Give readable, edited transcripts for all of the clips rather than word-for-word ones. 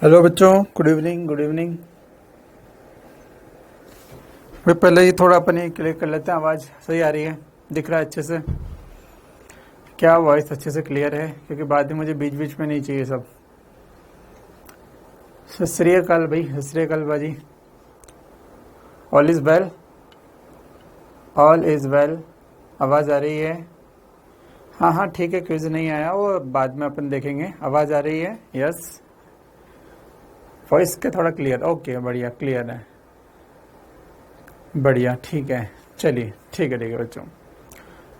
Hello बच्चों, good evening good evening. भाई पहले ही थोड़ा अपने क्लियर कर लेते हैं। आवाज़ सही आ रही है? दिख रहा है अच्छे से? क्या वॉइस अच्छे से क्लियर है? क्योंकि बाद में मुझे बीच बीच में नहीं चाहिए सब। सत श्री अकाल भाई, सत श्री अकाल बाजी। All is well, all is well. आवाज़ आ रही है? हाँ हाँ ठीक है, क्विज नहीं आया, वो बाद में अपन देखेंगे। आवाज़ आ रही है? यस। वॉइस के थोड़ा क्लियर, ओके बढ़िया, क्लियर है, बढ़िया, ठीक है। चलिए ठीक है बच्चों,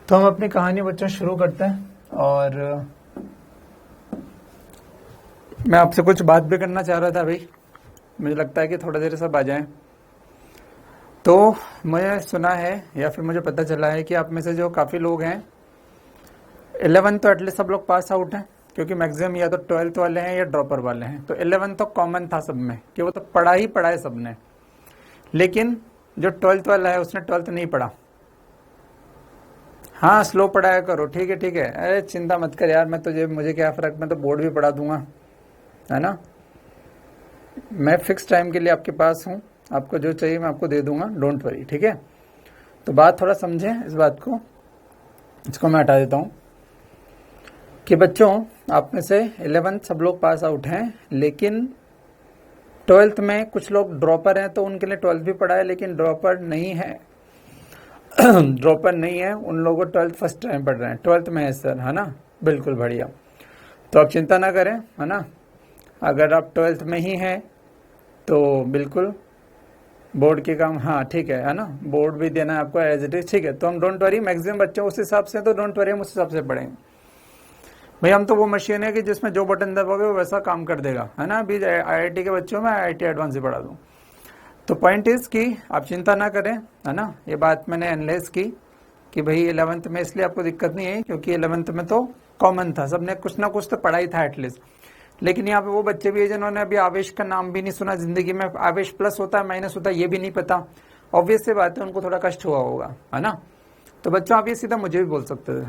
तो हम अपनी कहानी बच्चों शुरू करते हैं। और मैं आपसे कुछ बात भी करना चाह रहा था भाई, मुझे लगता है कि थोड़ा देर सब आ जाएं। तो मुझे सुना है या फिर मुझे पता चला है कि आप में से जो काफ़ी लोग हैं 11 तो एटलीस्ट सब लोग पास आउट हैं, क्योंकि मैक्सिमम या तो 12th वाले हैं या ड्रॉपर वाले हैं। तो 11 तो कॉमन था सब में कि वो तो पढ़ा ही पढ़ा है सबने, लेकिन जो 12th वाला है उसने 12th नहीं पढ़ा। हाँ स्लो पढ़ाया करो, ठीक है ठीक है, अरे चिंता मत कर यार, मैं तुझे, मुझे क्या फ़र्क, मैं तो बोर्ड भी पढ़ा दूंगा, है ना। मैं फिक्स टाइम के लिए आपके पास हूँ, आपको जो चाहिए मैं आपको दे दूंगा, डोंट वरी, ठीक है। तो बात थोड़ा समझें इस बात को, इसको मैं हटा देता हूँ कि बच्चों आप में से 11th सब लोग पास आउट हैं, लेकिन 12th में कुछ लोग ड्रॉपर हैं, तो उनके लिए 12th भी पढ़ा है, लेकिन ड्रॉपर नहीं है ड्रॉपर नहीं है उन लोगों को 12th फर्स्ट टाइम पढ़ रहे हैं। 12th में है सर, है ना, बिल्कुल बढ़िया। तो आप चिंता ना करें, है ना। अगर आप 12th में ही हैं तो बिल्कुल बोर्ड के काम, हाँ ठीक है ना, बोर्ड भी देना है आपको एज इट इज, ठीक है। तो हम डोंट वरी, मैक्सिमम बच्चे उस हिसाब से, तो डोंट वरी, हम उस हिसाब से पढ़ेंगे भाई। हम तो वो मशीन है कि जिसमें जो बटन दबाओगे वो वैसा काम कर देगा, है ना। अभी IIT के बच्चों में IIT एडवांस ही पढ़ा दूँ। तो पॉइंट इज कि आप चिंता ना करें, है ना। ये बात मैंने एनालाइज की कि भाई 11th में इसलिए आपको दिक्कत नहीं है क्योंकि 11th में तो कॉमन था, सबने कुछ ना कुछ तो पढ़ाई था एटलीस्ट। लेकिन यहाँ पे वो बच्चे भी है जिन्होंने अभी आवेश का नाम भी नहीं सुना जिंदगी में, आवेश प्लस होता है माइनस होता है ये भी नहीं पता। ऑब्वियस सी बात है, उनको थोड़ा कष्ट हुआ होगा, है ना। तो बच्चों आप ये सीधा मुझे भी बोल सकते थे,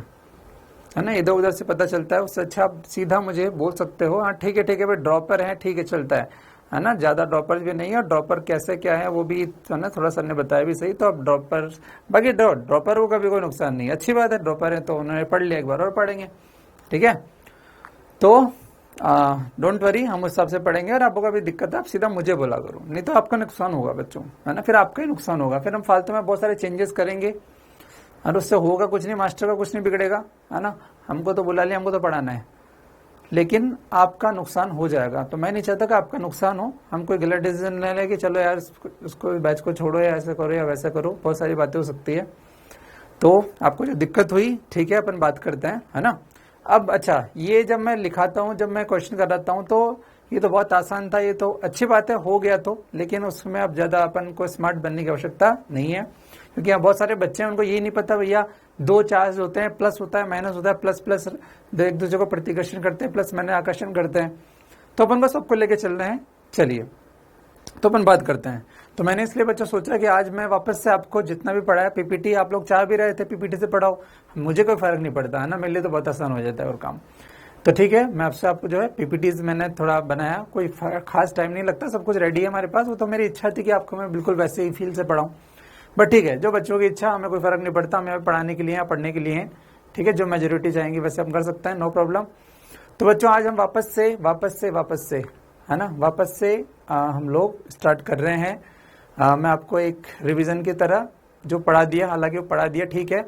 है ना, इधर उधर से पता चलता है, उससे अच्छा आप सीधा मुझे बोल सकते हो। हाँ ठीक है भाई, ड्रॉपर है, ठीक है चलता है ना, ज्यादा ड्रॉपर भी नहीं है। ड्रॉपर कैसे क्या है वो भी, है ना, थोड़ा सर ने बताया भी सही। तो अब ड्रॉपर, बाकी ड्रॉपर को कभी कोई नुकसान नहीं है, अच्छी बात है। ड्रॉपर है तो उन्होंने पढ़ लिया, एक बार और पढ़ेंगे, ठीक है। तो डोंट वरी, हम उस हिसाब से पढ़ेंगे। और आपको कभी दिक्कत है आप सीधा मुझे बोला करो, नहीं तो आपका नुकसान होगा बच्चों, है ना, फिर आपका ही नुकसान होगा। फिर हम फालतू में बहुत सारे चेंजेस करेंगे और उससे होगा कुछ नहीं, मास्टर का कुछ नहीं बिगड़ेगा, है ना। हमको तो बुला लिया, हमको तो पढ़ाना है, लेकिन आपका नुकसान हो जाएगा। तो मैं नहीं चाहता कि आपका नुकसान हो। हम कोई गलत डिसीजन ले लें कि चलो यार उसको बैच को छोड़ो या ऐसा करो या वैसा करो, बहुत सारी बातें हो सकती है। तो आपको जो दिक्कत हुई, ठीक है, अपन बात करते हैं, है ना। अब अच्छा, ये जब मैं लिखाता हूँ, जब मैं क्वेश्चन कराता हूँ, तो ये तो बहुत आसान था, ये तो अच्छी बात है, हो गया तो। लेकिन उसमें अब ज्यादा अपन को स्मार्ट बनने की आवश्यकता नहीं है, क्योंकि यहाँ बहुत सारे बच्चे हैं उनको यही नहीं पता भैया 2 चार्ज होते हैं, प्लस होता है माइनस होता है, प्लस प्लस एक दूसरे को प्रतिकर्षण करते हैं, प्लस मैंने आकर्षण करते हैं। तो अपन बस सबको लेके चल रहे हैं, चलिए तो अपन बात करते हैं। तो मैंने इसलिए बच्चों सोचा कि आज मैं वापस से आपको जितना भी पढ़ाया पीपीटी, आप लोग चाह भी रहे थे पीपीटी से पढ़ाओ, मुझे कोई फर्क नहीं पड़ता, है ना, मेरे लिए तो बहुत आसान हो जाता है और काम। तो ठीक है, मैं आपसे आपको जो है पीपीटीज मैंने थोड़ा बनाया, कोई खास टाइम नहीं लगता, सब कुछ रेडी है हमारे पास। वो तो मेरी इच्छा थी कि आपको मैं बिल्कुल वैसे ही फील से पढ़ाऊँ, बट ठीक है, जो बच्चों की इच्छा, हमें कोई फर्क नहीं पड़ता, हमें पढ़ाने के लिए या पढ़ने के लिए हैं, ठीक है। जो मेजोरिटी चाहेंगे वैसे हम कर सकते हैं, नो प्रॉब्लम। तो बच्चों आज हम वापस से है ना, वापस से हम लोग स्टार्ट कर रहे हैं। मैं आपको एक रिवीजन की तरह जो पढ़ा दिया, हालांकि वो पढ़ा दिया ठीक है,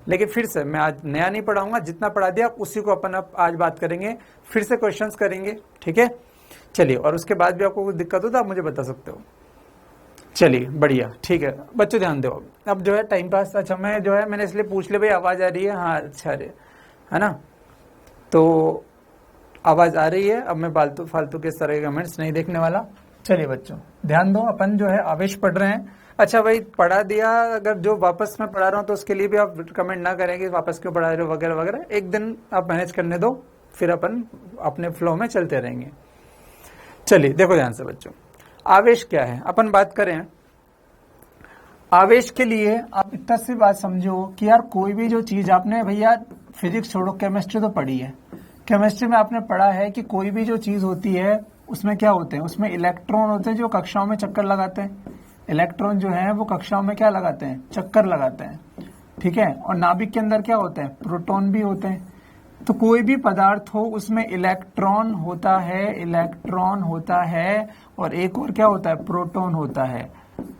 लेकिन फिर से मैं आज नया नहीं पढ़ाऊंगा, जितना पढ़ा दिया उसी को अपन आज बात करेंगे, फिर से क्वेश्चंस करेंगे, ठीक है। चलिए, और उसके बाद भी आपको कुछ दिक्कत हो तो आप मुझे बता सकते हो। चलिए बढ़िया, ठीक है बच्चों, ध्यान दो। अब जो है टाइम पास, अच्छा मैं जो है मैंने इसलिए पूछ लिया भाई आवाज आ रही है, हाँ अच्छा रे, है ना। तो आवाज आ रही है, अब मैं फालतू के इस तरह के कमेंट्स नहीं देखने वाला। चलिए बच्चों ध्यान दो, अपन जो है आवेश पढ़ रहे हैं। अच्छा भाई पढ़ा दिया, अगर जो वापस मैं पढ़ा रहा हूँ तो उसके लिए भी आप कमेंट ना करें कि वापस क्यों पढ़ा रहे हो वगैरह वगैरह, एक दिन आप मैनेज करने दो, फिर अपन अपने फ्लो में चलते रहेंगे। चलिए देखो ध्यान से बच्चों, आवेश क्या है अपन बात करें। आवेश के लिए आप इतना सी बात समझो कि यार कोई भी जो चीज, आपने भैया फिजिक्स छोड़ो, केमिस्ट्री तो पढ़ी है, केमिस्ट्री में आपने पढ़ा है कि कोई भी जो चीज होती है उसमें क्या होते हैं, उसमें इलेक्ट्रॉन होते हैं जो कक्षाओं में चक्कर लगाते हैं। इलेक्ट्रॉन जो है वो कक्षाओं में क्या लगाते हैं, चक्कर लगाते हैं, ठीक है। और नाभिक के अंदर क्या होते हैं, प्रोटॉन भी होते हैं। तो कोई भी पदार्थ हो उसमें इलेक्ट्रॉन होता है, इलेक्ट्रॉन होता है, और एक और क्या होता है, प्रोटॉन होता है,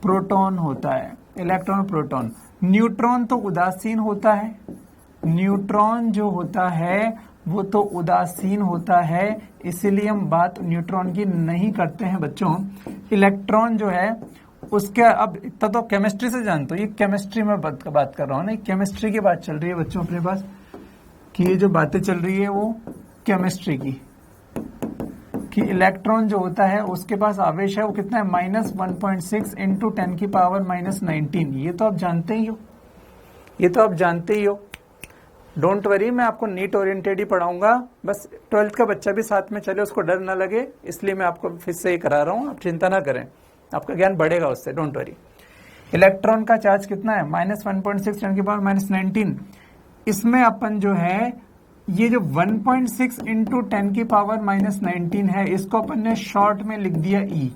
प्रोटॉन होता है, इलेक्ट्रॉन प्रोटॉन। न्यूट्रॉन तो उदासीन होता है, न्यूट्रॉन जो होता है वो तो उदासीन होता है, इसीलिए हम बात न्यूट्रॉन की नहीं करते हैं बच्चों। इलेक्ट्रॉन जो है उसके, अब इतना तो केमिस्ट्री से जानते हो, ये केमिस्ट्री में बात कर रहा हूं ना, केमिस्ट्री की बात चल रही है बच्चों अपने पास, कि ये जो बातें चल रही है वो केमिस्ट्री की, कि इलेक्ट्रॉन जो होता है उसके पास आवेश है वो कितना है, -1.6 इंटू 10 की पावर -19। ये तो आप जानते ही हो, ये तो आप जानते ही हो। डोंट वरी, मैं आपको नीट ओरिएंटेड ही पढ़ाऊंगा, बस 12th का बच्चा भी साथ में चले, उसको डर ना लगे, इसलिए मैं आपको फिर से ही करा रहा हूं, आप चिंता ना करें, आपका ज्ञान बढ़ेगा उससे, डोंट वरी। इलेक्ट्रॉन का चार्ज कितना है, -1.6 10 की पावर -19। इसमें अपन जो है ये जो 1.6 इंटू 10 की पावर -19 है, इसको अपन ने शॉर्ट में लिख दिया ई,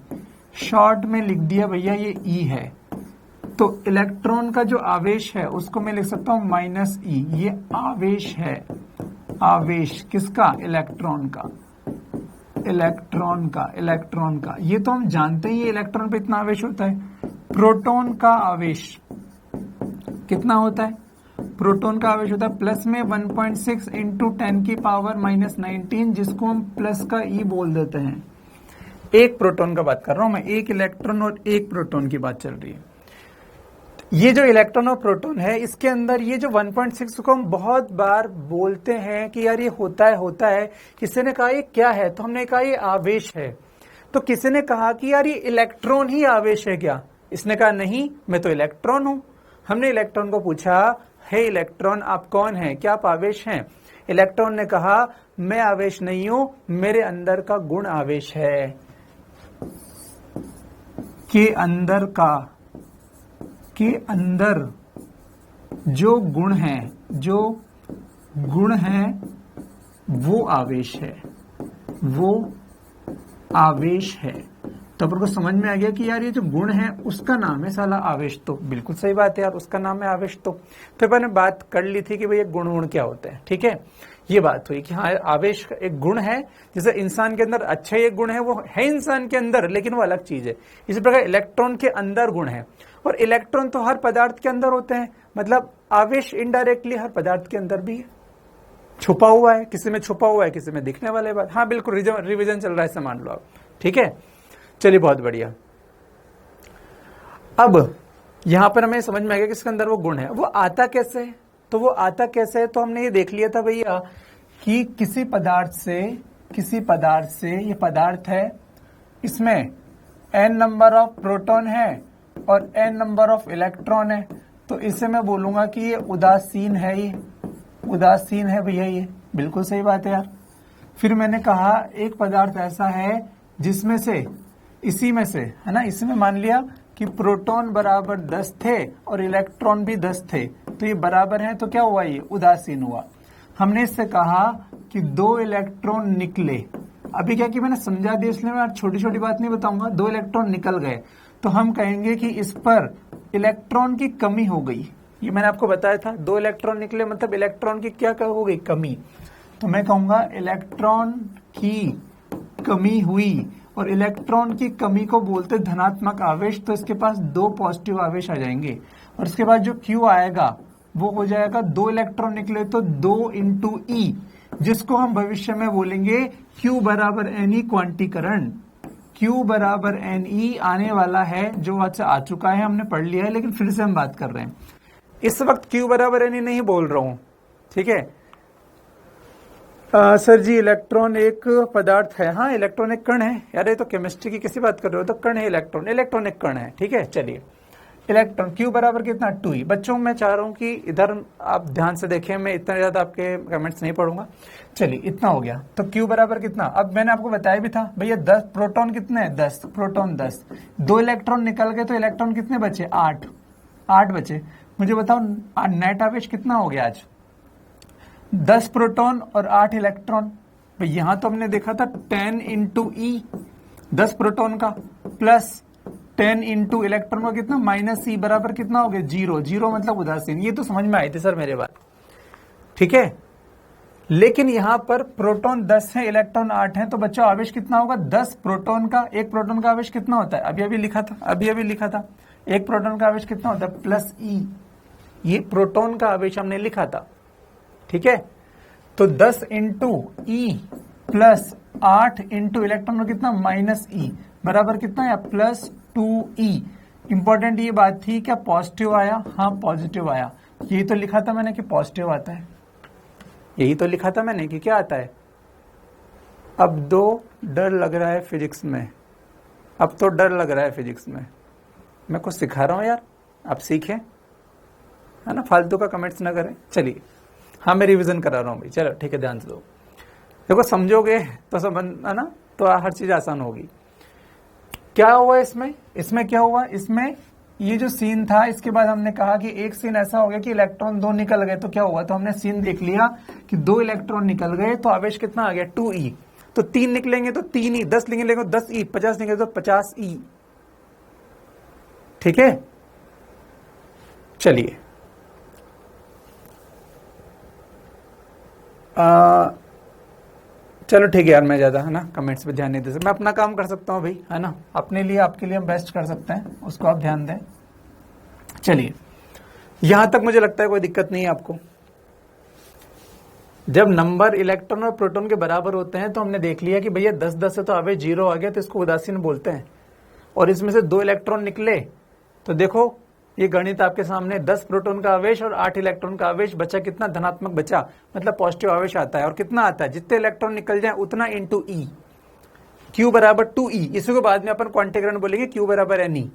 शॉर्ट में लिख दिया भैया ये ई है। तो इलेक्ट्रॉन का जो आवेश है उसको मैं लिख सकता हूं -e, ये आवेश है, आवेश किसका, इलेक्ट्रॉन का, इलेक्ट्रॉन का, इलेक्ट्रॉन का। ये तो हम जानते ही इलेक्ट्रॉन पे इतना आवेश होता है। प्रोटॉन का आवेश कितना होता है, प्रोटॉन का आवेश होता है प्लस में 1.6 इंटू 10 की पावर -19, जिसको हम प्लस का ई बोल देते हैं। एक प्रोटॉन का बात कर रहा हूं मैं, एक इलेक्ट्रॉन और एक प्रोटॉन की बात चल रही है। ये जो इलेक्ट्रॉन और प्रोटॉन है इसके अंदर ये जो 1.6 को हम बहुत बार बोलते हैं कि यार ये होता है, होता है। किसी ने कहा ये क्या है, तो हमने कहा ये आवेश है। तो किसी ने कहा कि यार ये इलेक्ट्रॉन ही आवेश है क्या, इसने कहा नहीं, मैं तो इलेक्ट्रॉन हूं। हमने इलेक्ट्रॉन को पूछा, हे इलेक्ट्रॉन आप कौन हैं, क्या आप आवेश हैं? इलेक्ट्रॉन ने कहा मैं आवेश नहीं हूं, मेरे अंदर का गुण आवेश है। के अंदर का, के अंदर जो गुण है, जो गुण है वो आवेश है, वो आवेश है। तो अपन को समझ में आ गया कि यार ये जो गुण है उसका नाम है साला आवेश। तो बिल्कुल सही बात है यार, उसका नाम है आवेश। तो अपन ने बात कर ली थी कि भाई गुण क्या होते हैं, ठीक है। ये बात हुई कि हाँ आवेश एक गुण है, जैसे इंसान के अंदर अच्छे एक गुण है, वो है इंसान के अंदर, लेकिन वो अलग चीज है। इसी प्रकार इलेक्ट्रॉन के अंदर गुण है, और इलेक्ट्रॉन तो हर पदार्थ के अंदर होते हैं, मतलब आवेश इनडायरेक्टली हर पदार्थ के अंदर भी है, छुपा हुआ है, किसी में छुपा हुआ है, किसी में दिखने वाले बात। हाँ बिल्कुल, रिवीजन चल रहा है, मान लो आप, ठीक है। चलिए बहुत बढ़िया। अब यहां पर हमें समझ में आ गया कि इसके अंदर वो गुण है। वो आता कैसे है, तो वो आता कैसे है, तो हमने ये देख लिया था भैया कि किसी पदार्थ से ये पदार्थ है, इसमें n नंबर ऑफ प्रोटॉन है और n नंबर ऑफ इलेक्ट्रॉन है। तो इसे मैं बोलूंगा कि ये उदासीन है, ये उदासीन है भैया, ये बिल्कुल सही बात है यार। फिर मैंने कहा एक पदार्थ ऐसा है जिसमें से, इसी में से है ना, इसमें मान लिया कि प्रोटॉन बराबर 10 थे और इलेक्ट्रॉन भी 10 थे, तो ये बराबर हैं, तो क्या हुआ, ये उदासीन हुआ। हमने इससे कहा कि 2 इलेक्ट्रॉन निकले। अभी क्या कि मैंने समझा दिया, इसलिए मैं छोटी छोटी बात नहीं बताऊंगा। 2 इलेक्ट्रॉन निकल गए तो हम कहेंगे कि इस पर इलेक्ट्रॉन की कमी हो गई। ये मैंने आपको बताया था, 2 इलेक्ट्रॉन निकले मतलब इलेक्ट्रॉन की क्या हो गई, कमी। तो मैं कहूंगा इलेक्ट्रॉन की कमी हुई, और इलेक्ट्रॉन की कमी को बोलते धनात्मक आवेश। तो इसके पास 2 पॉजिटिव आवेश आ जाएंगे, और इसके बाद जो Q आएगा वो हो जाएगा, 2 इलेक्ट्रॉन निकले तो 2 इंटू ई, जिसको हम भविष्य में बोलेंगे Q बराबर NE क्वांटीकरण। Q बराबर NE आने वाला है, जो अच्छा आ चुका है, हमने पढ़ लिया है, लेकिन फिर से हम बात कर रहे हैं। इस वक्त Q बराबर NE नहीं बोल रहा हूं, ठीक है। सर जी इलेक्ट्रॉन एक पदार्थ है, हाँ इलेक्ट्रॉन एक कण है यार, ये तो केमिस्ट्री की किसी बात कर रहे हो, तो कण है इलेक्ट्रॉन, इलेक्ट्रॉन एक कण है, ठीक है। चलिए इलेक्ट्रॉन Q बराबर कितना, 2e। बच्चों मैं चाह रहा हूं कि इधर आप ध्यान से देखें, मैं इतना ज्यादा आपके कमेंट्स नहीं पढ़ूंगा। चलिए इतना हो गया, तो Q बराबर कितना, अब मैंने आपको बताया भी था भैया 10 प्रोटॉन कितने हैं, 10 प्रोटॉन 10, 2 इलेक्ट्रॉन निकल गए तो इलेक्ट्रॉन कितने बचे, 8 बचे। मुझे बताओ नेट आवेश कितना हो गया आज, 10 प्रोटॉन और 8 इलेक्ट्रॉन, भाई यहां तो हमने देखा था 10 इंटू ई 10 प्रोटॉन का प्लस 10 इंटू इलेक्ट्रॉन का कितना माइनस ई बराबर कितना हो गया 0। 0 मतलब उदासीन। ये तो समझ में आई थी सर मेरे बात, ठीक है। लेकिन यहां पर प्रोटॉन 10 है, इलेक्ट्रॉन 8 है, तो बच्चों आवेश कितना होगा 10 प्रोटॉन का। एक प्रोटॉन का आवेश कितना होता है, अभी लिखा था, एक प्रोटॉन का आवेश कितना होता है प्लस ई। ये प्रोटॉन का आवेश हमने लिखा था, ठीक है। तो 10 into E plus 8 into electron का कितना माइनस ई बराबर कितना है प्लस 2e। इंपॉर्टेंट ये बात थी क्या पॉजिटिव आया, हाँ पॉजिटिव आया। यही तो लिखा था मैंने कि पॉजिटिव आता है, यही तो लिखा था मैंने कि क्या आता है। अब दो डर लग रहा है फिजिक्स में, अब तो डर लग रहा है फिजिक्स में। मैं कुछ सिखा रहा हूं यार, आप सीखें, है ना, फालतू का कमेंट्स ना करें। चलिए, हाँ मैं रिवीजन करा रहा हूं भाई, चलो ठीक है, ध्यान से दो। देखो समझोगे तो समझ, है ना, तो हर चीज आसान होगी। क्या हुआ इसमें क्या हुआ, इसमें ये जो सीन था, इसके बाद हमने कहा कि एक सीन ऐसा हो गया कि इलेक्ट्रॉन 2 निकल गए, तो क्या हुआ, तो हमने सीन देख लिया कि 2 इलेक्ट्रॉन निकल गए तो आवेश कितना आ गया 2e। तो 3 निकलेंगे तो 3e, 10 निकलेंगे तो 10e, 50 निकलेंगे तो 50e, ठीक है। चलिए चलो ठीक है यार, मैं ज्यादा, है ना, कमेंट्स पे ध्यान नहीं दे सकता, मैं अपना काम कर सकता हूँ भाई, है ना, अपने लिए आपके लिए हम बेस्ट कर सकते हैं, उसको आप ध्यान दें। चलिए, यहां तक मुझे लगता है कोई दिक्कत नहीं है आपको। जब नंबर इलेक्ट्रॉन और प्रोटॉन के बराबर होते हैं तो हमने देख लिया कि भैया 10-10 से तो आवेश 0 आ गया, तो इसको उदासीन बोलते हैं। और इसमें से 2 इलेक्ट्रॉन निकले तो देखो ये गणित आपके सामने, 10 प्रोटॉन का आवेश और 8 इलेक्ट्रॉन का आवेश बचा, कितना धनात्मक बचा, मतलब पॉजिटिव आवेश आता है। और कितना आता है, जितने इलेक्ट्रॉन निकल जाए उतना इंटू ई, क्यू बराबर 2e। इसी को बाद में अपन क्वांटीकरण बोलेंगे, क्यू बराबर एन ई।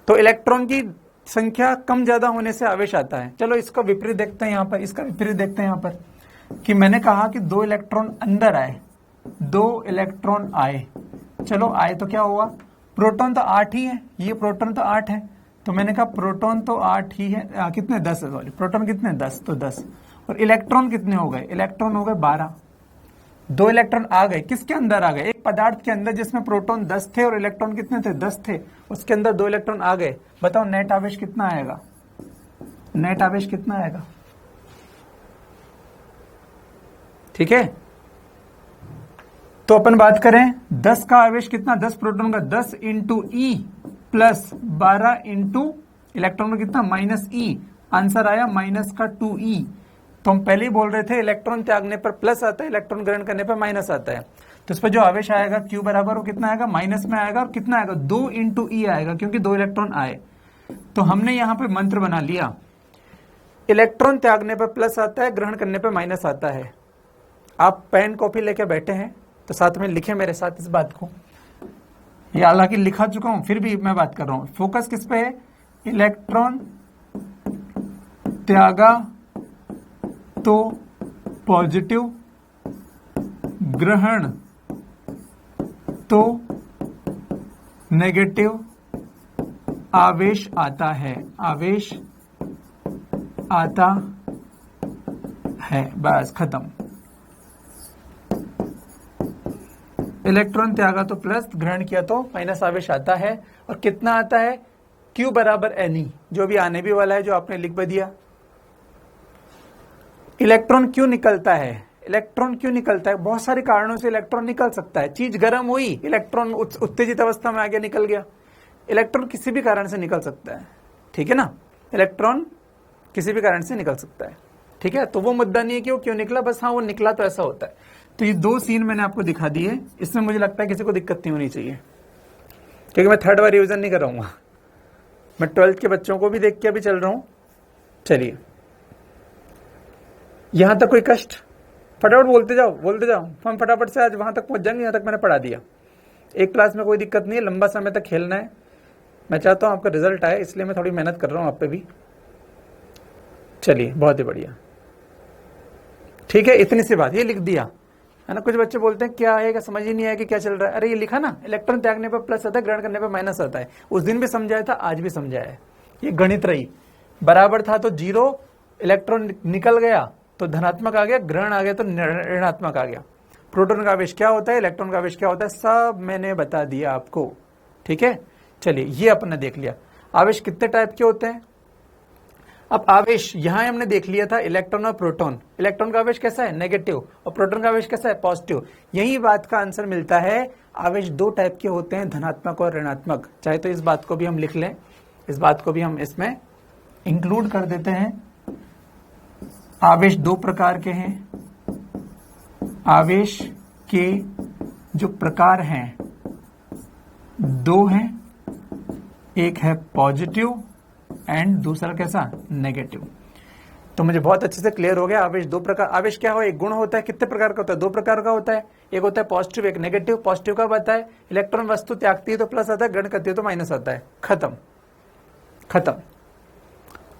तो इलेक्ट्रॉन की संख्या कम ज्यादा होने से आवेश आता है। चलो इसका विपरीत देखते हैं यहाँ पर, इसका विपरीत देखते हैं यहाँ पर, कि मैंने कहा कि 2 इलेक्ट्रॉन अंदर आए, 2 इलेक्ट्रॉन आए, चलो आए तो क्या हुआ, प्रोटॉन तो 8 ही है, ये प्रोटॉन तो 8 है, तो मैंने कहा प्रोटॉन तो 8 ही है, कितने 10 है, सॉरी प्रोटॉन कितने 10, तो 10। और इलेक्ट्रॉन कितने हो गए, इलेक्ट्रॉन हो गए 12। 2 इलेक्ट्रॉन आ गए, किसके अंदर आ गए, एक पदार्थ के अंदर जिसमें प्रोटॉन 10 थे और इलेक्ट्रॉन कितने थे 10 थे, उसके अंदर 2 इलेक्ट्रॉन आ गए। बताओ नेट आवेश कितना आएगा, नेट आवेश कितना आएगा, ठीक है। तो अपन बात करें 10 का आवेश कितना, 10 प्रोटॉन का 10 into E plus 12 into electron का कितना माइनस ई, आंसर आया माइनस का 2e। तो हम पहले ही बोल रहे थे इलेक्ट्रॉन त्यागने पर प्लस आता है, इलेक्ट्रॉन ग्रहण करने पर माइनस आता है। तो इस पर जो आवेश आएगा Q बराबर वो कितना आएगा, माइनस में आएगा, और कितना आएगा 2 इंटू ई आएगा, क्योंकि 2 इलेक्ट्रॉन आए। तो हमने यहां पर मंत्र बना लिया, इलेक्ट्रॉन त्यागने पर प्लस आता है, ग्रहण करने पर माइनस आता है। आप पेन कॉपी लेके बैठे हैं तो साथ में लिखे मेरे साथ इस बात को, ये हालांकि लिखा चुका हूं फिर भी मैं बात कर रहा हूं। फोकस किस पे है, इलेक्ट्रॉन त्यागा तो पॉजिटिव, ग्रहण तो नेगेटिव आवेश आता है, आवेश आता है, बस खत्म। इलेक्ट्रॉन त्यागा तो प्लस, ग्रहण किया तो माइनस आवेश आता है। और कितना आता है, Q बराबर Ne, जो भी आने भी वाला है, जो आपने लिख दिया। इलेक्ट्रॉन क्यों निकलता है, इलेक्ट्रॉन क्यों निकलता है, बहुत सारे कारणों से इलेक्ट्रॉन निकल सकता है। चीज गर्म हुई, इलेक्ट्रॉन उत्तेजित अवस्था में आ गया, निकल गया। इलेक्ट्रॉन किसी भी कारण से निकल सकता है, ठीक है ना, इलेक्ट्रॉन किसी भी कारण से निकल सकता है, ठीक है। तो वो मुद्दा नहीं है कि वो क्यों निकला, बस हाँ वो निकला तो ऐसा होता है। तो ये 2 सीन मैंने आपको दिखा दिए, इसमें मुझे लगता है किसी को दिक्कत नहीं होनी चाहिए, क्योंकि मैं 3rd बार रिवीजन नहीं कराऊंगा, मैं 12th के बच्चों को भी देख के अभी चल रहा हूं। चलिए, यहां तक कोई कष्ट, फटाफट बोलते जाओ, हम फटाफट से आज वहां तक पहुंच जाएंगे, यहां तक मैंने पढ़ा दिया। एक क्लास में कोई दिक्कत नहीं है, लंबा समय तक खेलना है। मैं चाहता हूं आपका रिजल्ट आए, इसलिए मैं थोड़ी मेहनत कर रहा हूं आप पे भी। चलिए, बहुत ही बढ़िया, ठीक है। इतनी सी बात, ये लिख दिया, है ना। कुछ बच्चे बोलते हैं क्या आएगा, समझ ही नहीं आया कि क्या चल रहा है। अरे ये लिखा ना, इलेक्ट्रॉन त्यागने पर प्लस आता है, ग्रहण करने पर माइनस आता है। उस दिन भी समझाया था, आज भी समझाया है, ये गणित रही। बराबर था तो 0, इलेक्ट्रॉन निकल गया तो धनात्मक आ गया, ग्रहण आ गया तो ऋणात्मक आ गया। प्रोटॉन का आवेश क्या होता है, इलेक्ट्रॉन का आवेश क्या होता है, सब मैंने बता दिया आपको। ठीक है, चलिए ये अपन ने देख लिया। आवेश कितने टाइप के होते हैं। अब आवेश यहां हमने देख लिया था इलेक्ट्रॉन और प्रोटॉन। इलेक्ट्रॉन का आवेश कैसा है, नेगेटिव, और प्रोटॉन का आवेश कैसा है, पॉजिटिव। यही बात का आंसर मिलता है। आवेश दो टाइप के होते हैं, धनात्मक और ऋणात्मक। चाहे तो इस बात को भी हम लिख लें, इस बात को भी हम इसमें इंक्लूड कर देते हैं। आवेश दो प्रकार के हैं। आवेश के जो प्रकार हैं दो हैं, एक है पॉजिटिव एंड दूसरा कैसा, नेगेटिव। तो मुझे बहुत अच्छे से क्लियर हो गया। आवेश दो प्रकार, आवेश क्या हो, एक गुण होता है, कितने प्रकार का होता है, दो प्रकार का होता है। एक होता है पॉजिटिव, एक नेगेटिव। पॉजिटिव का आता है इलेक्ट्रॉन वस्तु त्यागती है तो प्लस आता है, ग्रहण करती है तो माइनस आता है। खत्म खत्म।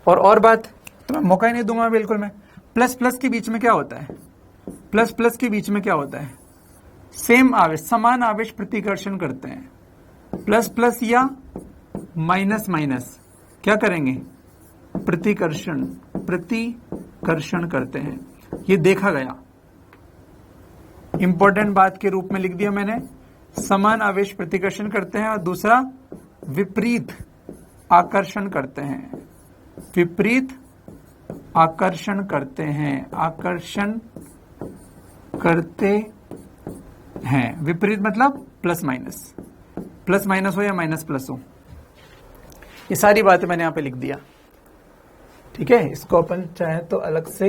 और बात तो मैं मौका ही नहीं दूंगा बिल्कुल। मैं प्लस प्लस के बीच में क्या होता है, प्लस प्लस के बीच में क्या होता है, सेम आवेश, समान आवेश प्रतिकर्षण करते हैं। प्लस प्लस या माइनस माइनस क्या करेंगे, प्रतिकर्षण करते हैं। ये देखा गया, इंपॉर्टेंट बात के रूप में लिख दिया मैंने। समान आवेश प्रतिकर्षण करते हैं और दूसरा विपरीत आकर्षण करते हैं। विपरीत आकर्षण करते हैं, आकर्षण करते हैं। विपरीत मतलब प्लस माइनस, प्लस माइनस हो या माइनस प्लस हो। ये सारी बातें मैंने यहां पे लिख दिया। ठीक है, इसको अपन चाहे तो अलग से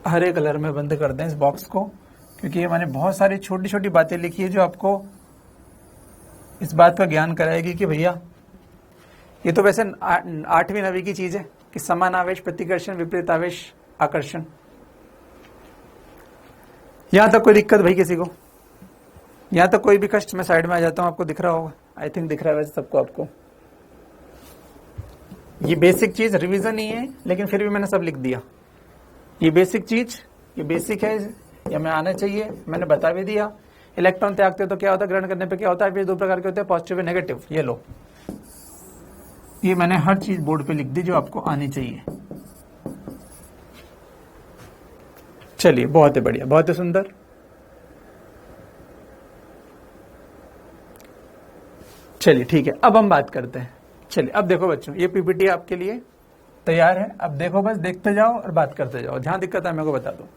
हरे कलर में बंद कर दें इस बॉक्स को, क्योंकि ये मैंने बहुत सारी छोटी छोटी बातें लिखी है जो आपको इस बात का ज्ञान कराएगी कि भैया ये तो वैसे 8वीं 9वीं की चीज है कि समान आवेश प्रतिकर्षण, विपरीत आवेश आकर्षण। यहां तक कोई दिक्कत भाई किसी को, यहां तक कोई भी कष्ट, मैं साइड में आ जाता हूं, आपको दिख रहा होगा, आई थिंक दिख रहा है वैसे सबको। आपको ये बेसिक चीज रिवीजन ही है, लेकिन फिर भी मैंने सब लिख दिया। ये बेसिक चीज, ये बेसिक है, ये हमें आना चाहिए, मैंने बता भी दिया। इलेक्ट्रॉन त्यागते तो क्या होता है, ग्रहण करने पे क्या होता है, दो प्रकार के होते हैं, पॉजिटिव और नेगेटिव। ये लो, ये मैंने हर चीज बोर्ड पे लिख दी जो आपको आनी चाहिए। चलिए, बहुत ही बढ़िया, बहुत ही सुंदर। चलिए ठीक है, अब हम बात करते हैं। चलिए अब देखो बच्चों, ये पीपीटी आपके लिए तैयार है। अब देखो, बस देखते जाओ और बात करते जाओ। जहां दिक्कत है मेरे को बता दो।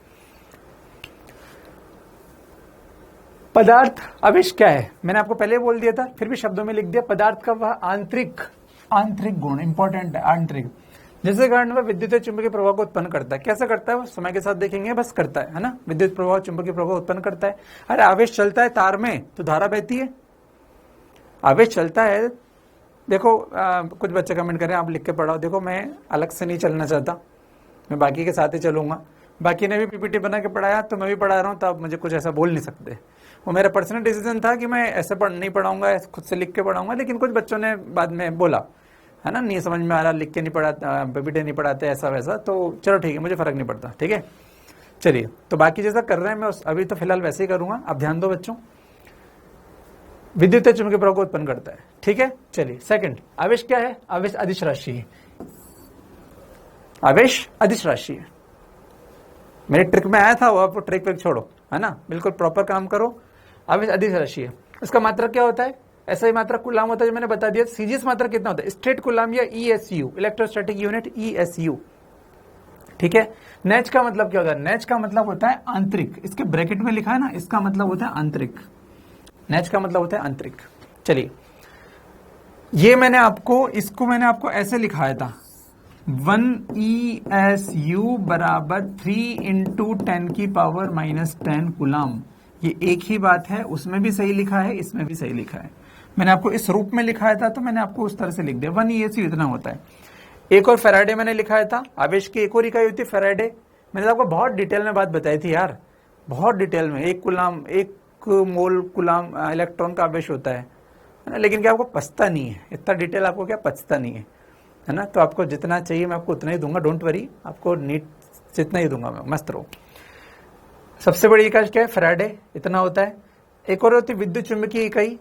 पदार्थ आवेश क्या है, मैंने आपको पहले बोल दिया था, फिर भी शब्दों में लिख दिया। पदार्थ का वह आंतरिक गुण, इंपॉर्टेंट है, आंतरिक, जिसके कारण वह विद्युत चुंबकीय प्रभाव को उत्पन्न करता है। कैसे करता है वो समय के साथ देखेंगे, बस करता है ना। विद्युत प्रभाव चुंबकीय प्रभाव उत्पन्न करता है। अरे आवेश चलता है तार में तो धारा बहती है, आवेश चलता है। देखो कुछ बच्चे कमेंट करें, आप लिख के पढ़ाओ। देखो मैं अलग से नहीं चलना चाहता, मैं बाकी के साथ ही चलूंगा। बाकी ने भी पीपीटी बना के पढ़ाया तो मैं भी पढ़ा रहा हूँ, तो आप मुझे कुछ ऐसा बोल नहीं सकते। वो मेरा पर्सनल डिसीजन था कि मैं ऐसे नहीं पढ़ाऊंगा, खुद से लिख के पढ़ाऊंगा। लेकिन कुछ बच्चों ने बाद में बोला है ना, नहीं समझ में आ रहा, लिख के नहीं पढ़ाता, पीपीटी नहीं पढ़ाते, ऐसा वैसा। तो चलो ठीक है, मुझे फर्क नहीं पड़ता। ठीक है, चलिए, तो बाकी जैसा कर रहे हैं मैं अभी तो फिलहाल वैसे ही करूंगा। अब ध्यान दो बच्चों, विद्युत चुंबकीय प्रभाव को उत्पन्न करता है। ठीक है, चलिए सेकंड, आवेश क्या है, आवेश अदिश राशि है। आवेश अदिश राशि है। मेरे ट्रिक में आया था वो, आप ट्रिक पे छोड़ो, है ना, बिल्कुल प्रॉपर काम करो। आवेश अदिश राशि है। इसका मात्रक क्या होता है, ऐसा ही मात्रक कूलाम होता है जो मैंने बता दिया। सीजीएस मात्रक कितना होता है, स्ट्रेट कूलाम या ईएसयू, इलेक्ट्रोस्टैटिक यूनिट, ईएसयू। ठीक है, नेच का मतलब क्या होता है, नेच का मतलब होता है आंतरिक। इसके ब्रैकेट में लिखा है ना, इसका मतलब होता है आंतरिक। नेच का मतलब होता है आंतरिक। चलिए, ये मैंने आपको, इसको मैंने आपको ऐसे लिखाया था, 1 ESU बराबर 3 × 10⁻⁻10 कूलाम। ये एक ही बात है, उसमें भी सही लिखा है, इसमें भी सही लिखा है। मैंने आपको इस रूप में लिखाया था तो मैंने आपको उस तरह से लिख दिया। 1 ESU इतना होता है। एक और फैराडे मैंने लिखाया था, आवेश की एक और इकाई होती है फैराडे। मैंने आपको बहुत डिटेल में बात बताई थी यार, बहुत डिटेल में। 1 कूलाम, 1 मोल कूलाम इलेक्ट्रॉन का आवेश होता है ना। लेकिन क्या आपको पछता नहीं है, इतना डिटेल आपको क्या पछता नहीं है ना। तो आपको जितना चाहिए मैं आपको उतना ही दूंगा, डोंट वरी, आपको नीट जितना ही दूंगा मैं, मस्त रहो। सबसे बड़ी इकाई क्या है, फैराडे, इतना होता है। एक और होती है विद्युत चुंबकीय इकाई,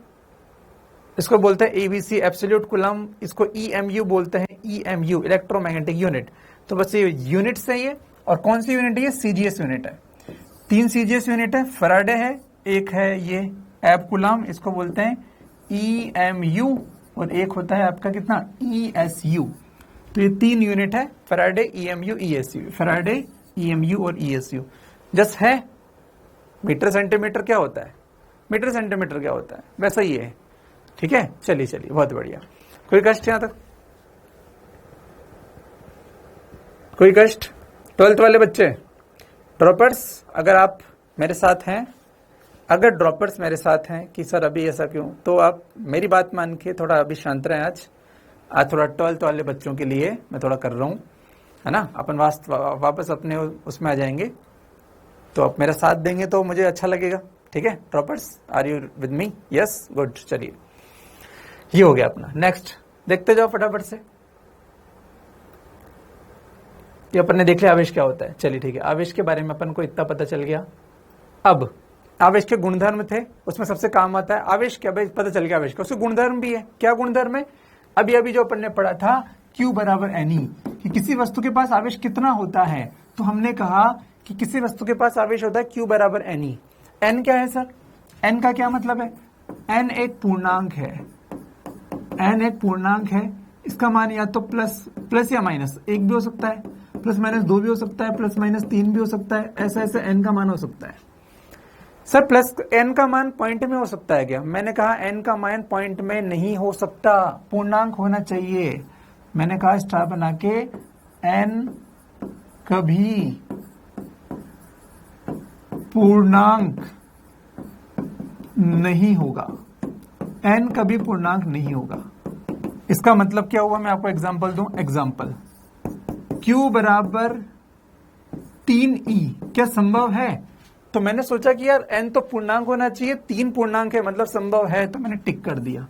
इसको बोलते हैं एबीसी, एब्सोल्यूट कूलम। इसको ईएमयू बोलते हैं, ईएमयू, इलेक्ट्रोमैग्नेटिक यूनिट। तो बस ये यूनिट से ही है। और कौन सी यूनिट है? ये सीजीएस यूनिट है। 3 सीजीएस यूनिट है, फैराडे है, एक है ये एब कूलम, इसको बोलते हैं ईएमयू, और एक होता है आपका कितना? ईएसयू। तो ये 3 यूनिट है, फैराडे, ईएमयू, ईएसयू, फैराडे, ईएमयू और ईएसयू। जस्ट है मीटर सेंटीमीटर क्या होता है, मीटर सेंटीमीटर क्या होता है, वैसा ही है। ठीक है, चलिए चलिए, बहुत बढ़िया। कोई कष्ट यहां तक? कोई कष्ट? 12th वाले बच्चे, ड्रॉपर्स, अगर आप मेरे साथ हैं, अगर ड्रॉपर्स मेरे साथ हैं कि सर अभी ऐसा क्यों, तो आप मेरी बात मान के थोड़ा अभी शांत रहें। आज थोड़ा 12th वाले बच्चों के लिए मैं थोड़ा कर रहा हूं, है ना। अपन वापस अपने उसमें आ जाएंगे, तो आप मेरा साथ देंगे तो मुझे अच्छा लगेगा। ठीक है droppers, are you with me? Yes, good. चलिए, ये हो गया अपना। नेक्स्ट देखते जाओ फटाफट से। ये अपन ने देख लिया आवेश क्या होता है। चलिए ठीक है, आवेश के बारे में अपन को इतना पता चल गया। अब आवेश के गुणधर्म थे, उसमें सबसे काम आता है आवेश क्या, भाई पता चल गया आवेश का। उसके गुणधर्म भी है। क्या गुणधर्म है? अभी अभी जो अपन ने पढ़ा था Q बराबर NE, कि किसी वस्तु के पास आवेश कितना होता है। तो हमने कहा कि किसी वस्तु के पास आवेश होता है Q बराबर NE। N क्या है सर? N का क्या मतलब है? N एक पूर्णांक है, N एक पूर्णांक है। इसका मान या तो प्लस या माइनस 1 भी हो सकता है, प्लस माइनस 2 भी हो सकता है, प्लस माइनस 3 भी हो सकता है। ऐसा ऐसे N का मान हो सकता है। सर प्लस N का मान पॉइंट में हो सकता है क्या? मैंने कहा N का मान पॉइंट में नहीं हो सकता, पूर्णांक होना चाहिए। मैंने कहा स्टार बना के N कभी पूर्णांक नहीं होगा, N कभी पूर्णांक नहीं होगा। इसका मतलब क्या हुआ? मैं आपको एग्जांपल दूं। एग्जांपल, Q बराबर 3E क्या संभव है? तो मैंने सोचा कि यार N तो पूर्णांक होना चाहिए, 3 पूर्णांक है मतलब संभव है, तो मैंने टिक कर दिया।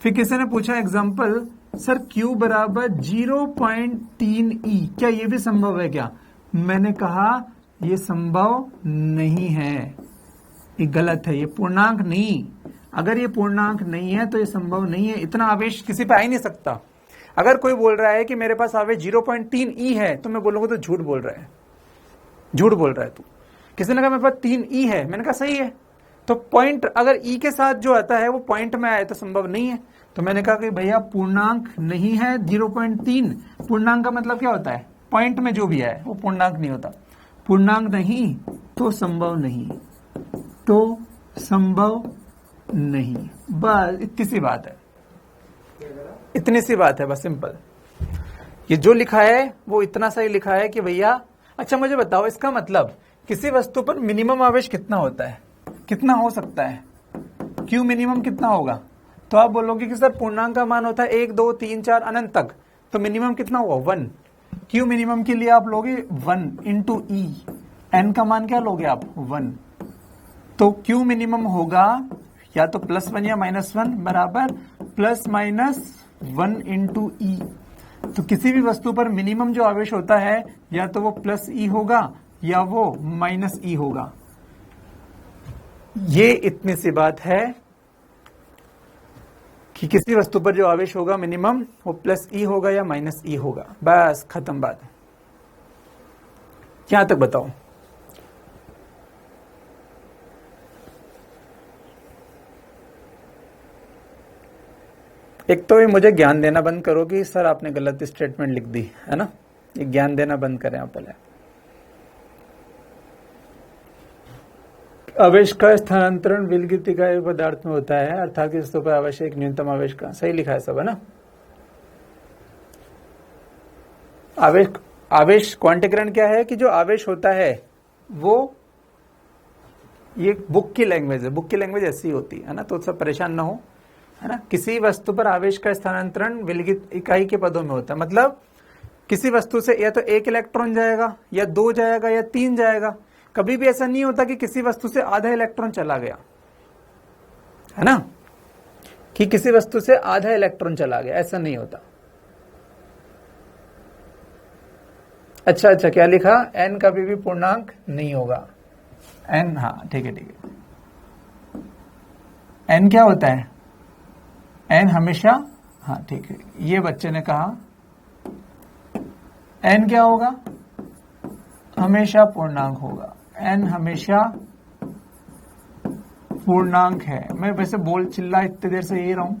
फिर किसी ने पूछा एग्जांपल, सर Q बराबर 0.3E क्या ये भी संभव है क्या? मैंने कहा ये संभव नहीं है, ये गलत है, ये पूर्णांक नहीं। अगर ये पूर्णांक नहीं है तो ये संभव नहीं है। इतना आवेश किसी पे आ ही नहीं सकता। अगर कोई बोल रहा है कि मेरे पास आवेश 0.3E है, तो मैं बोलूंगा तो झूठ बोल रहा है, झूठ बोल रहा है तू। किसी ने कहा मेरे पास 3E है, मैंने कहा सही है। तो पॉइंट अगर E के साथ जो आता है वो पॉइंट में आए तो संभव नहीं है। तो मैंने कहा कि भैया पूर्णांक नहीं है 0.3। पूर्णांक का मतलब क्या होता है? पॉइंट में जो भी आए वो पूर्णांक नहीं होता। पूर्णांक नहीं तो संभव नहीं, तो संभव नहीं। बस इतनी सी बात है, इतनी सी बात है, बस सिंपल। ये जो लिखा है वो इतना सा ही लिखा है कि भैया, अच्छा मुझे बताओ इसका मतलब किसी वस्तु पर मिनिमम आवेश कितना होता है, कितना हो सकता है? Q मिनिमम कितना होगा? तो आप बोलोगे कि सर पूर्णांक का मान होता है 1 2 3 4 अनंत तक, तो मिनिमम कितना हुआ? 1। Q मिनिमम के लिए आप लोगे 1 इंटू E। N का मान क्या लोगे आप? 1। तो Q मिनिमम होगा या तो +1 या -1 बराबर ±1 इंटू E। तो किसी भी वस्तु पर मिनिमम जो आवेश होता है या तो वो +E होगा या वो -E होगा। ये इतनी सी बात है कि किसी वस्तु पर जो आवेश होगा मिनिमम वो +E होगा या -E होगा। बस खत्म बात। यहां तक बताओ। एक तो ये मुझे ज्ञान देना बंद करो कि सर आपने गलत स्टेटमेंट लिख दी, है ना। ये ज्ञान देना बंद करें आप पहले। आवेश का स्थानांतरण विलगित का एक पदार्थ में होता है, अर्थात इस पर आवश्यक न्यूनतम आवेश का। सही लिखा है सब, है ना। आवेश क्वांटीकरण क्या है कि जो आवेश होता है वो, ये बुक की लैंग्वेज है, बुक की लैंग्वेज ऐसी होती है ना, तो सब परेशान ना हो, है ना। किसी वस्तु पर आवेश का स्थानांतरण विलगित इकाई के पदों में होता है। मतलब किसी वस्तु से या तो 1 इलेक्ट्रॉन जाएगा या 2 जाएगा या 3 जाएगा। कभी भी ऐसा नहीं होता कि किसी वस्तु से आधा इलेक्ट्रॉन चला गया, है ना, कि किसी वस्तु से आधा इलेक्ट्रॉन चला गया, ऐसा नहीं होता। अच्छा, क्या लिखा? N कभी भी पूर्णांक नहीं होगा। N, हाँ ठीक है। N क्या होता है? N हमेशा, हाँ ठीक है, ये बच्चे ने कहा N क्या होगा? हमेशा पूर्णांक होगा, n हमेशा पूर्णांक है। मैं वैसे बोल चिल्ला इतनी देर से यही रहा हूं,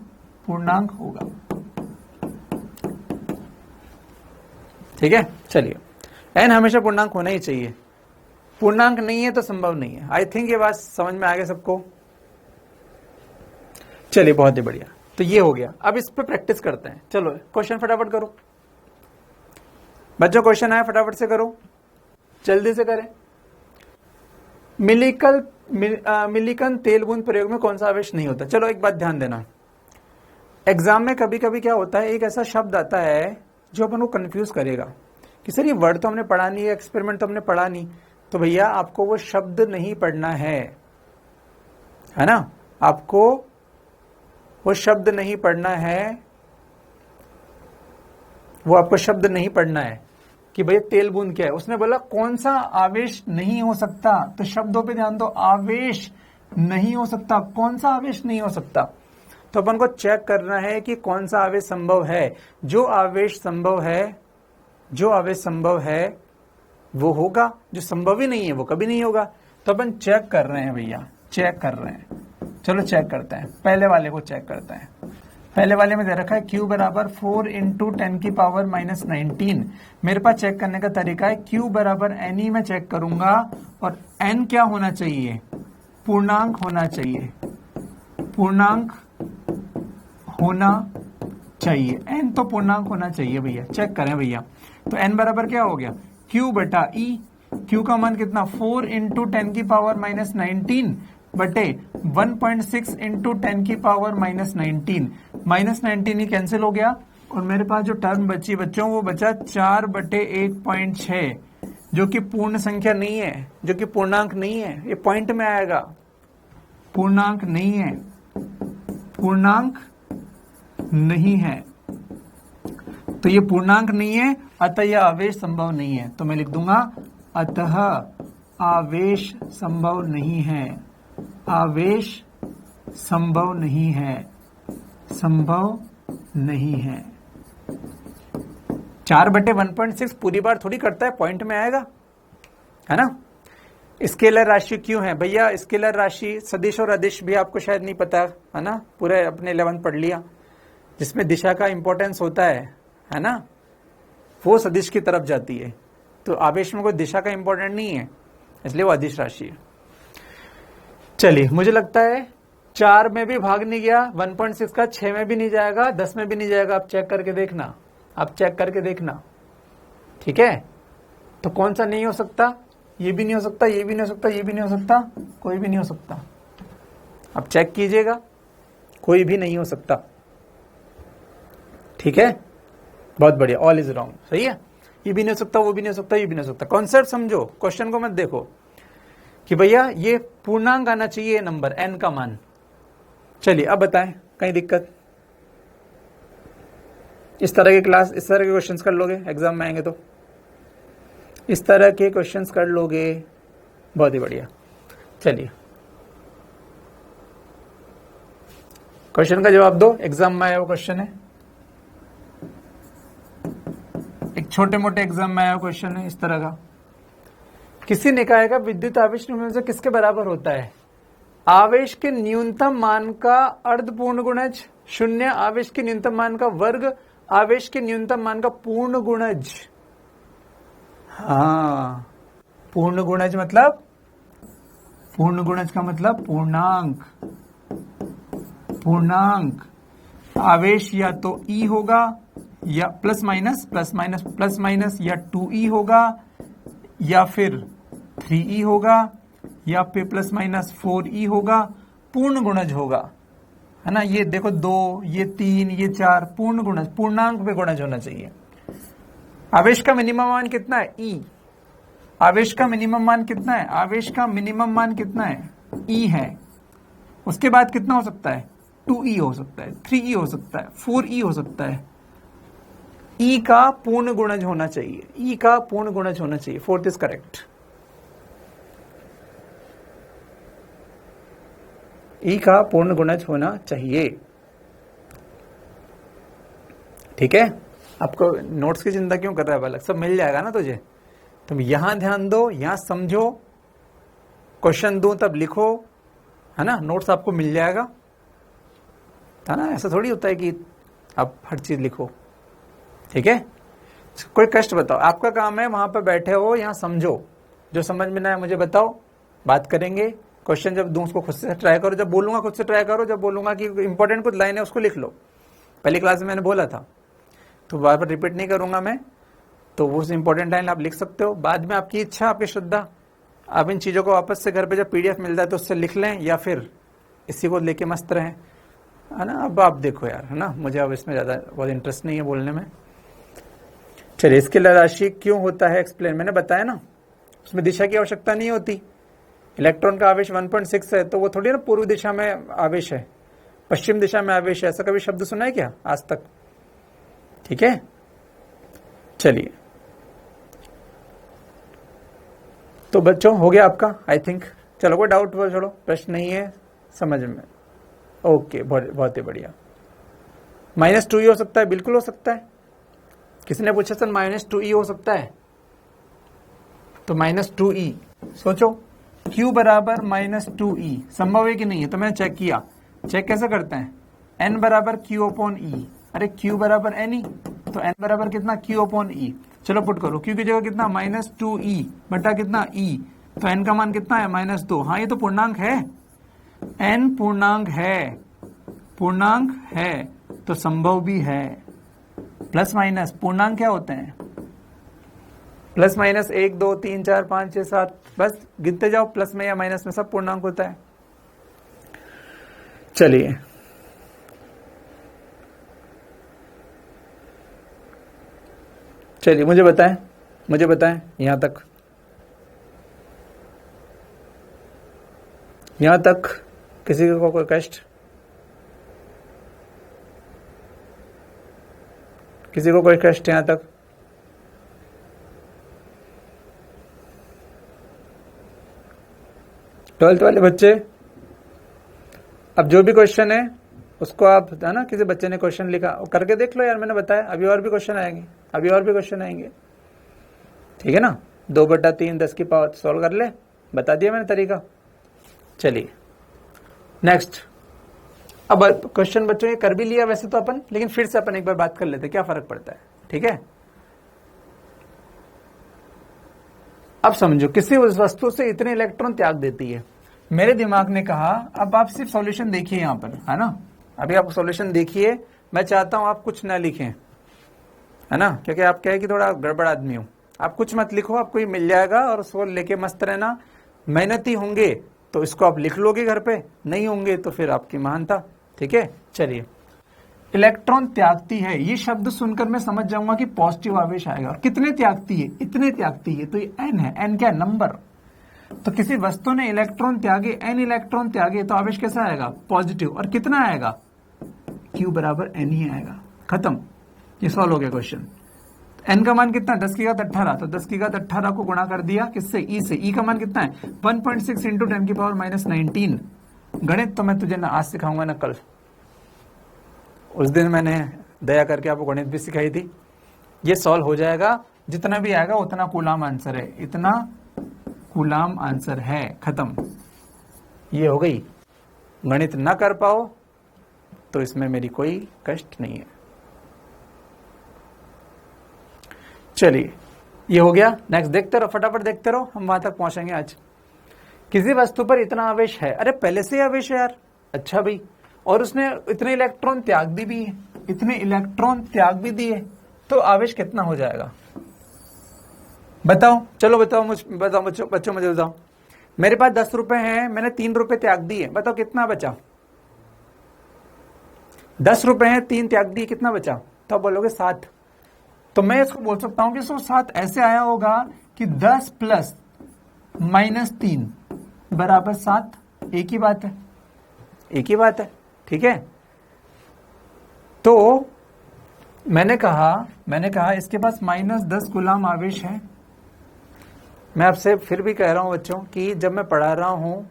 पूर्णांक होगा। ठीक है, चलिए n हमेशा पूर्णांक होना ही चाहिए, पूर्णांक नहीं है तो संभव नहीं है। आई थिंक ये बात समझ में आ गया सबको। चलिए बहुत ही बढ़िया, तो ये हो गया। अब इस पे प्रैक्टिस करते हैं। चलो क्वेश्चन फटाफट करो बच्चों, क्वेश्चन आया फटाफट से करो, जल्दी से करें। मिलिकन तेल बूंद प्रयोग में कौन सा आवेश नहीं होता? चलो एक बात ध्यान देना, एग्जाम में कभी कभी क्या होता है, एक ऐसा शब्द आता है जो अपन को कंफ्यूज करेगा कि सर ये वर्ड तो हमने पढ़ा नहीं है, एक्सपेरिमेंट तो हमने पढ़ा नहीं। तो भैया आपको वो शब्द नहीं पढ़ना है ना, आपको वो शब्द नहीं पढ़ना है, वो आपको शब्द नहीं पढ़ना है कि भैया तेल बूंद क्या है। उसने बोला कौन सा आवेश नहीं हो सकता, तो शब्दों पे ध्यान दो, आवेश नहीं हो सकता, कौन सा आवेश नहीं हो सकता। तो अपन को चेक करना है कि कौन सा आवेश संभव है। जो आवेश संभव है, जो आवेश संभव है वो होगा, जो संभव ही नहीं है वो कभी नहीं होगा। तो अपन चेक कर रहे हैं भैया, चेक कर रहे हैं। चलो चेक करते हैं, पहले वाले को चेक करते हैं। पहले वाले में दे रखा है Q बराबर 4 इंटू 10 की पावर माइनस 19। मेरे पास चेक करने का तरीका है, Q बराबर NE में चेक करूंगा, और N क्या होना चाहिए? पूर्णांक होना चाहिए, पूर्णांक होना चाहिए। N तो पूर्णांक होना चाहिए भैया, चेक करें भैया। तो N बराबर क्या हो गया? Q बटा E। Q का मान कितना? 4 इंटू 10 की पावर माइनस 19 बटे 1.6 इंटू 10 की पावर माइनस 19। माइनस 19 ही कैंसिल हो गया, और मेरे पास जो टर्म बची बच्चों वो बचा 4 बटे 1.6, जो कि पूर्ण संख्या नहीं है, जो कि पूर्णांक नहीं है। ये पॉइंट में आएगा, पूर्णांक नहीं है, पूर्णांक नहीं है। तो ये पूर्णांक नहीं है, अतः यह आवेश संभव नहीं है। तो मैं लिख दूंगा अतः आवेश संभव नहीं है, आवेश संभव नहीं है, संभव नहीं है। 4 बटे 1.6 पूरी बार थोड़ी करता है, पॉइंट में आएगा, है ना। स्केलर राशि क्यों है भैया? स्केलर राशि सदिश और अदिश भी आपको शायद नहीं पता है ना, पूरे अपने 11 पढ़ लिया, जिसमें दिशा का इंपॉर्टेंस होता है ना, वो सदिश की तरफ जाती है। तो आवेश में कोई दिशा का इंपॉर्टेंट नहीं है, इसलिए वो अदिश राशि है। चलिए, मुझे लगता है 4 में भी भाग नहीं गया, 1.6 का 6 में भी नहीं जाएगा, 10 में भी नहीं जाएगा। आप चेक करके देखना, आप चेक करके देखना, ठीक है। तो कौन सा नहीं हो सकता? ये भी नहीं हो सकता, ये भी नहीं हो सकता, ये भी नहीं हो सकता, कोई भी नहीं हो सकता। आप चेक कीजिएगा, कोई भी नहीं हो सकता, ठीक है। बहुत बढ़िया, ऑल इज रॉन्ग, सही है। ये भी नहीं हो सकता, वो भी नहीं हो सकता, ये भी नहीं हो सकता। कॉन्सेप्ट समझो, क्वेश्चन को मत देखो कि भैया ये पूर्णांक आना चाहिए नंबर n का मान। चलिए अब बताएं, कहीं दिक्कत? इस तरह के क्लास, इस तरह के क्वेश्चंस कर लोगे एग्जाम में आएंगे तो? इस तरह के क्वेश्चंस कर लोगे? बहुत ही बढ़िया। चलिए क्वेश्चन का जवाब दो, एग्जाम में आया वो क्वेश्चन है, एक छोटे मोटे एग्जाम में आया क्वेश्चन है इस तरह का। किसी निकाय का विद्युत आवेश निम्नलिखित में किसके बराबर होता है? आवेश के न्यूनतम मान का अर्धपूर्ण गुणज 0, आवेश के न्यूनतम मान का वर्ग, आवेश के न्यूनतम मान का पूर्ण गुणज। हाँ, पूर्ण गुणज मतलब, पूर्ण गुणज का मतलब पूर्णांक, पूर्णांक। आवेश या तो E होगा, या plus minus plus minus plus minus, या 2E होगा, या फिर 3E होगा, या फिर प्लस माइनस 4E होगा। पूर्ण गुणज होगा, है ना। ये देखो 2, ये 3, ये 4, पूर्ण गुणज, पूर्णांक पे गुणज होना चाहिए। आवेश का मिनिमम मान कितना है? E। आवेश का मिनिमम मान कितना है? आवेश का मिनिमम मान कितना है? E है। उसके बाद कितना हो सकता है? 2E हो सकता है, 3E हो सकता है, 4E हो सकता है। E का पूर्ण गुणज होना चाहिए, E का पूर्ण गुणज होना चाहिए। 4th is correct. E का पूर्ण गुणज होना चाहिए, ठीक है। आपको नोट्स की चिंता क्यों कर रहा है बालक? सब मिल जाएगा ना तुझे, तुम यहां ध्यान दो, यहां समझो, क्वेश्चन दूं तब लिखो, है ना, नोट्स आपको मिल जाएगा, है ना। ऐसा थोड़ी होता है कि आप हर चीज लिखो, ठीक है। कोई कष्ट बताओ, आपका काम है वहां पर बैठे हो, यहां समझो, जो समझ में ना आए मुझे बताओ, बात करेंगे। क्वेश्चन जब दूं उसको खुद से ट्राई करो, जब बोलूंगा खुद से ट्राई करो, जब बोलूंगा कि इंपॉर्टेंट कुछ लाइन है उसको लिख लो। पहली क्लास में मैंने बोला था, तो बार बार रिपीट नहीं करूंगा मैं, तो वो इंपॉर्टेंट लाइन आप लिख सकते हो। बाद में आपकी इच्छा, आपकी श्रद्धा, आप इन चीजों को वापस से घर पे जब पीडीएफ मिल जाए तो उससे लिख लें, या फिर इसी को लेके मस्त रहें, है ना। अब आप देखो यार, है ना, मुझे अब इसमें ज्यादा बहुत इंटरेस्ट नहीं है बोलने में। चलिए, इसके लिए राशि क्यों होता है एक्सप्लेन, मैंने बताया ना, उसमें दिशा की आवश्यकता नहीं होती। इलेक्ट्रॉन का आवेश 1.6 है, तो वो थोड़ी ना पूर्व दिशा में आवेश है, पश्चिम दिशा में आवेश है, ऐसा कभी शब्द सुना है क्या आज तक? ठीक है, चलिए। तो बच्चों हो गया आपका, आई थिंक। चलो, कोई डाउट हो, छोड़ो, प्रश्न नहीं है समझ में, ओके, बहुत ही बढ़िया। -2e हो सकता है, बिल्कुल हो सकता है। किसने पूछा सर -2e हो सकता है? तो -2e सोचो, q बराबर -2e संभव है कि नहीं है? तो मैंने चेक किया, चेक कैसे करते हैं, n बराबर q/e, अरे q बराबर n ही, तो n बराबर कितना, q/e। चलो पुट करो, q की जगह कितना, -2e बटा कितना e, तो n का मान कितना है, -2। हाँ, ये तो पूर्णांक है, n पूर्णांक है, पूर्णांक है तो संभव भी है। प्लस माइनस पूर्णांक क्या होते हैं, प्लस माइनस 1 2 3 4 5 6 7, बस गिनते जाओ, प्लस में या माइनस में सब पूर्णांक होता है। चलिए, चलिए, मुझे बताएं यहां तक, यहां तक किसी को कोई कष्ट, किसी को कोई कष्ट यहां तक? ट्वेल्थ वाले बच्चे, अब जो भी क्वेश्चन है उसको आप, है ना, किसी बच्चे ने क्वेश्चन लिखा करके देख लो यार, मैंने बताया अभी और भी क्वेश्चन आएंगे, अभी और भी क्वेश्चन आएंगे, ठीक है ना। 2/3 10 की पावर सॉल्व कर ले, बता दिया मैंने तरीका। चलिए नेक्स्ट, अब क्वेश्चन बच्चों ये कर भी लिया वैसे तो अपन, लेकिन फिर से अपन एक बार बात कर लेते, क्या फर्क पड़ता है, ठीक है। अब समझो, किसी उस वस्तु से इतने इलेक्ट्रॉन त्याग देती है, मेरे दिमाग ने कहा अब आप सिर्फ सॉल्यूशन देखिए यहां पर, है ना, अभी आप सॉल्यूशन देखिए, मैं चाहता हूं आप कुछ ना लिखें, है ना, क्योंकि आप क्या है कि थोड़ा गड़बड़ आदमी हो, आप कुछ मत लिखो, आपको ये मिल जाएगा और उसको लेके मस्त रहना। मेहनती होंगे तो इसको आप लिख लोगे घर पे, नहीं होंगे तो फिर आपकी महानता, ठीक है। चलिए, इलेक्ट्रॉन त्यागती है, ये शब्द सुनकर मैं समझ जाऊंगा कि पॉजिटिव आवेश आएगा। और कितने त्यागती है, इतने त्यागती है, तो ये n है, n क्या नंबर, तो किसी वस्तु ने इलेक्ट्रॉन त्यागे, n इलेक्ट्रॉन त्यागे, तो आवेश कैसा आएगा, पॉजिटिव। और कितना आएगा, q बराबर n ही आएगा, खत्म, ये सॉल्व हो गया क्वेश्चन। n का मान कितना, 10 की घात 18, तो 10 की घात 18 को गुणा कर दिया किससे, e से, e का मान कितना है 1.6 इंटू 10 की पावर -19। गणित तो मैं तुझे ना आज सिखाऊंगा ना कल, उस दिन मैंने दया करके आपको गणित भी सिखाई थी। ये सॉल्व हो जाएगा, जितना भी आएगा उतना कूलाम आंसर है, इतना कूलाम आंसर है, खत्म, ये हो गई। गणित ना कर पाओ तो इसमें मेरी कोई कष्ट नहीं है। चलिए, ये हो गया। नेक्स्ट देखते रहो, फटाफट देखते रहो, हम वहां तक पहुंचेंगे आज। किसी वस्तु पर इतना आवेश है, अरे पहले से ही आवेश है यार, अच्छा भाई, और उसने इतने इलेक्ट्रॉन त्याग भी है, इतने इलेक्ट्रॉन त्याग भी दिए, तो आवेश कितना हो जाएगा बताओ, चलो बताओ, बताओ बच्चों मुझे बताओ। मेरे पास 10 रुपए हैं, मैंने 3 रुपए त्याग दिए, बताओ कितना बचा। 10 रुपए हैं, 3 त्याग दिए, कितना बचा, तो बोलोगे 7। तो मैं इसको बोल सकता हूं कि 7 ऐसे आया होगा कि 10 प्लस -3 बराबर 7, एक ही बात है, एक ही बात है, ठीक है। तो मैंने कहा इसके पास -10 कूलाम आवेश है। मैं आपसे फिर भी कह रहा हूं बच्चों कि जब मैं पढ़ा रहा हूं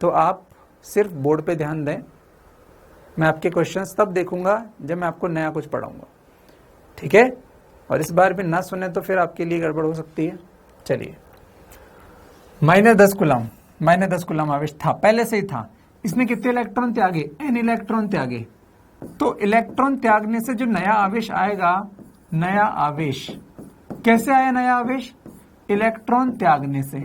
तो आप सिर्फ बोर्ड पे ध्यान दें, मैं आपके क्वेश्चंस तब देखूंगा जब मैं आपको नया कुछ पढ़ाऊंगा, ठीक है। और इस बार भी ना सुने तो फिर आपके लिए गड़बड़ हो सकती है। चलिए, -10 कूलम, -10 कूलम आवेश था, पहले से ही था। इसने कितने इलेक्ट्रॉन त्यागे? n इलेक्ट्रॉन त्यागे। तो इलेक्ट्रॉन त्यागने से जो नया आवेश आएगा, नया आवेश कैसे आया? नया आवेश इलेक्ट्रॉन त्यागने से,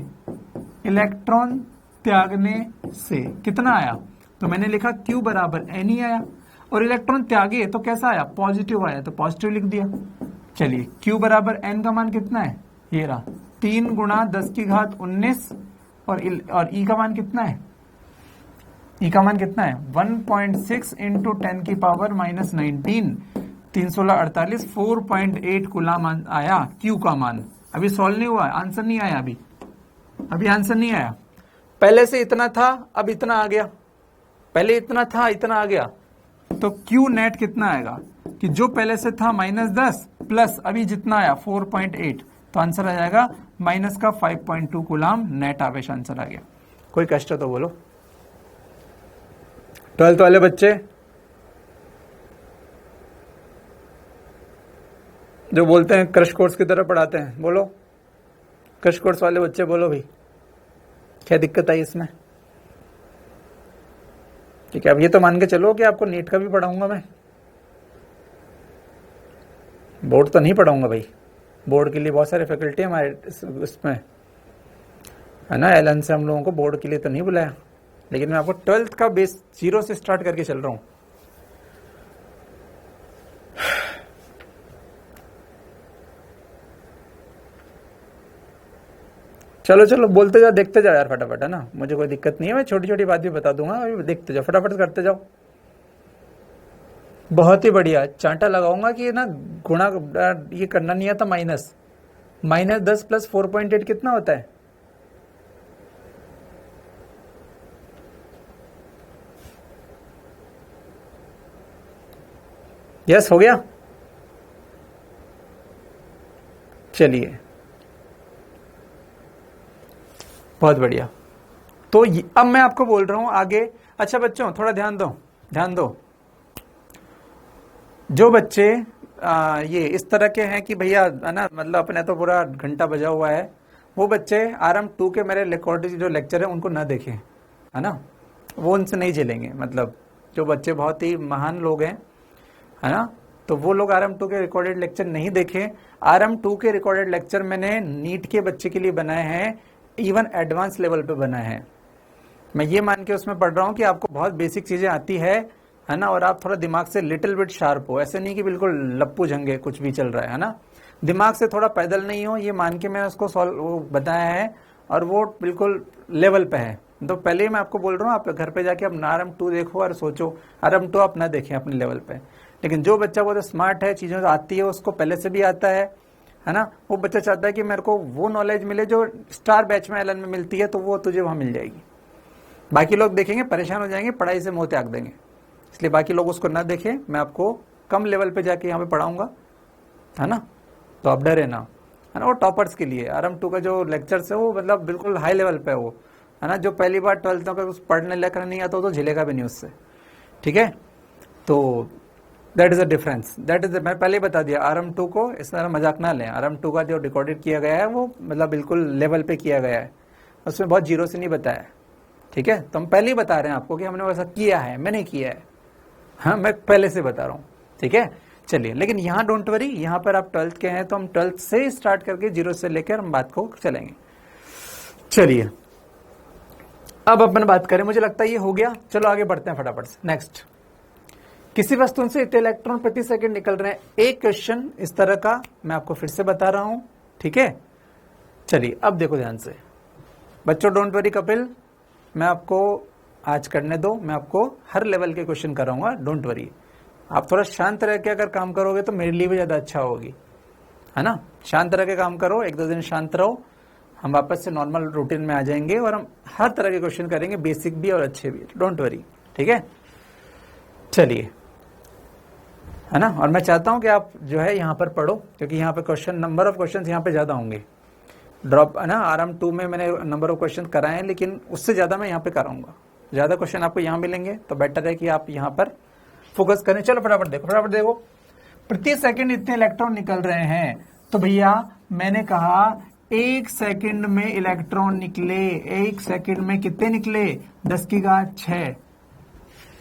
इलेक्ट्रॉन त्यागने से कितना आया? तो मैंने लिखा Q बराबर n ही आया, और इलेक्ट्रॉन त्यागे तो कैसा आया? पॉजिटिव आया, तो पॉजिटिव लिख दिया। चलिए, Q बराबर n का मान कितना है? ये रहा 3 × 10⁻19, और E का मान कितना है? E का मान कितना है? 1.6 × 10⁻−19, 316 4.8 कूलम आया Q का मान। अभी सॉल्व नहीं हुआ, आंसर नहीं आया, अभी आंसर नहीं आया। पहले से इतना था, अब इतना आ गया, पहले इतना था, इतना आ गया, तो Q नेट कितना आएगा? कि जो पहले से था -10 प्लस अभी जितना आया 4.8, तो आंसर आ जाएगा माइनस का 5.2 कूलम नेट आवेश। आंसर आ गया। कोई कष्ट हो तो बोलो। 12th वाले बच्चे जो बोलते हैं क्रश कोर्स की तरह पढ़ाते हैं, बोलो। क्रश कोर्स वाले बच्चे बोलो भाई, क्या दिक्कत आई इसमें? ठीक है, अब ये तो मान के चलो कि आपको नीट का भी पढ़ाऊंगा मैं, बोर्ड तो नहीं पढ़ाऊंगा भाई। बोर्ड के लिए बहुत सारे फैकल्टी हमारे इसमें है ना, एलन से हम लोगों को बोर्ड के लिए तो नहीं बुलाया, लेकिन मैं आपको 12th का बेस 0 से स्टार्ट करके चल रहा हूं। चलो चलो बोलते जाओ, देखते जाओ यार फटाफट, है ना, मुझे कोई दिक्कत नहीं है, मैं छोटी छोटी बात भी बता दूंगा, अभी देखते जाओ, फटाफट करते जाओ। बहुत ही बढ़िया, चांटा लगाऊंगा कि ना गुणा ये करना नहीं आता। -10 प्लस 4.8 कितना होता है? यस, हो गया। चलिए, बहुत बढ़िया। तो अब मैं आपको बोल रहा हूं आगे। अच्छा बच्चों, थोड़ा ध्यान दो, ध्यान दो। जो बच्चे ये इस तरह के हैं कि भैया है ना, मतलब अपने तो पूरा घंटा बजा हुआ है, वो बच्चे RM2 के मेरे रिकॉर्डेड जो लेक्चर है उनको ना देखें, है ना, वो उनसे नहीं झेलेंगे। मतलब जो बच्चे बहुत ही महान लोग हैं, है ना, तो वो लोग RM2 के रिकॉर्डेड लेक्चर नहीं देखें। RM2 के रिकॉर्डेड लेक्चर मैंने नीट के बच्चे के लिए बनाए हैं, इवन एडवांस लेवल पे बनाए हैं। मैं ये मान के उसमें पढ़ रहा हूँ कि आपको बहुत बेसिक चीजें आती है ना, और आप थोड़ा दिमाग से लिटिल बिट शार्प हो, ऐसे नहीं कि बिल्कुल लप्पू झंगे कुछ भी चल रहा है ना, दिमाग से थोड़ा पैदल नहीं हो, ये मान के मैंने उसको वो बताया है, और वो बिल्कुल लेवल पे है। तो पहले ही मैं आपको बोल रहा हूँ, आप घर पे जाके अब RM2 देखो और सोचो। RM2 आप ना देखें अपने लेवल पे, लेकिन जो बच्चा बहुत स्मार्ट है, चीज़ों से आती है, उसको पहले से भी आता है ना, वो बच्चा चाहता है कि मेरे को वो नॉलेज मिले जो स्टार बैच में एलन में मिलती है, तो वो तुझे वहाँ मिल जाएगी। बाकी लोग देखेंगे, परेशान हो जाएंगे, पढ़ाई से मुँह त्याग देंगे, इसलिए बाकी लोग उसको ना देखें। मैं आपको कम लेवल पे जाके यहाँ पे पढ़ाऊंगा, है ना, तो आप डरे ना, है ना। वो टॉपर्स के लिए RM2 का जो लेक्चर्स है वो मतलब बिल्कुल हाई लेवल पे वो, है ना, जो पहली बार 12th का कुछ पढ़ने लिखना नहीं आता तो झेलेगा भी नहीं उससे, ठीक है। तो that is a difference, that is मैं पहले ही बता दिया। RM2 को इस तरह मजाक ना लें, RM2 का जो रिकॉर्डेड किया गया है वो मतलब बिल्कुल लेवल पे किया गया है, उसमें बहुत जीरो से नहीं बताया, ठीक है। तो हम पहले ही बता रहे हैं आपको कि हमने वैसा किया है, मैंने किया है, हाँ, मैं पहले से बता रहा हूँ, ठीक है। चलिए, लेकिन यहाँ डोंट वरी, यहाँ पर आप 12th के हैं तो हम 12th से स्टार्ट करके 0 से लेकर हम बात को चलेंगे। चलिए, अब अपन बात करें, मुझे लगता है ये हो गया। चलो आगे बढ़ते हैं फटाफट से। नेक्स्ट, किसी वस्तु से इतने इलेक्ट्रॉन प्रति सेकंड निकल रहे हैं। एक क्वेश्चन इस तरह का मैं आपको फिर से बता रहा हूं, ठीक है। चलिए, अब देखो ध्यान से बच्चों, डोंट वरी कपिल, मैं आपको आज करने दो, मैं आपको हर लेवल के क्वेश्चन कराऊंगा, डोंट वरी। आप थोड़ा शांत रह के अगर काम करोगे तो मेरे लिए भी ज्यादा अच्छा होगी, है ना। शांत रह के काम करो, 1-2 दिन शांत रहो, हम वापस से नॉर्मल रूटीन में आ जाएंगे और हम हर तरह के क्वेश्चन करेंगे, बेसिक भी और अच्छे भी, डोंट वरी, ठीक है। चलिए, है ना, और मैं चाहता हूं कि आप जो है यहाँ पर पढ़ो, क्योंकि यहाँ पे क्वेश्चन, नंबर ऑफ क्वेश्चन यहाँ पे ज्यादा होंगे। ड्रॉप, है ना, RM2 में मैंने नंबर ऑफ क्वेश्चन कराए हैं, लेकिन उससे ज्यादा मैं यहाँ पे कराऊंगा। ज्यादा क्वेश्चन आपको यहाँ मिलेंगे, तो बेटर है कि आप यहाँ पर फोकस करें। चलो फटाफट देखो, फटाफट देखो। प्रति सेकंड इतने इलेक्ट्रॉन निकल रहे हैं, तो भैया मैंने कहा 1 सेकंड में इलेक्ट्रॉन निकले, 1 सेकंड में कितने निकले, 10 की घात 6।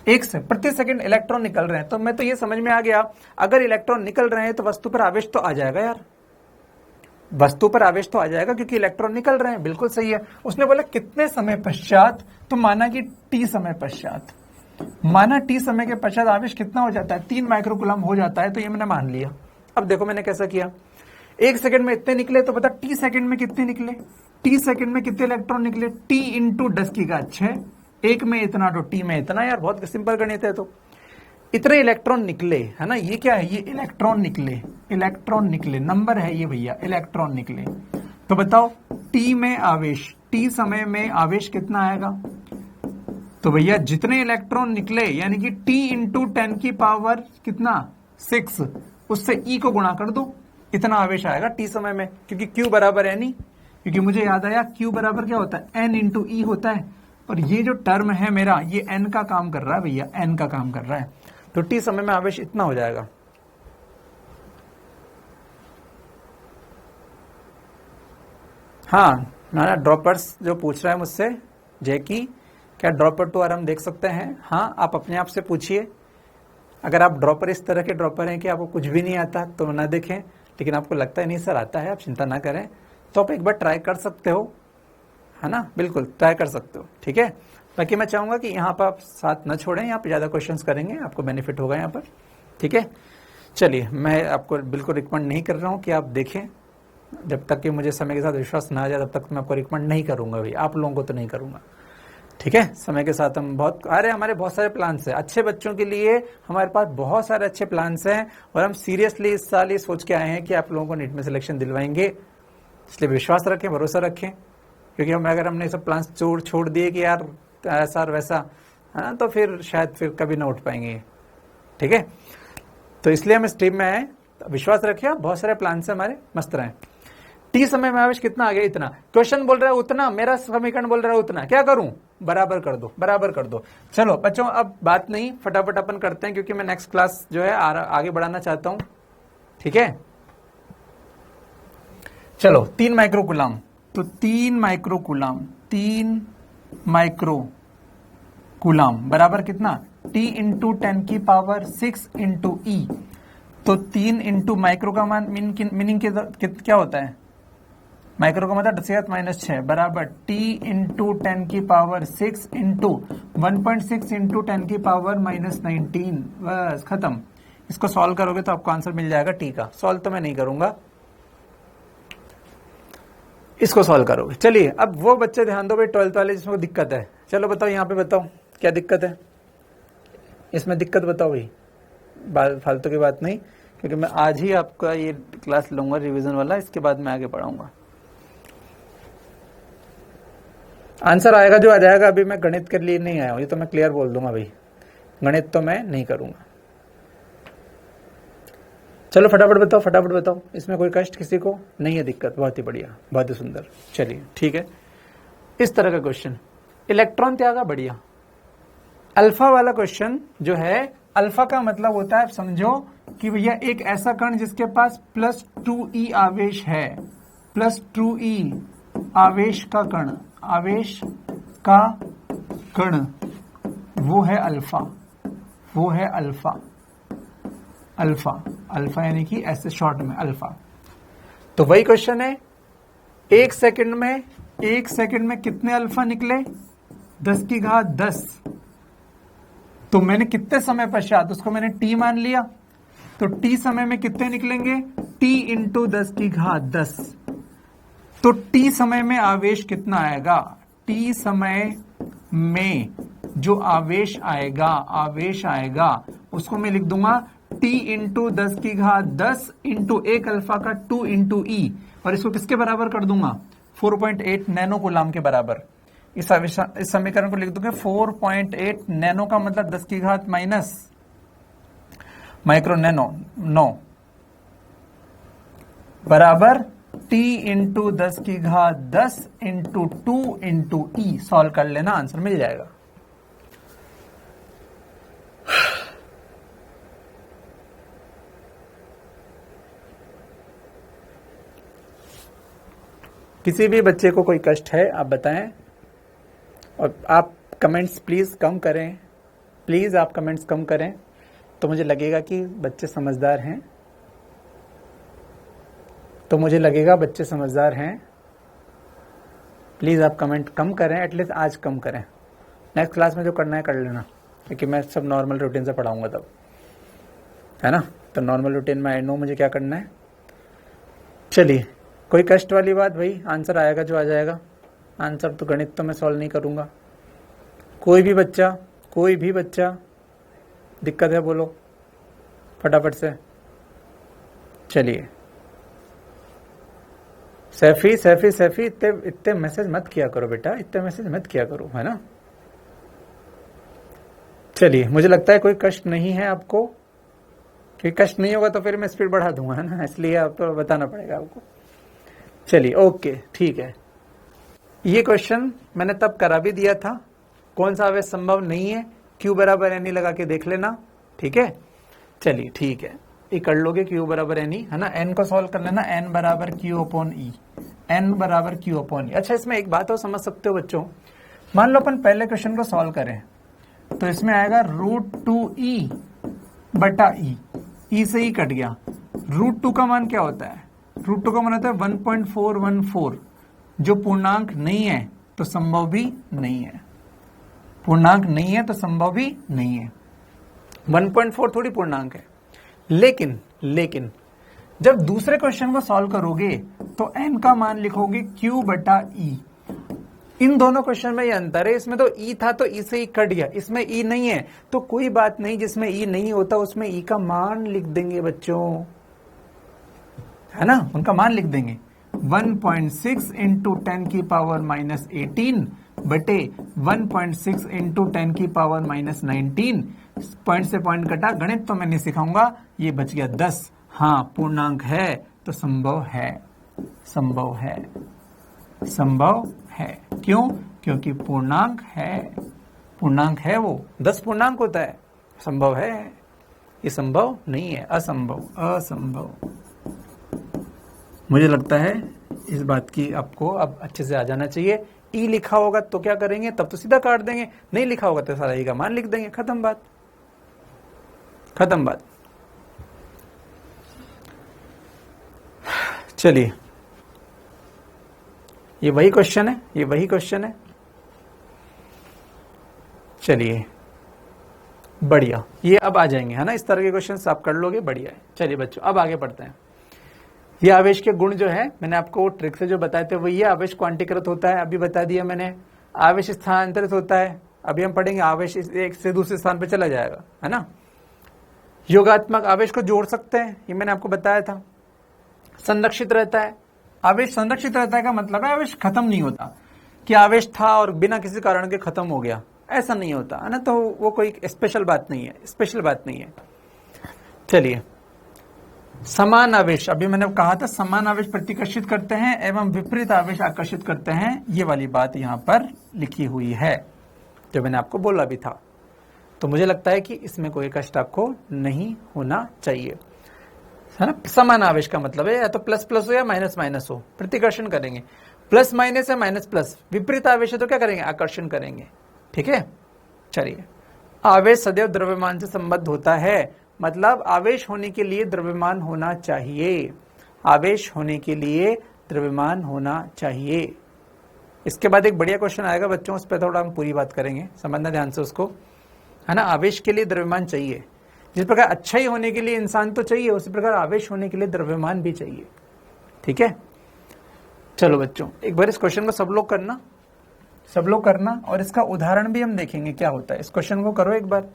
एक से प्रति सेकंड इलेक्ट्रॉन निकल रहे हैं। तो मैं तो ये समझ में आ गया, अगर इलेक्ट्रॉन निकल रहे हैं तो वस्तु पर आवेश तो आ जाएगा यार, वस्तु पर आवेश तो आ जाएगा क्योंकि इलेक्ट्रॉन निकल रहे हैं। बिल्कुल सही है। उसने बोला कितने समय पश्चात, तो माना कि टी समय पश्चात, माना टी समय के पश्चात आवेश कितना हो जाता है, 3 माइक्रोकूलम हो जाता है। तो ये मैंने मान लिया। अब देखो मैंने कैसा किया, 1 सेकंड में इतने निकले, तो बता टी सेकंड में कितने निकले, टी सेकंड में कितने इलेक्ट्रॉन निकले, टी इंटू 10 की घात 6, 1 में इतना तो टी में इतना। यार बहुत सिंपल गणित है। तो इतने इलेक्ट्रॉन निकले, है ना, ये क्या है, ये इलेक्ट्रॉन निकले, इलेक्ट्रॉन निकले, नंबर है ये भैया, इलेक्ट्रॉन निकले। तो बताओ टी में आवेश, टी समय में आवेश कितना आएगा, तो भैया जितने इलेक्ट्रॉन निकले यानी कि टी इंटू 10 की पावर कितना 6, उससे ई को गुणा कर दो, इतना आवेश आएगा टी समय में, क्योंकि क्यू बराबर एन ई, क्योंकि मुझे याद आया क्यू बराबर क्या होता है, एन इंटू ई होता है। और ये जो टर्म है मेरा, ये एन का काम कर रहा है भैया, एन का काम कर रहा है। तो टी समय में आवेश इतना हो जाएगा। हाँ ना, ड्रॉपर्स जो पूछ रहा है मुझसे जैकी, क्या ड्रॉपर टू आर हम देख सकते हैं? हाँ, आप अपने आप से पूछिए। अगर आप ड्रॉपर इस तरह के ड्रॉपर हैं कि आपको कुछ भी नहीं आता तो ना देखें, लेकिन आपको लगता है नहीं सर आता है, आप चिंता ना करें, तो आप एक बार ट्राई कर सकते हो, है ना, बिल्कुल ट्राई कर सकते हो। ठीक है, बाकी मैं चाहूंगा कि यहाँ पर आप साथ न छोड़ें, यहाँ पे ज्यादा क्वेश्चंस करेंगे, आपको बेनिफिट होगा यहाँ पर। ठीक है, चलिए, मैं आपको बिल्कुल रिकमेंड नहीं कर रहा हूँ कि आप देखें, जब तक कि मुझे समय के साथ विश्वास ना आ जाए तब तक मैं आपको रिकमेंड नहीं करूंगा भाई, आप लोगों को तो नहीं करूंगा। ठीक है, समय के साथ हम बहुत, अरे हमारे बहुत सारे प्लान्स हैं अच्छे बच्चों के लिए, हमारे पास बहुत सारे अच्छे प्लान्स हैं, और हम सीरियसली इस साल ये सोच के आए हैं कि आप लोगों को नीट में सिलेक्शन दिलवाएंगे। इसलिए विश्वास रखें, भरोसा रखें, क्योंकि हम अगर हमने सब प्लान्स छोड़ दिए कि यार ऐसा और वैसा, है ना, तो फिर शायद फिर कभी ना उठ पाएंगे। ठीक है, तो इसलिए हम इस टीम में आए, विश्वास रखिए, बहुत सारे प्लान से हमारे, मस्त रहे। टी समय में आवेश कितना आ गया, इतना। क्वेश्चन बोल रहा है उतना, मेरा समीकरण बोल रहा है उतना, क्या करूं, बराबर कर दो, बराबर कर दो। चलो बच्चों, अब बात नहीं, फटाफट अपन करते हैं, क्योंकि मैं नेक्स्ट क्लास जो है आगे बढ़ाना चाहता हूं। ठीक है, चलो 3 माइक्रोकूलम, तो 3 माइक्रोकूलम बराबर कितना, टी इंटू 10 की पावर 6 इंटू ई। तो 3 इंटू माइक्रो का मान मीनिंग क्या होता है, माइक्रो का मतलब 10⁻⁻6 बराबर टी इंटू 10 की पावर 6 इंटू 1.6 इंटू 10 की पावर -19। बस खत्म। इसको सॉल्व करोगे तो आपको आंसर मिल जाएगा टी का। सॉल्व तो मैं नहीं करूंगा, इसको सॉल्व करोगे। चलिए, अब वो बच्चे ध्यान दो भाई 12th वाले जिसमें दिक्कत है, चलो बताओ, यहाँ पे बताओ क्या दिक्कत है, इसमें दिक्कत बताओ भाई, फालतू की बात नहीं, क्योंकि मैं आज ही आपका ये क्लास लूंगा रिवीजन वाला, इसके बाद मैं आगे पढ़ाऊंगा। आंसर आएगा जो आ जाएगा, अभी मैं गणित के लिए नहीं आया हूं, ये तो मैं क्लियर बोल दूंगा भाई, गणित तो मैं नहीं करूंगा। चलो फटाफट बताओ, फटाफट बताओ, इसमें कोई कष्ट किसी को नहीं है, दिक्कत, बहुत ही बढ़िया, बहुत ही सुंदर। चलिए ठीक है, इस तरह का क्वेश्चन, इलेक्ट्रॉन त्यागा, बढ़िया। अल्फा वाला क्वेश्चन जो है, अल्फा का मतलब होता है, समझो कि भैया एक ऐसा कण जिसके पास +2e आवेश है, +2e आवेश का कण, आवेश का कण, वो है अल्फा, वो है अल्फा, अल्फा, अल्फा यानी कि ऐसे शॉर्ट में अल्फा। तो वही क्वेश्चन है, 1 सेकंड में कितने अल्फा निकले, 10 की घात 10। तो मैंने कितने समय पश्चात, उसको मैंने टी मान लिया, तो टी समय में कितने निकलेंगे, टी इंटू 10 की घात 10। तो टी समय में आवेश कितना आएगा, टी समय में जो आवेश आएगा उसको मैं लिख दूंगा टी इंटू 10 की घात 10 इंटू 1 अल्फा का 2 इंटू ई, और इसको किसके बराबर कर दूंगा, 4.8 नैनो कूलम के बराबर। इस समीकरण को लिख दूंगा 4.8 नैनो का मतलब 10 की घात माइनस माइक्रो नैनो 9 बराबर टी इंटू 10 की घात 10 इंटू 2 इंटू ई। सॉल्व कर लेना, आंसर मिल जाएगा। किसी भी बच्चे को कोई कष्ट है आप बताएं, और आप कमेंट्स प्लीज़ कम करें, प्लीज़ आप कमेंट्स कम करें, तो मुझे लगेगा कि बच्चे समझदार हैं, तो मुझे लगेगा बच्चे समझदार हैं। प्लीज़ आप कमेंट कम करें, एटलीस्ट आज कम करें। नेक्स्ट क्लास में जो करना है कर लेना, क्योंकि मैं सब नॉर्मल रूटीन से पढ़ाऊंगा तब, है ना। तो नॉर्मल रूटीन में आई नो मुझे क्या करना है। चलिए, कोई कष्ट वाली बात भाई, आंसर आएगा जो आ जाएगा। आंसर तो गणित तो मैं सॉल्व नहीं करूंगा। कोई भी बच्चा दिक्कत है बोलो फटाफट से। चलिए, सैफी इतने मैसेज मत किया करो बेटा, इतने मैसेज मत किया करो, है ना। चलिए, मुझे लगता है कोई कष्ट नहीं है आपको, क्योंकि कष्ट नहीं होगा तो फिर मैं स्पीड बढ़ा दूंगा, है ना, इसलिए आपको बताना पड़ेगा आपको। चलिए, ओके, ठीक है। ये क्वेश्चन मैंने तब करा भी दिया था, कौन सा आवेश संभव नहीं है, Q बराबर एन लगा के देख लेना, ठीक है। चलिए, ठीक है, ये कर लोगे, Q बराबर एन, है ना। एन को सॉल्व कर लेना, एन बराबर Q अपॉन ई, एन बराबर Q अपॉन ई। अच्छा, इसमें एक बात और समझ सकते हो बच्चों, मान लो अपन पहले क्वेश्चन को सॉल्व करें तो इसमें आएगा √2e बटा ई से ही कट गया। √2 का मान क्या होता है? √2 का मान होता है 1.414, जो पूर्णांक नहीं है तो संभव भी नहीं है, पूर्णांक नहीं है तो संभव भी नहीं है। 1.4 थोड़ी पूर्णांक है। लेकिन जब दूसरे क्वेश्चन को सॉल्व करोगे तो n का मान लिखोगे Q बटा ई। इन दोनों क्वेश्चन में ये अंतर है, इसमें तो ई था तो ई से ही कट गया, इसमें ई नहीं है तो कोई बात नहीं, जिसमें ई नहीं होता उसमें ई का मान लिख देंगे बच्चों, है ना, उनका मान लिख देंगे। 1.6 इंटू 10 की पावर माइनस 18 बटे 1.6 इंटू 10 की पावर माइनस 19। पॉइंट से पॉइंट कटा, गणित तो मैं नहीं सिखाऊंगा, ये बच गया 10। हाँ, पूर्णांक है तो संभव है, संभव है, संभव है। क्यों? क्योंकि पूर्णांक है, पूर्णांक है, वो 10 पूर्णांक होता है, संभव है। ये संभव नहीं है, असंभव, असंभव। मुझे लगता है इस बात की आपको अब अच्छे से आ जाना चाहिए। ई लिखा होगा तो क्या करेंगे, तब तो सीधा काट देंगे, नहीं लिखा होगा तो सारा ई का मान लिख देंगे, खत्म बात, खत्म बात। चलिए, ये वही क्वेश्चन है, ये वही क्वेश्चन है। चलिए, बढ़िया, ये अब आ जाएंगे, है ना, इस तरह के क्वेश्चन आप कर लोगे, बढ़िया है। चलिए बच्चों, अब आगे बढ़ते हैं। ये आवेश के गुण जो है मैंने आपको ट्रिक से जो बताए थे वो ये, आवेश क्वांटीकृत होता है, अभी बता दिया मैंने। आवेश स्थानांतरित होता है, अभी हम पढ़ेंगे, आवेश एक से दूसरे स्थान पे चला जाएगा, है ना। योगात्मक, आवेश को जोड़ सकते हैं, ये मैंने आपको बताया था। संरक्षित रहता है, आवेश संरक्षित रहता है का मतलब है आवेश खत्म नहीं होता, कि आवेश था और बिना किसी कारण के खत्म हो गया, ऐसा नहीं होता, है ना। तो वो कोई स्पेशल बात नहीं है, स्पेशल बात नहीं है। चलिए, समान आवेश, अभी मैंने कहा था समान आवेश प्रतिकर्षित करते हैं एवं विपरीत आवेश आकर्षित करते हैं, ये वाली बात यहां पर लिखी हुई है जो मैंने आपको बोला भी था। तो मुझे लगता है कि इसमें कोई कष्ट आपको नहीं होना चाहिए, है ना। समान आवेश का मतलब है या तो प्लस प्लस हो या माइनस माइनस हो, प्रतिकर्षण करेंगे, प्लस माइनस या माइनस प्लस। विपरीत आवेश है तो क्या करेंगे, आकर्षण करेंगे, ठीक है। चलिए, आवेश सदैव द्रव्यमान से संबद्ध होता है, मतलब आवेश होने के लिए द्रव्यमान होना चाहिए, आवेश होने के लिए द्रव्यमान होना चाहिए। इसके बाद एक बढ़िया क्वेश्चन आएगा बच्चों, उस पर थोड़ा हम पूरी बात करेंगे, समझना ध्यान से उसको, है ना। आवेश के लिए द्रव्यमान चाहिए, जिस प्रकार अच्छाई होने के लिए इंसान तो चाहिए, उसी प्रकार आवेश होने के लिए द्रव्यमान भी चाहिए, ठीक है। चलो बच्चों, एक बार इस क्वेश्चन को सब लोग करना, सब लोग करना, और इसका उदाहरण भी हम देखेंगे क्या होता है। इस क्वेश्चन को करो एक बार।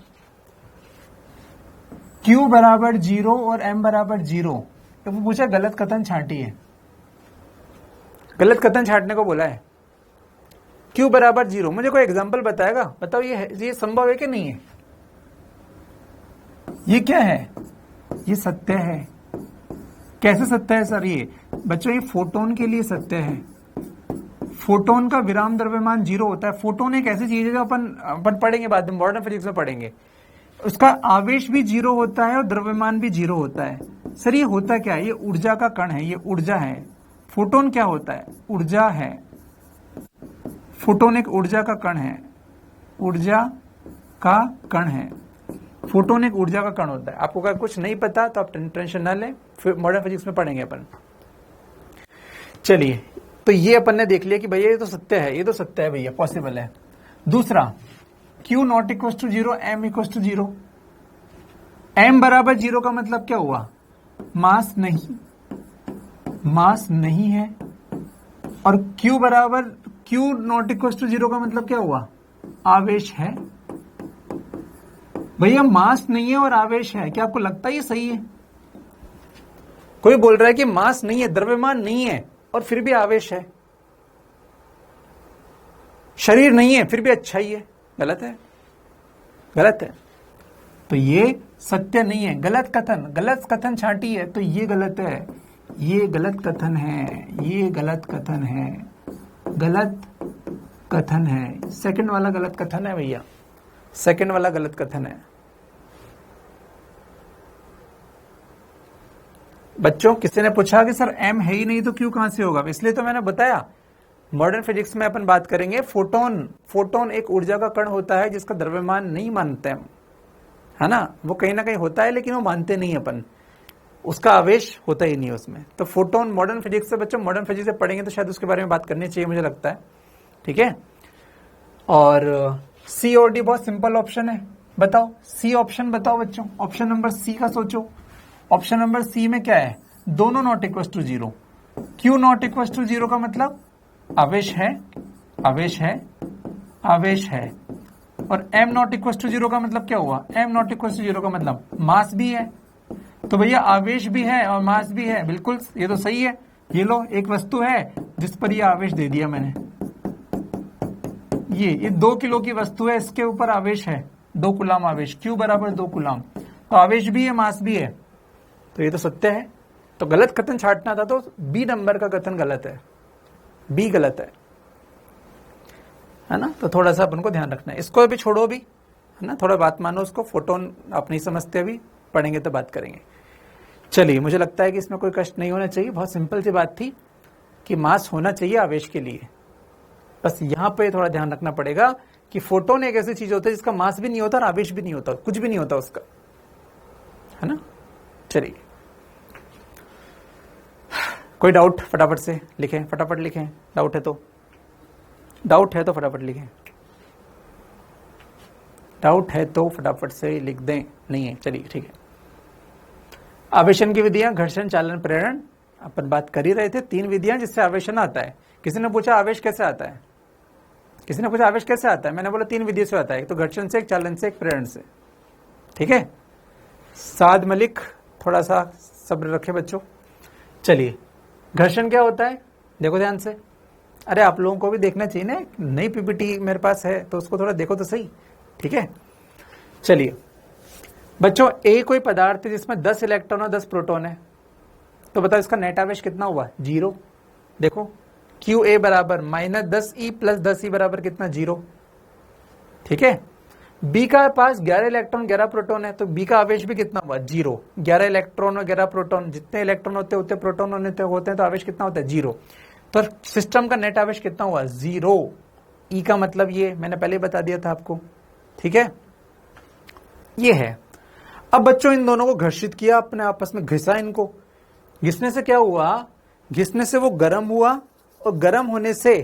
Q बराबर 0 और M बराबर 0, तो वो पूछा गलत कथन छांटिए, गलत कथन छांटने को बोला है। Q बराबर 0, मुझे कोई एग्जांपल बताएगा, बताओ ये संभव है कि नहीं है? ये क्या है? ये सत्य है। कैसे सत्य है सर? ये बच्चों, ये फोटोन के लिए सत्य है। फोटोन का विराम द्रव्यमान 0 होता है। फोटोन एक ऐसी चीज है जो अपन पढ़ेंगे बाद में, मॉडर्न फिजिक्स में पढ़ेंगे। उसका आवेश भी 0 होता है और द्रव्यमान भी 0 होता है। सर ये होता क्या है? ये ऊर्जा का कण है, ये ऊर्जा है, फोटोन क्या होता है? ऊर्जा है। फोटोन एक ऊर्जा का कण है, ऊर्जा का कण है। फोटोन एक ऊर्जा का कण होता है। आपको अगर कुछ नहीं पता तो आप टेंशन ना लें, फिर मॉडर्न फिजिक्स में पढ़ेंगे अपन। चलिए, तो ये अपन ने देख लिया कि भैया ये तो सत्य है, ये तो सत्य है भैया, पॉसिबल है। दूसरा, Q not equal to 0, M equal to 0। M बराबर 0 का मतलब क्या हुआ? मास नहीं, मास नहीं है। और Q बराबर Q नॉट इक्वल टू 0 का मतलब क्या हुआ? आवेश है। भैया मास नहीं है और आवेश है, क्या आपको लगता है ये सही है? कोई बोल रहा है कि मास नहीं है, द्रव्यमान नहीं है और फिर भी आवेश है, शरीर नहीं है फिर भी अच्छा ही है। गलत है, गलत है। तो ये सत्य नहीं है, गलत कथन, गलत कथन छांटी है, तो ये गलत है, ये गलत कथन है, ये गलत कथन है, गलत कथन है। सेकंड वाला गलत कथन है भैया, सेकंड वाला गलत कथन है। बच्चों, किसी ने पूछा कि सर M है ही नहीं तो Q कहां से होगा? इसलिए तो मैंने बताया मॉडर्न फिजिक्स में अपन बात करेंगे फोटोन। फोटोन एक ऊर्जा का कण होता है जिसका द्रव्यमान नहीं मानते हम, है ना। वो कहीं ना कहीं होता है लेकिन वो मानते नहीं अपन, उसका आवेश होता ही नहीं उसमें। तो फोटोन मॉडर्न फिजिक्स से, बच्चों मॉडर्न फिजिक्स से पढ़ेंगे तो शायद उसके बारे में बात करनी चाहिए, मुझे लगता है। ठीक है। और सी और डी बहुत सिंपल ऑप्शन है। बताओ सी ऑप्शन, बताओ बच्चों, ऑप्शन नंबर सी का सोचो। ऑप्शन नंबर सी में क्या है? दोनों not equal to 0। Q not equal to 0 का मतलब आवेश है, आवेश है, आवेश है। और m नॉट इक्वल टू 0 का मतलब क्या हुआ? m नॉट इक्वल टू 0 का मतलब मास भी है। तो भैया आवेश भी है और मास भी है, बिल्कुल ये तो सही है। ये लो, एक वस्तु है जिस पर ये आवेश दे दिया मैंने, ये 2 किलो की वस्तु है, इसके ऊपर आवेश है 2 कूलाम आवेश, Q बराबर 2 कूलाम। तो आवेश भी है, मास भी है, तो ये तो सत्य है। तो गलत कथन छांटना था, तो बी नंबर का कथन गलत है, बी गलत है ना। तो थोड़ा सा अपन को ध्यान रखना है, इसको अभी छोड़ो भी, है ना, थोड़ा बात मानो उसको। फोटोन आप नहीं समझते, अभी पढ़ेंगे तो बात करेंगे। चलिए, मुझे लगता है कि इसमें कोई कष्ट नहीं होना चाहिए, बहुत सिंपल सी बात थी कि मास होना चाहिए आवेश के लिए। बस यहां पे थोड़ा ध्यान रखना पड़ेगा कि फोटोन एक ऐसी चीज होती है जिसका मास भी नहीं होता और आवेश भी नहीं होता, कुछ भी नहीं होता उसका, है ना। चलिए, कोई डाउट फटाफट से लिखें, फटाफट लिखें। डाउट है तो, डाउट है तो फटाफट लिखें, डाउट है तो फटाफट से लिख दें। नहीं है, चलिए ठीक है। आवेशन की विधियां, घर्षण, चालन, प्रेरण, अपन बात कर ही रहे थे। 3 विधियां जिससे आवेशन आता है। किसी ने पूछा आवेश कैसे आता है? किसी ने पूछा आवेश कैसे आता है? मैंने बोला 3 विधियों से आता है, एक तो घर्षण से, एक चालन से, एक प्रेरण से। ठीक है। साद मलिक, थोड़ा सा सब्र रखे बच्चों। चलिए, घर्षण क्या होता है? देखो ध्यान से। अरे आप लोगों को भी देखना चाहिए ना, नई पीपीटी मेरे पास है तो उसको थोड़ा देखो तो सही। ठीक है। चलिए बच्चों, ए कोई पदार्थ है जिसमें 10 इलेक्ट्रॉन और 10 प्रोटॉन है, तो बताओ इसका नेट आवेश कितना हुआ? 0। देखो क्यू ए बराबर -10E + 10E बराबर कितना? 0। ठीक है। बी का पास 11 इलेक्ट्रॉन 11 प्रोटॉन है, तो बी का आवेश भी कितना हुआ? 0। 11 इलेक्ट्रॉन और 11 प्रोटॉन, जितने इलेक्ट्रॉन होते हैं उतने प्रोटॉन होते हैं, तो आवेश कितना होता है? 0। तो सिस्टम का नेट आवेश कितना हुआ? 0। ई का मतलब ये मैंने पहले बता दिया था आपको। ठीक है, ये है। अब बच्चों इन दोनों को घर्षित किया, अपने आपस में घिसा इनको। घिसने से क्या हुआ? घिसने से वो गर्म हुआ, और गर्म होने से,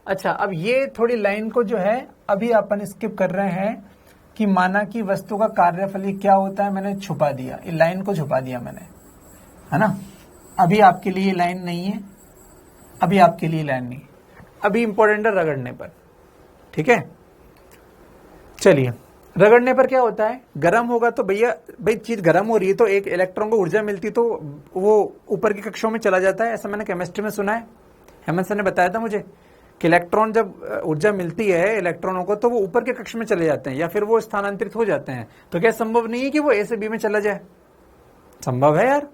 अच्छा अब ये थोड़ी लाइन को जो है अभी अपन स्किप कर रहे हैं कि माना कि वस्तु का कार्यफली क्या होता है, मैंने छुपा दिया, ये लाइन को छुपा दिया मैंने, है ना। अभी आपके लिए लाइन नहीं है, अभी आपके लिए लाइन नहीं, अभी इंपॉर्टेंट है रगड़ने पर। ठीक है। चलिए, रगड़ने पर क्या होता है? गर्म होगा तो भैया, भाई चीज गर्म हो रही है तो एक इलेक्ट्रॉन को ऊर्जा मिलती तो वो ऊपर की कक्षाओं में चला जाता है, ऐसा मैंने केमिस्ट्री में सुना है। हेमंत सर ने बताया था मुझे कि इलेक्ट्रॉन जब ऊर्जा मिलती है इलेक्ट्रॉनों को तो वो ऊपर के कक्ष में चले जाते हैं या फिर वो स्थानांतरित हो जाते हैं। तो क्या संभव नहीं है कि वो ए से बी में चला जाए? संभव है यार।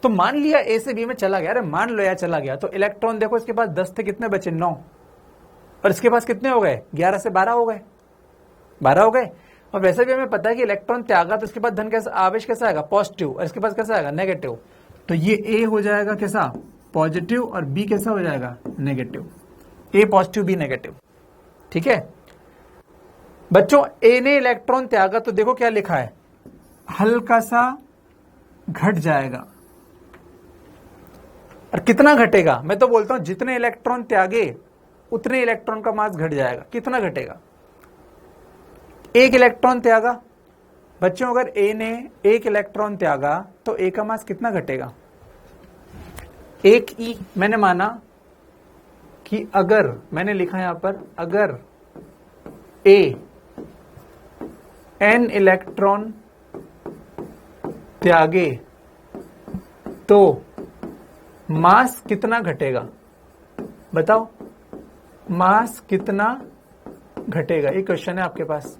तो मान लिया ए से बी में चला गया, अरे मान लो यार चला गया, तो इलेक्ट्रॉन देखो इसके पास 10 थे, कितने बचे? 9। और इसके पास कितने हो गए? 11 से 12 हो गए, 12 हो गए। और वैसे भी हमें पता है कि इलेक्ट्रॉन त्यागा तो इसके पास धन कैसा, आवेश कैसा आएगा? पॉजिटिव। और इसके पास कैसा आएगा? नेगेटिव। तो ये ए हो जाएगा कैसा? पॉजिटिव और बी कैसा हो जाएगा, नेगेटिव। ए पॉजिटिव बी नेगेटिव, ठीक है बच्चों। ए ने इलेक्ट्रॉन त्यागा तो देखो क्या लिखा है, हल्का सा घट जाएगा। और कितना घटेगा, मैं तो बोलता हूं जितने इलेक्ट्रॉन त्यागे उतने इलेक्ट्रॉन का मास घट जाएगा। कितना घटेगा, एक इलेक्ट्रॉन त्यागा बच्चों, अगर ए ने एक इलेक्ट्रॉन त्यागा तो ए का मास कितना घटेगा, एक ई। मैंने माना कि अगर, मैंने लिखा यहां पर, अगर ए एन इलेक्ट्रॉन त्यागे तो मास कितना घटेगा, बताओ मास कितना घटेगा। ये क्वेश्चन है आपके पास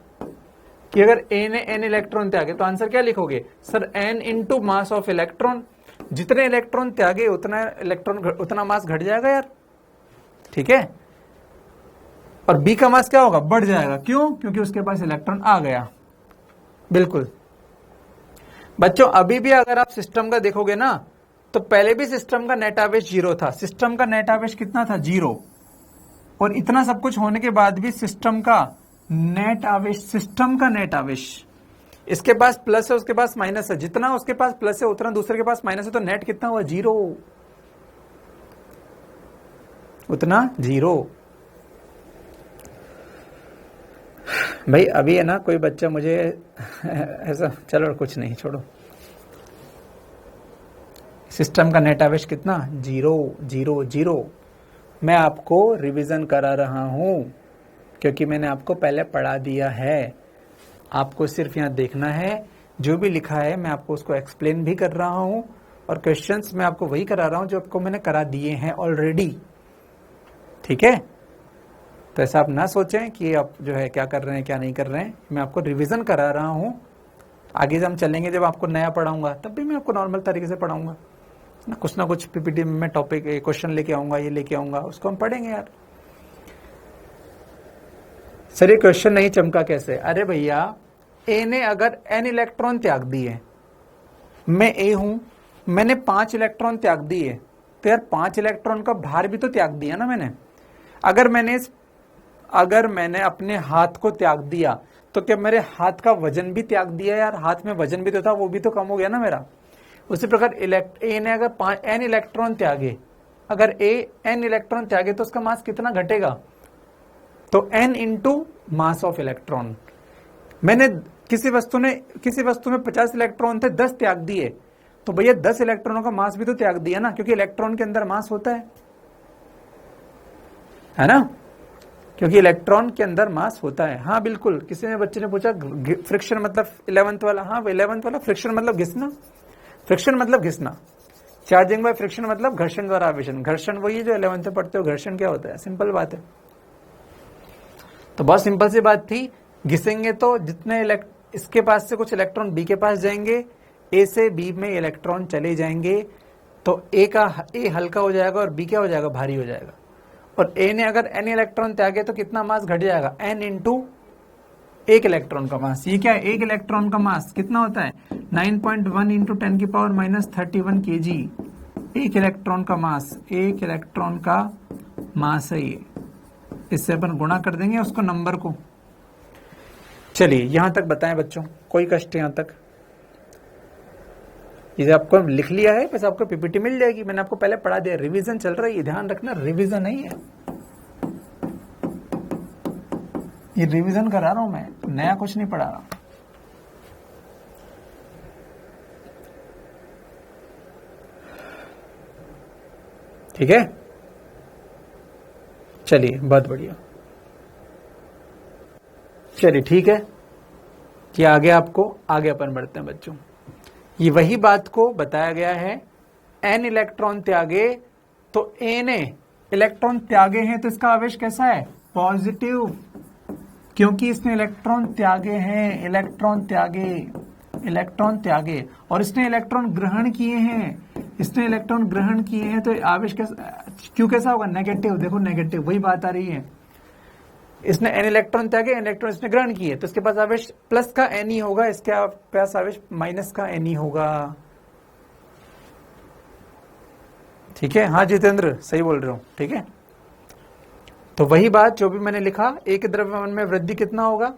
कि अगर ए ने एन इलेक्ट्रॉन त्यागे तो आंसर क्या लिखोगे, sir n into mass of electron. जितने इलेक्ट्रॉन त्यागे उतना मास घट जाएगा यार, ठीक है। और बी का मास क्या होगा, बढ़ जाएगा। क्यों, क्योंकि उसके पास इलेक्ट्रॉन आ गया। बिल्कुल बच्चों, अभी भी अगर आप सिस्टम का देखोगे ना तो पहले भी सिस्टम का नेट आवेश 0 था। सिस्टम का नेट आवेश कितना था, 0। और इतना सब कुछ होने के बाद भी सिस्टम का नेट आवेश, इसके पास प्लस है उसके पास माइनस है, जितना उसके पास प्लस है उतना दूसरे के पास माइनस है, तो नेट कितना हुआ, 0, उतना 0। भाई अभी है ना कोई बच्चा मुझे ऐसा, चलो कुछ नहीं छोड़ो। सिस्टम का नेट आवेश कितना, 0 0 0। मैं आपको रिवीजन करा रहा हूं क्योंकि मैंने आपको पहले पढ़ा दिया है। आपको सिर्फ यहां देखना है, जो भी लिखा है मैं आपको उसको एक्सप्लेन भी कर रहा हूं और क्वेश्चंस मैं आपको वही करा रहा हूं जो आपको मैंने करा दिए हैं ऑलरेडी, ठीक है। तो ऐसा आप ना सोचें कि आप जो है क्या कर रहे हैं क्या नहीं कर रहे हैं, मैं आपको रिवीजन करा रहा हूं। आगे जब हम चलेंगे, जब आपको नया पढ़ाऊंगा तब भी मैं आपको नॉर्मल तरीके से पढ़ाऊंगा ना कुछ पीपीटी में मैं टॉपिक क्वेश्चन लेके आऊंगा, ये लेके आऊंगा, उसको हम पढ़ेंगे यार। सर ये क्वेश्चन नहीं चमका कैसे, अरे भैया ए ने अगर एन इलेक्ट्रॉन त्याग दिए, मैं ए हूं, मैंने 5 इलेक्ट्रॉन त्याग दिए, तो यार 5 इलेक्ट्रॉन का भार भी तो त्याग दिया ना मैंने। अगर मैंने अपने हाथ को त्याग दिया तो क्या मेरे हाथ का वजन भी त्याग दिया यार, हाथ में वजन भी तो था, वो भी तो कम हो गया ना मेरा। उसी प्रकार ए ने अगर एन इलेक्ट्रॉन त्यागे, अगर ए एन इलेक्ट्रॉन त्यागे तो उसका मास कितना घटेगा, तो n into mass of electron. मैंने किसी वस्तु में 50 इलेक्ट्रॉन थे, 10 त्याग दिए, तो भैया 10 इलेक्ट्रॉनों का मास भी तो त्याग दिया ना, क्योंकि इलेक्ट्रॉन के अंदर मास होता है ना, क्योंकि इलेक्ट्रॉन के अंदर मास होता है। हाँ बिल्कुल, किसी ने बच्चे ने पूछा फ्रिक्शन मतलब 11th वाला, हाँ 11th वाला फ्रिक्शन मतलब घिसना, फ्रिक्शन मतलब घिसना, चार्जिंग बाय फ्रिक्शन मतलब घर्षण द्वारा आवेशन। घर्षण वही है जो 11th में पढ़ते हो, घर्षण क्या होता है, सिंपल बात है। तो बहुत सिंपल सी बात थी, घिसेंगे तो जितने इसके पास से कुछ इलेक्ट्रॉन बी के पास जाएंगे, ए से बी में इलेक्ट्रॉन चले जाएंगे, तो ए हल्का हो जाएगा और बी क्या हो जाएगा, भारी हो जाएगा। और ए ने अगर एन इलेक्ट्रॉन त्यागे तो कितना मास घट जाएगा, एन इंटू एक इलेक्ट्रॉन का मास। ये क्या है, एक इलेक्ट्रॉन का मास कितना होता है, 9.1 इंटू 10 की पावर -31 kg। एक इलेक्ट्रॉन का मास, एक इलेक्ट्रॉन का मास है ये। इससे अपन गुणा कर देंगे उसको नंबर को। चलिए यहां तक बताएं बच्चों, कोई कष्ट यहां तक, ये आपको लिख लिया है, बस आपको पीपीटी मिल जाएगी, मैंने आपको पहले पढ़ा दिया। रिवीजन चल रही है, ध्यान रखना रिवीजन नहीं है, ये रिवीजन करा रहा हूं मैं, नया कुछ नहीं पढ़ा रहा। ठीक है, चलिए बहुत बढ़िया। चलिए ठीक है कि आगे अपन बढ़ते हैं बच्चों। ये वही बात को बताया गया है, एन इलेक्ट्रॉन त्यागे तो ए ने इलेक्ट्रॉन त्यागे हैं तो इसका आवेश कैसा है, पॉजिटिव, क्योंकि इसने इलेक्ट्रॉन त्यागे हैं, इलेक्ट्रॉन त्यागे और इसने इलेक्ट्रॉन ग्रहण किए हैं, तो आवेश कैसा होगा, नेगेटिव। देखो नेगेटिव, वही बात आ रही है, इसने एन इलेक्ट्रॉन त्यागे, इलेक्ट्रॉन इसने ग्रहण किए, तो इसके पास आवेश प्लस का एन ही होगा, इसके पास आवेश माइनस का एन ही होगा। ठीक है, हाँ जितेंद्र सही बोल रहे हो, ठीक है। तो वही बात जो भी मैंने लिखा, ए के द्रव्यमान में वृद्धि कितना होगा,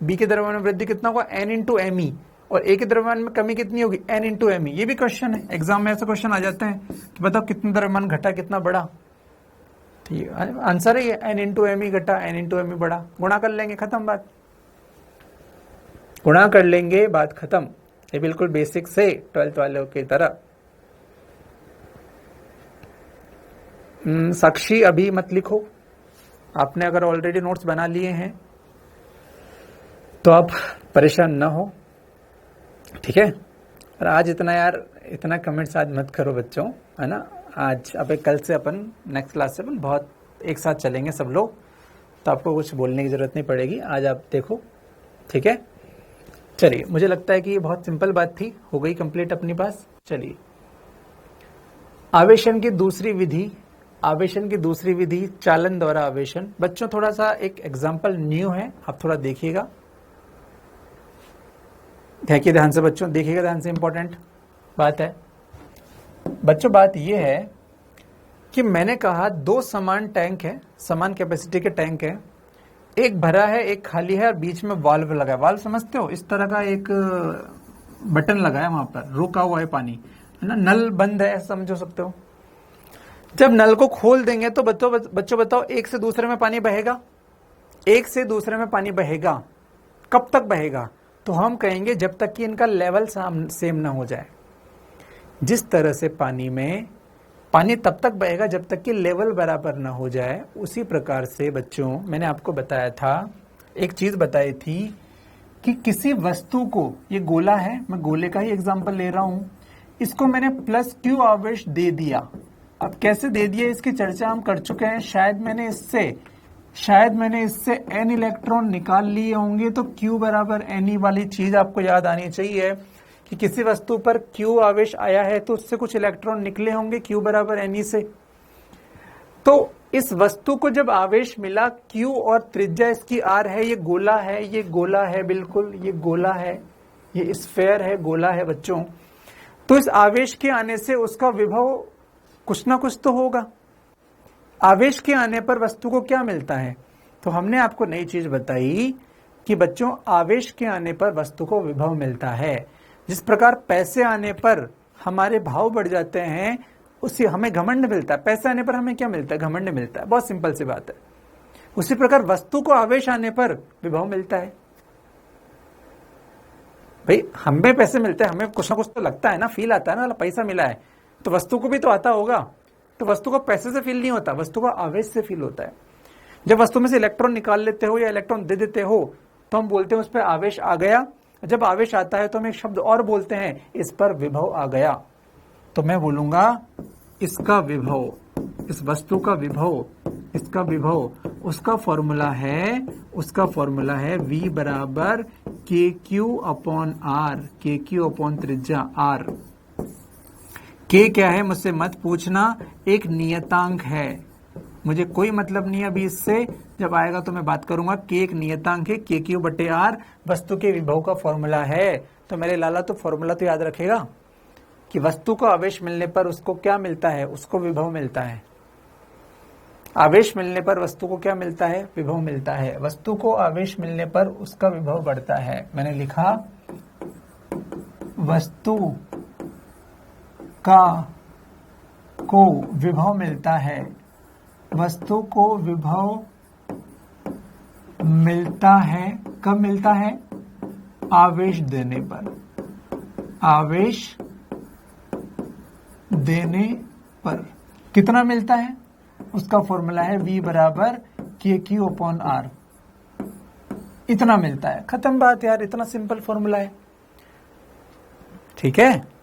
बी के द्रव्यमान में वृद्धि कितना होगा, एन इंटू एम ई, और ए के द्रव्यमान में कमी कितनी होगी, एन इंटू एम ई। ये भी क्वेश्चन है, एग्जाम में ऐसे क्वेश्चन आ जाते हैं कि बताओ कितना द्रव्यमान घटा कितना बढ़ा, ठीक है, आंसर है एन इंटू एम ई घटा, एन इंटू एम ई बढ़ा, गुणा कर लेंगे, खत्म बात, गुणा कर लेंगे, बात खत्म। ये बिल्कुल बेसिक से 12th वालों की तरह। साक्षी अभी मत लिखो, आपने अगर ऑलरेडी नोट्स बना लिए हैं तो आप परेशान ना हो, ठीक है। और आज इतना यार, इतना कमेंट्स आज मत करो बच्चों, है ना। आज अब कल से अपन नेक्स्ट क्लास से अपन बहुत एक साथ चलेंगे सब लोग, तो आपको कुछ बोलने की जरूरत नहीं पड़ेगी, आज आप देखो, ठीक है। चलिए, मुझे लगता है कि ये बहुत सिंपल बात थी, हो गई कंप्लीट अपनी पास। चलिए, आवेशन की दूसरी विधि, आवेशन की दूसरी विधि चालन द्वारा आवेशन। बच्चों थोड़ा सा एक एग्जांपल न्यू है, आप थोड़ा देखिएगा, देखिए ध्यान से बच्चों, देखिएगा ध्यान से, इंपॉर्टेंट बात है बच्चों। बात यह है कि मैंने कहा दो समान टैंक है, समान कैपेसिटी के टैंक है, एक भरा है एक खाली है और बीच में वाल्व लगा है। वाल्व समझते हो, इस तरह का एक बटन लगा है, वहां पर रोका हुआ है पानी, है ना, नल बंद है, समझो सकते हो। जब नल को खोल देंगे तो बच्चों बताओ, एक से दूसरे में पानी बहेगा, एक से दूसरे में पानी बहेगा, कब तक बहेगा, तो हम कहेंगे जब तक कि इनका लेवल सेम ना हो जाए। जिस तरह से पानी में पानी तब तक बहेगा जब तक कि लेवल बराबर ना हो जाए, उसी प्रकार से बच्चों मैंने आपको बताया था, एक चीज बताई थी कि किसी वस्तु को, ये गोला है, मैं गोले का ही एग्जांपल ले रहा हूं, इसको मैंने प्लस क्यू आवेश दे दिया। अब कैसे दे दिया इसकी चर्चा हम कर चुके हैं, शायद मैंने इससे एन इलेक्ट्रॉन निकाल लिए होंगे, तो क्यू बराबर एन ई वाली चीज आपको याद आनी चाहिए कि किसी वस्तु पर क्यू आवेश आया है तो उससे कुछ इलेक्ट्रॉन निकले होंगे, क्यू बराबर एन ई से। तो इस वस्तु को जब आवेश मिला, क्यू और त्रिज्या इसकी आर है, ये गोला है, ये गोला है, बिल्कुल ये गोला है, ये स्फेयर है, गोला है बच्चों। तो इस आवेश के आने से उसका विभव कुछ ना कुछ तो होगा। आवेश के आने पर वस्तु को क्या मिलता है, तो हमने आपको नई चीज बताई कि बच्चों आवेश के आने पर वस्तु को विभव मिलता है। जिस प्रकार पैसे आने पर हमारे भाव बढ़ जाते हैं, उससे हमें घमंड मिलता है, पैसे आने पर हमें क्या मिलता है, घमंड मिलता है, बहुत सिंपल सी बात है। उसी प्रकार वस्तु को आवेश आने पर विभव मिलता है। भाई हमें पैसे मिलते हैं, हमें कुछ ना कुछ तो लगता है ना, फील आता है ना, पैसा मिला है, तो वस्तु को भी तो आता होगा। तो वस्तु को पैसे से फील नहीं होता, वस्तु को आवेश से फील होता है। जब वस्तु में से इलेक्ट्रॉन निकाल लेते हो या इलेक्ट्रॉन दे देते हो तो हम बोलते हैं उस पर आवेश आ गया। जब आवेश आता है तो हम एक शब्द और बोलते हैं, इस पर विभव आ गया। तो मैं बोलूंगा इसका विभव, इस वस्तु का विभव, इसका विभव, उसका फॉर्मूला है V बराबर के क्यू अपॉन आर, के क्यू अपॉन त्रिज्या आर। के क्या है मुझसे मत पूछना, एक नियतांक है, मुझे कोई मतलब नहीं अभी इससे, जब आएगा तो मैं बात करूंगा। के एक नियतांक है, के क्यू बटे आर वस्तु के विभव का फॉर्मूला है। तो मेरे लाला तो फॉर्मूला तो याद रखेगा कि वस्तु को आवेश मिलने पर उसको क्या मिलता है, उसको विभव मिलता है। आवेश मिलने पर वस्तु को क्या मिलता है, विभव मिलता है। वस्तु को आवेश मिलने पर उसका विभव बढ़ता है। मैंने लिखा वस्तु को विभव मिलता है, वस्तु को विभव मिलता है, कब मिलता है, आवेश देने पर, आवेश देने पर। कितना मिलता है, उसका फॉर्मूला है V बराबर के क्यू अपॉन आर, इतना मिलता है, खत्म बात यार, इतना सिंपल फॉर्मूला है, ठीक है।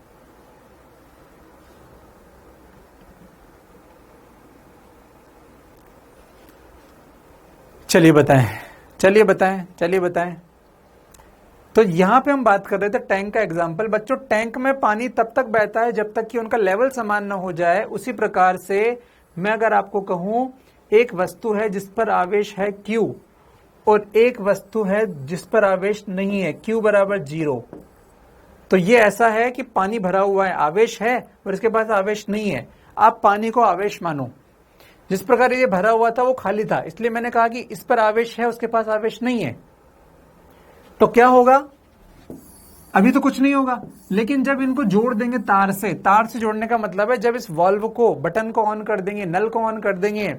चलिए बताएं। तो यहां पे हम बात कर रहे थे टैंक का एग्जांपल। बच्चों टैंक में पानी तब तक बहता है जब तक कि उनका लेवल समान न हो जाए। उसी प्रकार से मैं अगर आपको कहूं एक वस्तु है जिस पर आवेश है Q और एक वस्तु है जिस पर आवेश नहीं है, Q बराबर 0, तो ये ऐसा है कि पानी भरा हुआ है, आवेश है और इसके पास आवेश नहीं है। आप पानी को आवेश मानो। जिस प्रकार ये भरा हुआ था वो खाली था, इसलिए मैंने कहा कि इस पर आवेश है, उसके पास आवेश नहीं है। तो क्या होगा? अभी तो कुछ नहीं होगा, लेकिन जब इनको जोड़ देंगे तार से जोड़ने का मतलब है जब इस वाल्व को, बटन को ऑन कर देंगे, नल को ऑन कर देंगे,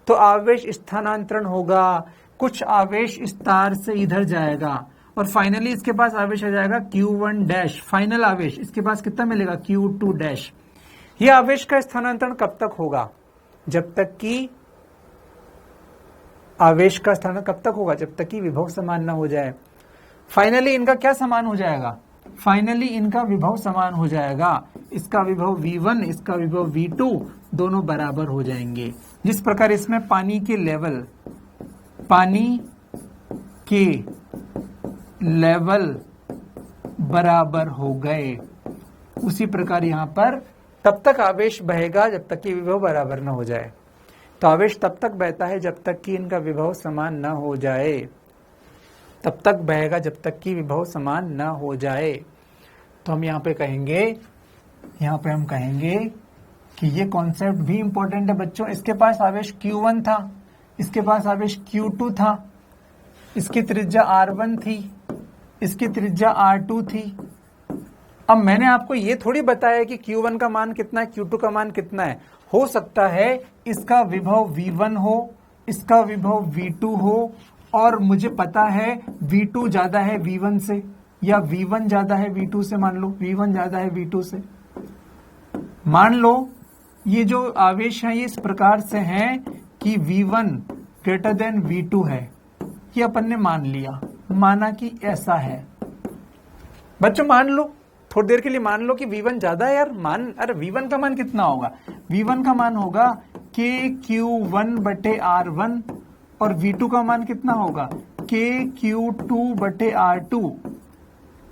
तो आवेश स्थानांतरण होगा। कुछ आवेश इस तार से इधर जाएगा और फाइनली इसके पास आवेश आ जाएगा Q1 डैश। फाइनल आवेश इसके पास कितना मिलेगा? Q2 dash. ये आवेश का स्थानांतरण कब तक होगा? जब तक कि आवेश का स्थानांतरण कब तक होगा? जब तक कि विभव समान ना हो जाए। फाइनली इनका क्या समान हो जाएगा? फाइनली इनका विभव समान हो जाएगा। इसका विभव V1, इसका विभव V2 दोनों बराबर हो जाएंगे। जिस प्रकार इसमें पानी के लेवल बराबर हो गए, उसी प्रकार यहां पर तब तक आवेश बहेगा जब तक कि विभव बराबर न हो जाए। तो आवेश तब तक बहता है जब तक कि इनका विभव समान न हो जाए। तब तक बहेगा जब तक कि विभव समान न हो जाए। तो हम यहाँ पे कहेंगे कि ये कॉन्सेप्ट भी इंपॉर्टेंट है बच्चों। इसके पास आवेश Q1 था, इसके पास आवेश Q2 था, इसकी त्रिज्या R1 थी, इसकी त्रिज्या R2 थी। अब मैंने आपको ये थोड़ी बताया कि Q1 का मान कितना है, Q2 का मान कितना है। हो सकता है इसका विभव V1 हो, इसका विभव V2 हो, और मुझे पता है V2 ज्यादा है V1 से, या V1 ज्यादा है V2 से। मान लो V1 ज्यादा है V2 से। मान लो ये जो आवेश है ये इस प्रकार से हैं कि V1 ग्रेटर देन V2 है। ये अपन ने मान लिया, माना कि ऐसा है। बच्चों मान लो, थोड़ी देर के लिए मान लो कि V1 ज्यादा है यार। अरे V1 का मान कितना होगा? V1 का मान होगा KQ1/R1 और V2 का मान कितना होगा? KQ2/R2।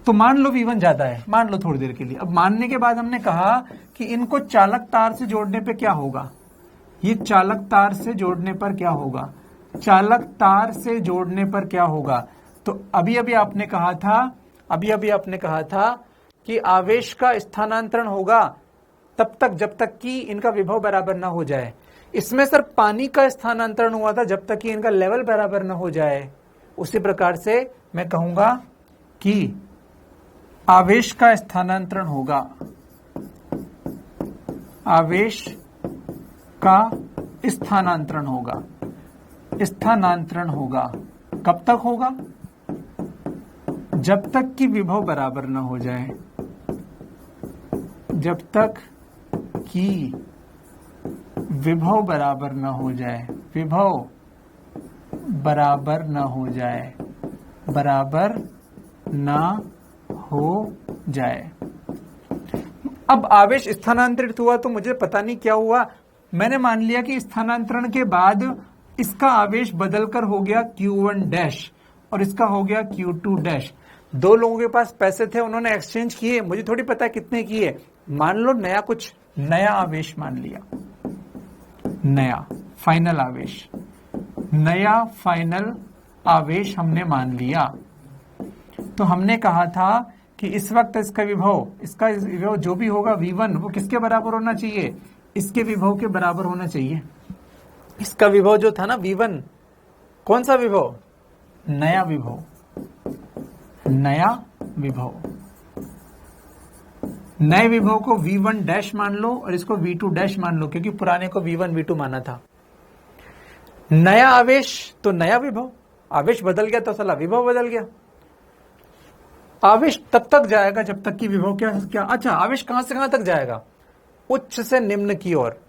तो मान लो V1 ज्यादा है, मान लो थोड़ी देर के लिए। अब मानने के बाद हमने कहा कि इनको चालक तार से जोड़ने पे क्या होगा? ये चालक तार से जोड़ने पर क्या होगा? चालक तार से जोड़ने पर क्या होगा? तो अभी अभी आपने कहा था कि आवेश का स्थानांतरण होगा तब तक जब तक कि इनका विभव बराबर ना हो जाए। इसमें सर पानी का स्थानांतरण हुआ था जब तक कि इनका लेवल बराबर ना हो जाए। उसी प्रकार से मैं कहूंगा कि आवेश का स्थानांतरण होगा, आवेश का स्थानांतरण होगा। कब तक होगा? जब तक कि विभव बराबर न हो जाए। जब तक कि विभव बराबर न हो जाए। विभव बराबर न हो जाए। बराबर न हो जाए। अब आवेश स्थानांतरित हुआ तो मुझे पता नहीं क्या हुआ, मैंने मान लिया कि स्थानांतरण के बाद इसका आवेश बदलकर हो गया Q1 डैश और इसका हो गया Q2 डैश। दो लोगों के पास पैसे थे, उन्होंने एक्सचेंज किए, मुझे थोड़ी पता कितने किए। मान लो नया आवेश मान लिया, नया फाइनल आवेश हमने मान लिया। तो हमने कहा था कि इस वक्त इसका विभव जो भी होगा V1 वो किसके बराबर होना चाहिए? इसके विभव के बराबर होना चाहिए। इसका विभव जो था ना V1, कौन सा विभव? नया विभव। नए विभव को V1 डैश मान लो और इसको V2 डैश मान लो, क्योंकि पुराने को V1 V2 माना था। नया आवेश तो नया विभव, आवेश बदल गया तो साला विभव बदल गया। आवेश तब तक जाएगा जब तक कि विभव क्या। अच्छा, आवेश कहां से कहां तक जाएगा? उच्च से निम्न की ओर।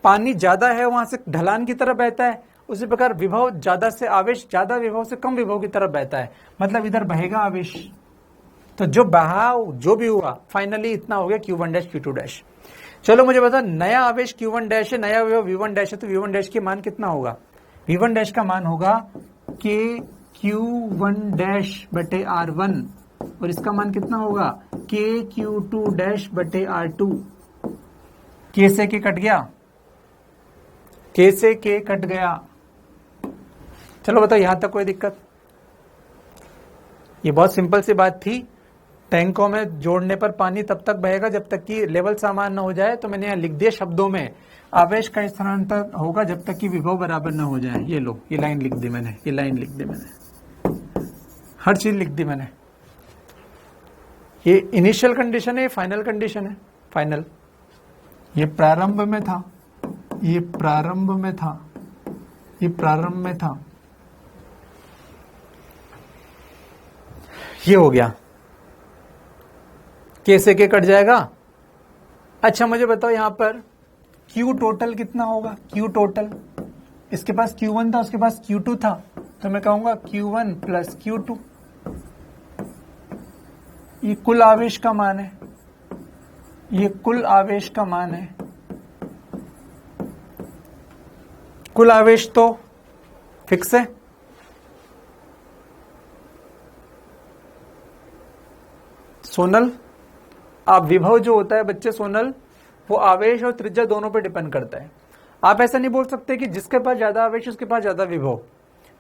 पानी ज्यादा है वहां से ढलान की तरफ बहता है, उसी प्रकार विभव ज्यादा से आवेश ज्यादा विभव से कम विभव की तरफ बहता है, मतलब इधर बहेगा आवेश। तो जो बहाव जो भी हुआ फाइनली इतना हो गया Q1 डैश Q2 डैश। चलो मुझे बता, नया आवेश Q1 डैश है, नया विभव V1 डैश है, तो V1 डैश के मान कितना होगा? V1 डैश का मान होगा KQ1 डैश बटे R1 और इसका मान कितना होगा? KQ2 डैश बटे R2। K से K कट गया, K से K कट गया। चलो बताओ, यहां तक कोई दिक्कत? ये बहुत सिंपल सी बात थी। टैंकों में जोड़ने पर पानी तब तक बहेगा जब तक कि लेवल समान न हो जाए। तो मैंने यहाँ लिख दिया शब्दों में, आवेश का स्थानांतर होगा जब तक कि विभव बराबर न हो जाए। ये लो, ये लाइन लिख दी मैंने, ये लाइन लिख दी मैंने, हर चीज लिख दी मैंने। ये इनिशियल कंडीशन है, ये फाइनल कंडीशन है। फाइनल, ये प्रारंभ में था, ये प्रारंभ में था, ये प्रारंभ में था, ये हो गया। कैसे के कट जाएगा। अच्छा मुझे बताओ यहां पर Q टोटल कितना होगा। Q टोटल, इसके पास Q1 था, उसके पास Q2 था, तो मैं कहूंगा Q1 प्लस Q2। ये कुल आवेश का मान है, ये कुल आवेश का मान है। कुल आवेश तो फिक्स है। सोनल, आप विभव जो होता है बच्चे सोनल, वो आवेश और त्रिज्या दोनों पे डिपेंड करता है। आप ऐसा नहीं बोल सकते कि जिसके पास ज्यादा आवेश उसके पास ज्यादा विभव।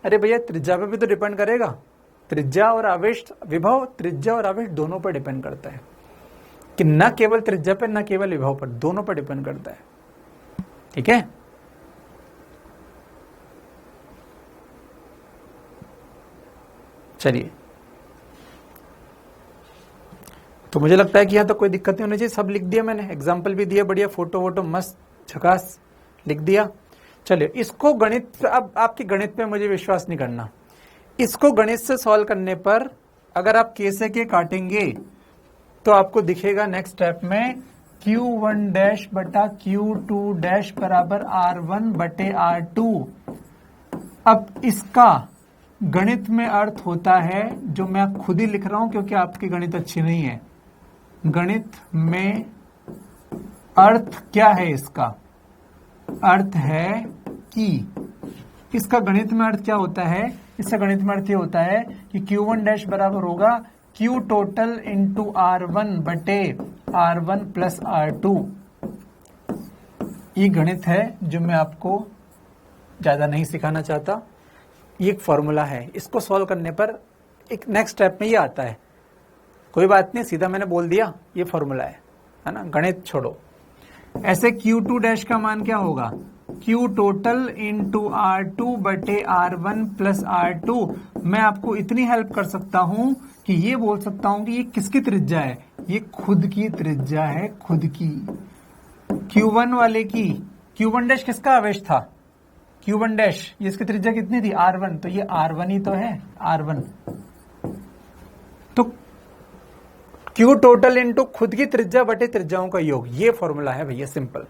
अरे भैया त्रिज्या पे भी तो डिपेंड करेगा। त्रिज्या और आवेश, विभव त्रिज्या और आवेश दोनों पर डिपेंड करता है, कि न केवल त्रिज्या पर न केवल विभव पर, दोनों पर डिपेंड करता है। ठीक है, चलिए। तो मुझे लगता है कि यहां तो कोई दिक्कत नहीं होनी चाहिए। सब लिख दिया मैंने, एग्जाम्पल भी दिया, बढ़िया फोटो वोटो मस्त झकास लिख दिया। चलिए इसको गणित, अब आपकी गणित पे मुझे विश्वास नहीं करना। इसको गणित से सॉल्व करने पर अगर आप कैसे के काटेंगे तो आपको दिखेगा नेक्स्ट स्टेप में Q1 डैश बटा Q2 डैश बराबर R1 बटे R2। अब इसका गणित में अर्थ होता है, जो मैं खुद ही लिख रहा हूं क्योंकि आपकी गणित अच्छी नहीं है। गणित में अर्थ क्या है, इसका अर्थ है कि, इसका गणित में अर्थ क्या होता है, इसका गणित में अर्थ ये होता है कि Q1 डैश बराबर होगा Q टोटल इंटू R1 बटे R1 प्लस R2। ये गणित है जो मैं आपको ज्यादा नहीं सिखाना चाहता। ये एक फॉर्मूला है, इसको सॉल्व करने पर एक नेक्स्ट स्टेप में ये आता है। कोई बात नहीं, सीधा मैंने बोल दिया ये फॉर्मूला है ना। गणित छोड़ो। ऐसे Q2 डैश का मान क्या होगा, Q टोटल इंटू R2 बटे R1 प्लस R2। मैं आपको इतनी हेल्प कर सकता हूं कि ये बोल सकता हूं कि ये किसकी त्रिज्या है, ये खुद की त्रिज्या है, खुद की। Q1 वाले की, Q1 डैश किसका आवेश था, Q1 डैश, ये इसकी त्रिज्या कितनी थी R1, तो ये R1 ही तो है, R1। तो Q टोटल इंटू खुद की त्रिज्या बटे त्रिज्याओं का योग, ये फॉर्मूला है भैया, सिंपल।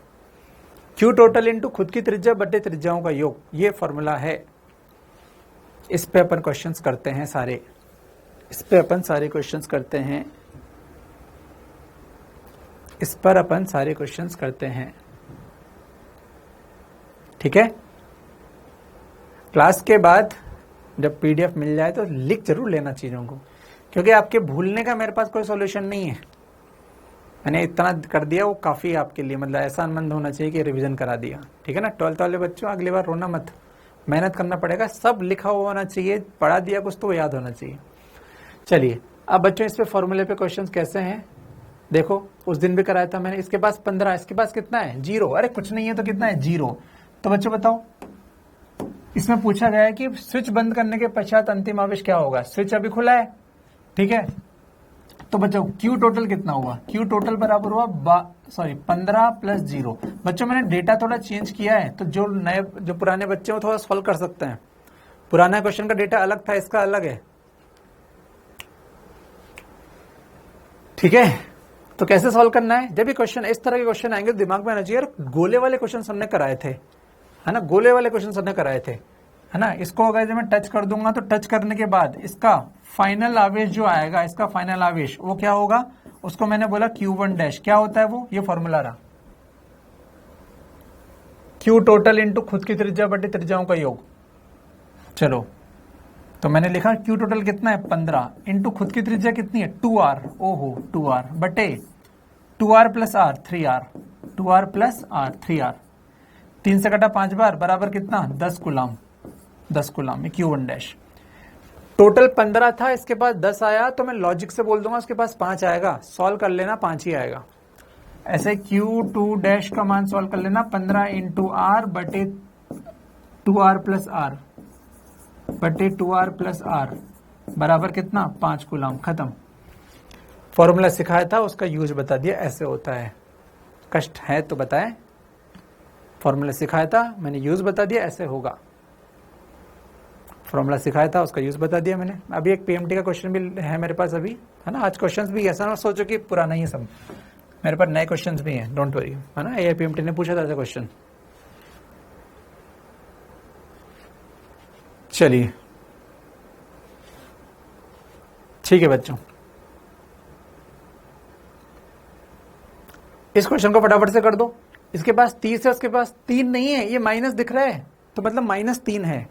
Q टोटल इंटू खुद की त्रिज्या बटे त्रिज्याओं का योग, ये फॉर्मूला है। इस पे अपन क्वेश्चंस करते हैं सारे, इस पे अपन सारे क्वेश्चंस करते हैं, इस पर अपन सारे क्वेश्चंस करते हैं। ठीक है, क्लास के बाद जब पीडीएफ मिल जाए तो लिख जरूर लेना चीजों को, क्योंकि आपके भूलने का मेरे पास कोई सॉल्यूशन नहीं है। मैंने इतना कर दिया वो काफी आपके लिए, मतलब एहसानमंद होना चाहिए कि रिवीजन करा दिया। ठीक है ना, 12th वाले बच्चों, अगली बार रोना मत, मेहनत करना पड़ेगा। सब लिखा हुआ होना चाहिए, पढ़ा दिया कुछ तो वो याद होना चाहिए। चलिए अब बच्चों इस पे फॉर्मूले पे क्वेश्चंस कैसे हैं देखो। उस दिन भी कराया था मैंने। इसके पास 15, इसके पास कितना है 0। अरे कुछ नहीं है तो कितना है 0। तो बच्चों बताओ, इसमें पूछा गया है कि स्विच बंद करने के पश्चात अंतिम आवेश क्या होगा। स्विच अभी खुला है, ठीक है। तो बच्चों Q टोटल कितना हुआ, Q टोटल बराबर हुआ 15 प्लस 0। बच्चों मैंने डेटा थोड़ा चेंज किया है, तो जो पुराने बच्चे हो थोड़ा सॉल्व कर सकते हैं। पुराना क्वेश्चन का डेटा अलग था, इसका अलग है। ठीक है, तो कैसे सॉल्व करना है, जब भी क्वेश्चन इस तरह के क्वेश्चन आएंगे तो दिमाग में आना चाहिए यार गोले वाले क्वेश्चन हमने कराए थे, है ना, गोले वाले क्वेश्चन हमने कराए थे, है ना। इसको अगर जब मैं टच कर दूंगा तो टच करने के बाद इसका फाइनल आवेश जो आएगा, इसका फाइनल आवेश वो क्या होगा, उसको मैंने बोला Q1 डैश। क्या होता है वो, ये फॉर्मूला रहा, Q टोटल इंटू खुद की त्रिज्या बटे त्रिज्याओं का योग। चलो तो मैंने लिखा Q टोटल कितना है 15 इंटू खुद की त्रिज्या कितनी है 2R, ओहो 2R बटे 2R plus R 3R, 2R plus R 3R। 3 से कटा 5 बार बराबर कितना 10 कूलाम, 10 कूलाम में Q1 डैश। टोटल 15 था, इसके पास 10 आया, तो मैं लॉजिक से बोल दूंगा उसके पास 5 आएगा। सॉल्व कर लेना, 5 ही आएगा। ऐसे Q2 डैश का मान सॉल्व कर लेना, 15 इंटू आर बटे 2r प्लस आर बटे 2r प्लस आर बराबर कितना, 5 कूलम। खत्म। फॉर्मूला सिखाया था, उसका यूज बता दिया, ऐसे होता है। कष्ट है तो बताएं। फॉर्मूला सिखाया था, मैंने यूज बता दिया, ऐसे होगा। फॉर्मूला सिखाया था, उसका यूज बता दिया मैंने। अभी एक पीएमटी का क्वेश्चन भी है मेरे पास अभी, है ना। आज क्वेश्चंस भी ऐसा ना सोचो कि पुराना ही है सब, मेरे पास नए क्वेश्चंस भी हैं, डोंट वरी, है ना। एआईपीएमटी ने पूछा था ऐसा क्वेश्चन। चलिए ठीक है बच्चों, इस क्वेश्चन को फटाफट से कर दो। इसके पास 30 है, उसके पास 3 नहीं है, ये माइनस दिख रहा है, तो मतलब -3 है।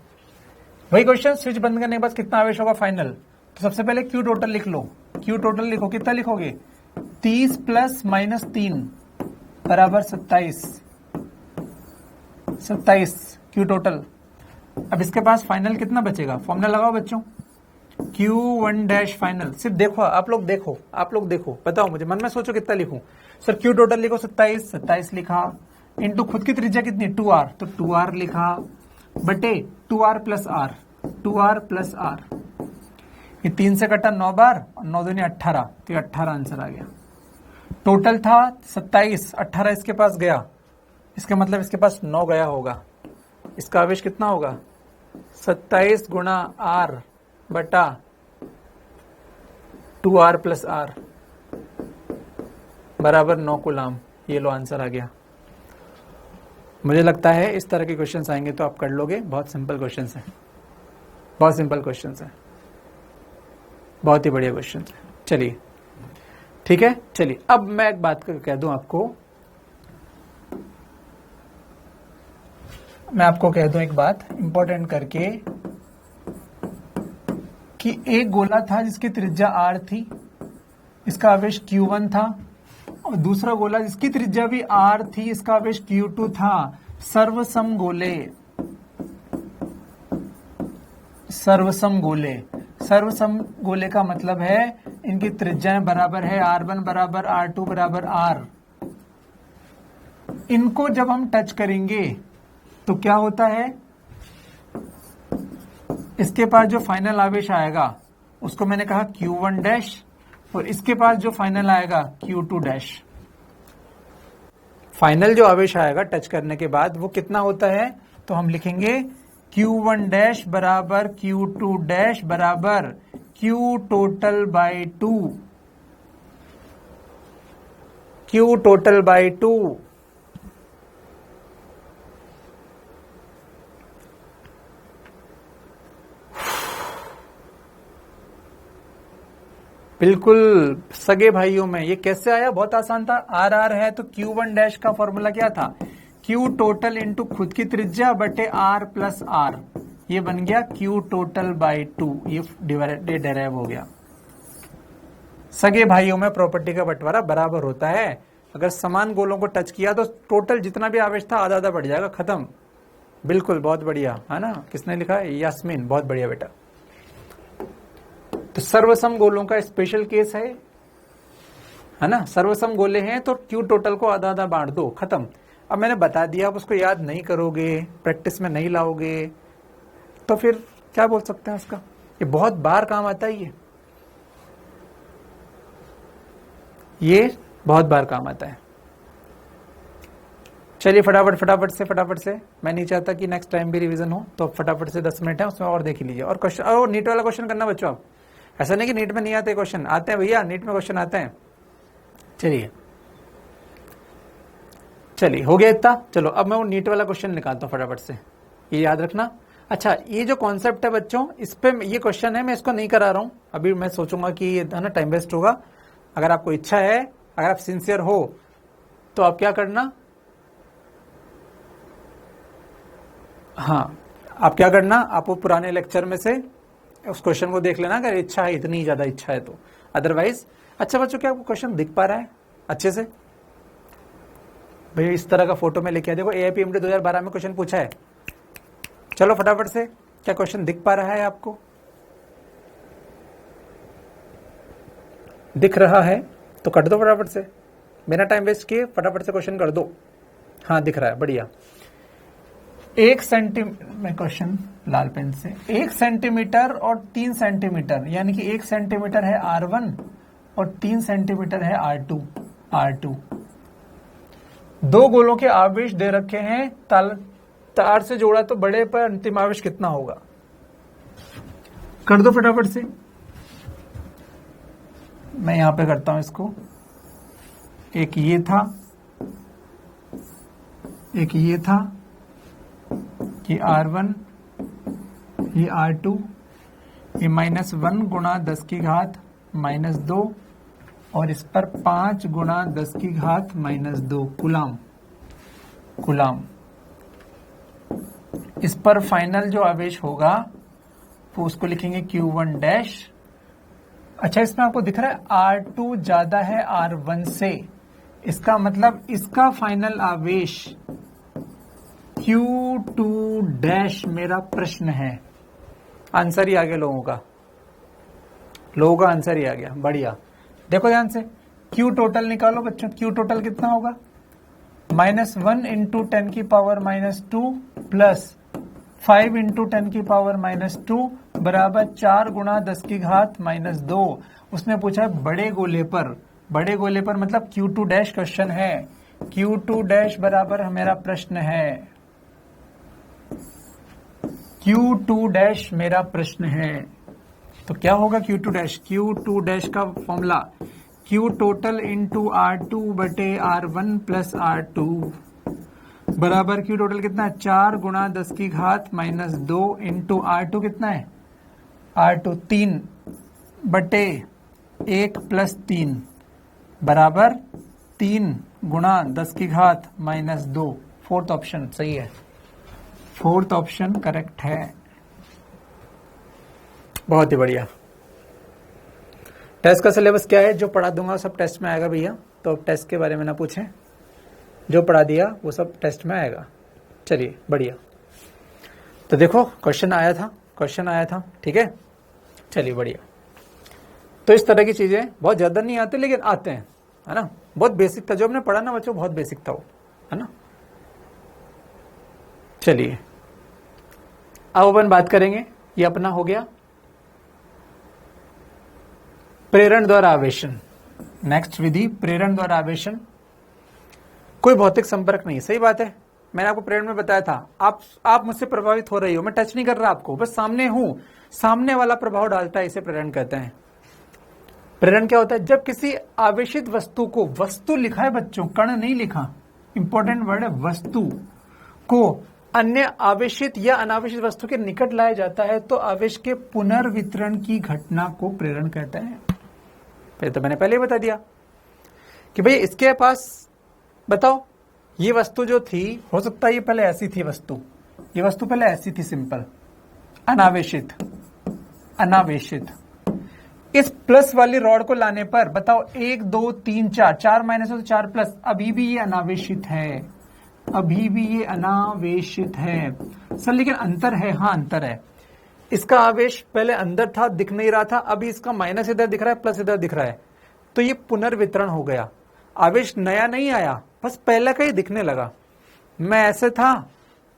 वही क्वेश्चन, स्विच बंद करने के बाद कितना आवेश होगा फाइनल। तो सबसे पहले क्यू टोटल लिख लो। क्यू टोटल लिखो, कितना लिखोगे, 30 प्लस -3 बराबर 27 क्यू टोटल। अब इसके पास फाइनल कितना बचेगा, फॉर्मूला लगाओ बच्चों, Q1 डैश फाइनल। सिर्फ देखो, आप लोग देखो, बताओ मुझे, मन में सोचो कितना लिखूं। सर क्यू टोटल लिखो 27 लिखा, इंटू खुद की त्रिज्या कितनी 2r, तो 2r लिखा बटे 2r plus are, 2r plus are. ये 3 से कटा 9 बार, और 9 दूनी 18, तो 18 आंसर आ गया। टोटल था 27, 18 इसके पास गया, इसका मतलब इसके पास 9 गया होगा। इसका आवेश कितना होगा, 27 गुणा आर बटा 2r प्लस आर बराबर 9 कूलम। ये लो आंसर आ गया। मुझे लगता है इस तरह के क्वेश्चंस आएंगे तो आप कर लोगे। बहुत सिंपल क्वेश्चंस हैं, बहुत सिंपल क्वेश्चंस हैं, बहुत ही बढ़िया क्वेश्चंस हैं। चलिए ठीक है, चलिए अब मैं एक बात कह दूं आपको, मैं आपको कह दूं एक बात इंपॉर्टेंट करके, कि एक गोला था जिसकी त्रिज्या r थी, इसका आवेश Q1 था, और दूसरा गोला जिसकी त्रिज्या भी r थी, इसका आवेश Q2 था। सर्वसम गोले का मतलब है इनकी त्रिज्याएं बराबर है, r1 बराबर r2 बराबर r। इनको जब हम टच करेंगे तो क्या होता है, इसके पास जो फाइनल आवेश आएगा उसको मैंने कहा Q1 डैश, और इसके पास जो फाइनल आएगा Q2 डैश। फाइनल जो आवेश आएगा टच करने के बाद वो कितना होता है, तो हम लिखेंगे Q1 डैश बराबर Q2 डैश बराबर Q total by 2, Q total by 2। बिल्कुल सगे भाइयों में, ये कैसे आया, बहुत आसान था। आर आर है तो Q1 डैश का फॉर्मूला क्या था, Q टोटल इंटू खुद की त्रिज्या बटे R प्लस R, ये बन गया Q टोटल बाई 2, ये डेराइव हो गया। सगे भाइयों में प्रॉपर्टी का बंटवारा बराबर होता है। अगर समान गोलों को टच किया तो टोटल जितना भी आवेश था आधा आधा बढ़ जाएगा, खत्म। बिल्कुल, बहुत बढ़िया, है ना। किसने लिखा है, यास्मीन, बहुत बढ़िया बेटा। तो सर्वसम गोलों का स्पेशल केस है ना। सर्वसम गोले हैं तो Q टोटल को आधा आधा बांट दो, खत्म। अब मैंने बता दिया, आप उसको याद नहीं करोगे, प्रैक्टिस में नहीं लाओगे, तो फिर क्या बोल सकते हैं उसका। ये बहुत बार काम आता है, ये बहुत बार काम आता है। चलिए फटाफट से, मैं नहीं चाहता कि नेक्स्ट टाइम भी रिवीजन हो, तो फटाफट से 10 मिनट है उसमें और देख लीजिए। और क्वेश्चन, और नीट वाला क्वेश्चन करना बच्चों आप, ऐसा नहीं कि नीट में नहीं आते क्वेश्चन, आते हैं भैया, नीट में क्वेश्चन आते हैं। चलिए हो गया इतना। चलो अब मैं वो नीट वाला क्वेश्चन निकालता हूँ फटाफट से, ये याद रखना। अच्छा, ये जो कॉन्सेप्ट है बच्चों, इस पे ये क्वेश्चन है, मैं इसको नहीं करा रहा हूँ अभी। मैं सोचूंगा कि ये है ना टाइम वेस्ट होगा। अगर आपको इच्छा है, अगर आप सिंसियर हो, तो आप क्या करना, हाँ आप क्या करना, आप वो पुराने लेक्चर में से उस क्वेश्चन को देख लेना, अगर इच्छा है, इतनी ज्यादा इच्छा है तो। अदरवाइज, अच्छा बच्चों, क्या आपको क्वेश्चन दिख पा रहा है अच्छे से? भैया इस तरह का फोटो में लेके आ, देखो एआईपीएमटी 2012 में क्वेश्चन पूछा है। चलो फटाफट से, क्या क्वेश्चन दिख पा रहा है आपको? दिख रहा है तो कर दो फटाफट से, बिना टाइम वेस्ट किए फटाफट से क्वेश्चन कर दो। हाँ दिख रहा है, बढ़िया। 1 सेंटीमीटर में क्वेश्चन लाल पेन से, 1 सेंटीमीटर और 3 सेंटीमीटर, यानी कि 1 सेंटीमीटर है R1 और 3 सेंटीमीटर है R2। दो गोलों के आवेश दे रखे हैं, तार से जोड़ा तो बड़े पर अंतिम आवेश कितना होगा? कर दो फटाफट से। मैं यहां पे करता हूं इसको। एक ये था, एक ये था, ये R1, ये R2, ये -1 गुणा 10 की घात -2 और इस पर 5 गुणा 10 की घात -2 कूलाम। इस पर फाइनल जो आवेश होगा वो उसको लिखेंगे Q1 डैश। अच्छा, इसमें आपको दिख रहा है R2 ज्यादा है R1 से, इसका मतलब इसका फाइनल आवेश Q2 डैश मेरा प्रश्न है। आंसर ही आ गया लोगों का आंसर ही आ गया, बढ़िया। देखो ध्यान से, Q टोटल निकालो बच्चों। Q टोटल कितना होगा? -1 इंटू 10 की पावर -2 प्लस 5 इंटू 10 की पावर -2 बराबर 4 गुणा 10 की घात -2। उसने पूछा बड़े गोले पर मतलब Q2 डैश क्वेश्चन है। Q2 डैश बराबर मेरा प्रश्न है, Q2 डैश मेरा प्रश्न है। तो क्या होगा Q2 डैश? Q2 डैश का formula Q total into R2 बटे R1 प्लस R2 बराबर Q टोटल कितना है? 4 गुणा 10 की घात -2 इंटू R2 कितना है? R2 3 बटे 1 प्लस 3 बराबर 3 गुणा 10 की घात -2। फोर्थ ऑप्शन सही है, फोर्थ ऑप्शन करेक्ट है। बहुत ही बढ़िया। टेस्ट का सिलेबस क्या है? जो पढ़ा दूंगा सब टेस्ट में आएगा भैया, तो टेस्ट के बारे में ना पूछें, जो पढ़ा दिया वो सब टेस्ट में आएगा। चलिए बढ़िया। तो देखो क्वेश्चन आया था, ठीक है। चलिए बढ़िया। तो इस तरह की चीजें बहुत ज्यादा नहीं आती लेकिन आते हैं, है ना। बहुत बेसिक था जो हमने पढ़ा ना बच्चों, बहुत बेसिक था वो, है ना। चलिए अब अपन बात करेंगे, ये अपना हो गया प्रेरण द्वारा आवेशन। नेक्स्ट विधि प्रेरण द्वारा आवेशन। कोई भौतिक संपर्क नहीं, सही बात है। मैंने आपको प्रेरण में बताया था, आप मुझसे प्रभावित हो रही हो, मैं टच नहीं कर रहा आपको, बस सामने हूं, सामने वाला प्रभाव डालता है, इसे प्रेरण कहते हैं। प्रेरण क्या होता है? जब किसी आवेशित वस्तु को, वस्तु लिखा है बच्चों, कण नहीं लिखा, इंपॉर्टेंट वर्ड है, वस्तु को अन्य आवेशित या अनावेशित वस्तु के निकट लाया जाता है तो आवेश के पुनर्वितरण की घटना को प्रेरण कहते हैं। फिर तो मैंने पहले ही बता दिया कि भाई इसके पास बताओ, ये वस्तु जो थी, हो सकता है ये पहले ऐसी थी वस्तु, ये वस्तु पहले ऐसी थी, सिंपल, अनावेशित। इस प्लस वाली रॉड को लाने पर बताओ 1 2 3 4 माइनस हो तो 4 प्लस, अभी भी ये अनावेशित है, सर लेकिन अंतर है। हाँ अंतर है, इसका आवेश पहले अंदर था, दिख नहीं रहा था, अभी इसका माइनस इधर दिख रहा है, प्लस इधर दिख रहा है, तो ये पुनर्वितरण हो गया। आवेश नया नहीं आया, बस पहले का ही दिखने लगा। मैं ऐसे था,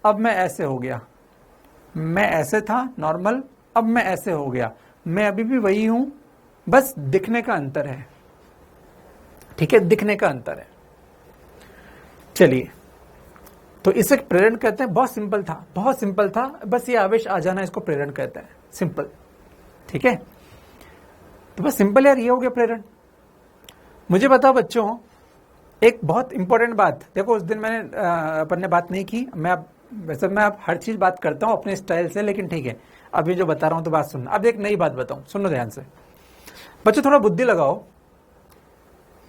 अब मैं ऐसे हो गया, मैं ऐसे था नॉर्मल, अब मैं ऐसे हो गया, मैं अभी भी वही हूं, बस दिखने का अंतर है, ठीक है, दिखने का अंतर है। चलिए, तो इसे प्रेरण कहते हैं। बहुत सिंपल था, बस ये आवेश आ जाना, इसको प्रेरण कहते हैं, सिंपल, ठीक है। तो बस सिंपल यार, ये हो गया प्रेरण। मुझे बताओ बच्चों, एक बहुत इंपॉर्टेंट बात, देखो उस दिन मैंने अपन ने बात नहीं की, वैसे मैं अब हर चीज बात करता हूं अपने स्टाइल से, लेकिन ठीक है, अभी जो बता रहा हूं तो बात सुनना। अब एक नई बात बताऊं, सुनो ध्यान से बच्चों, थोड़ा बुद्धि लगाओ।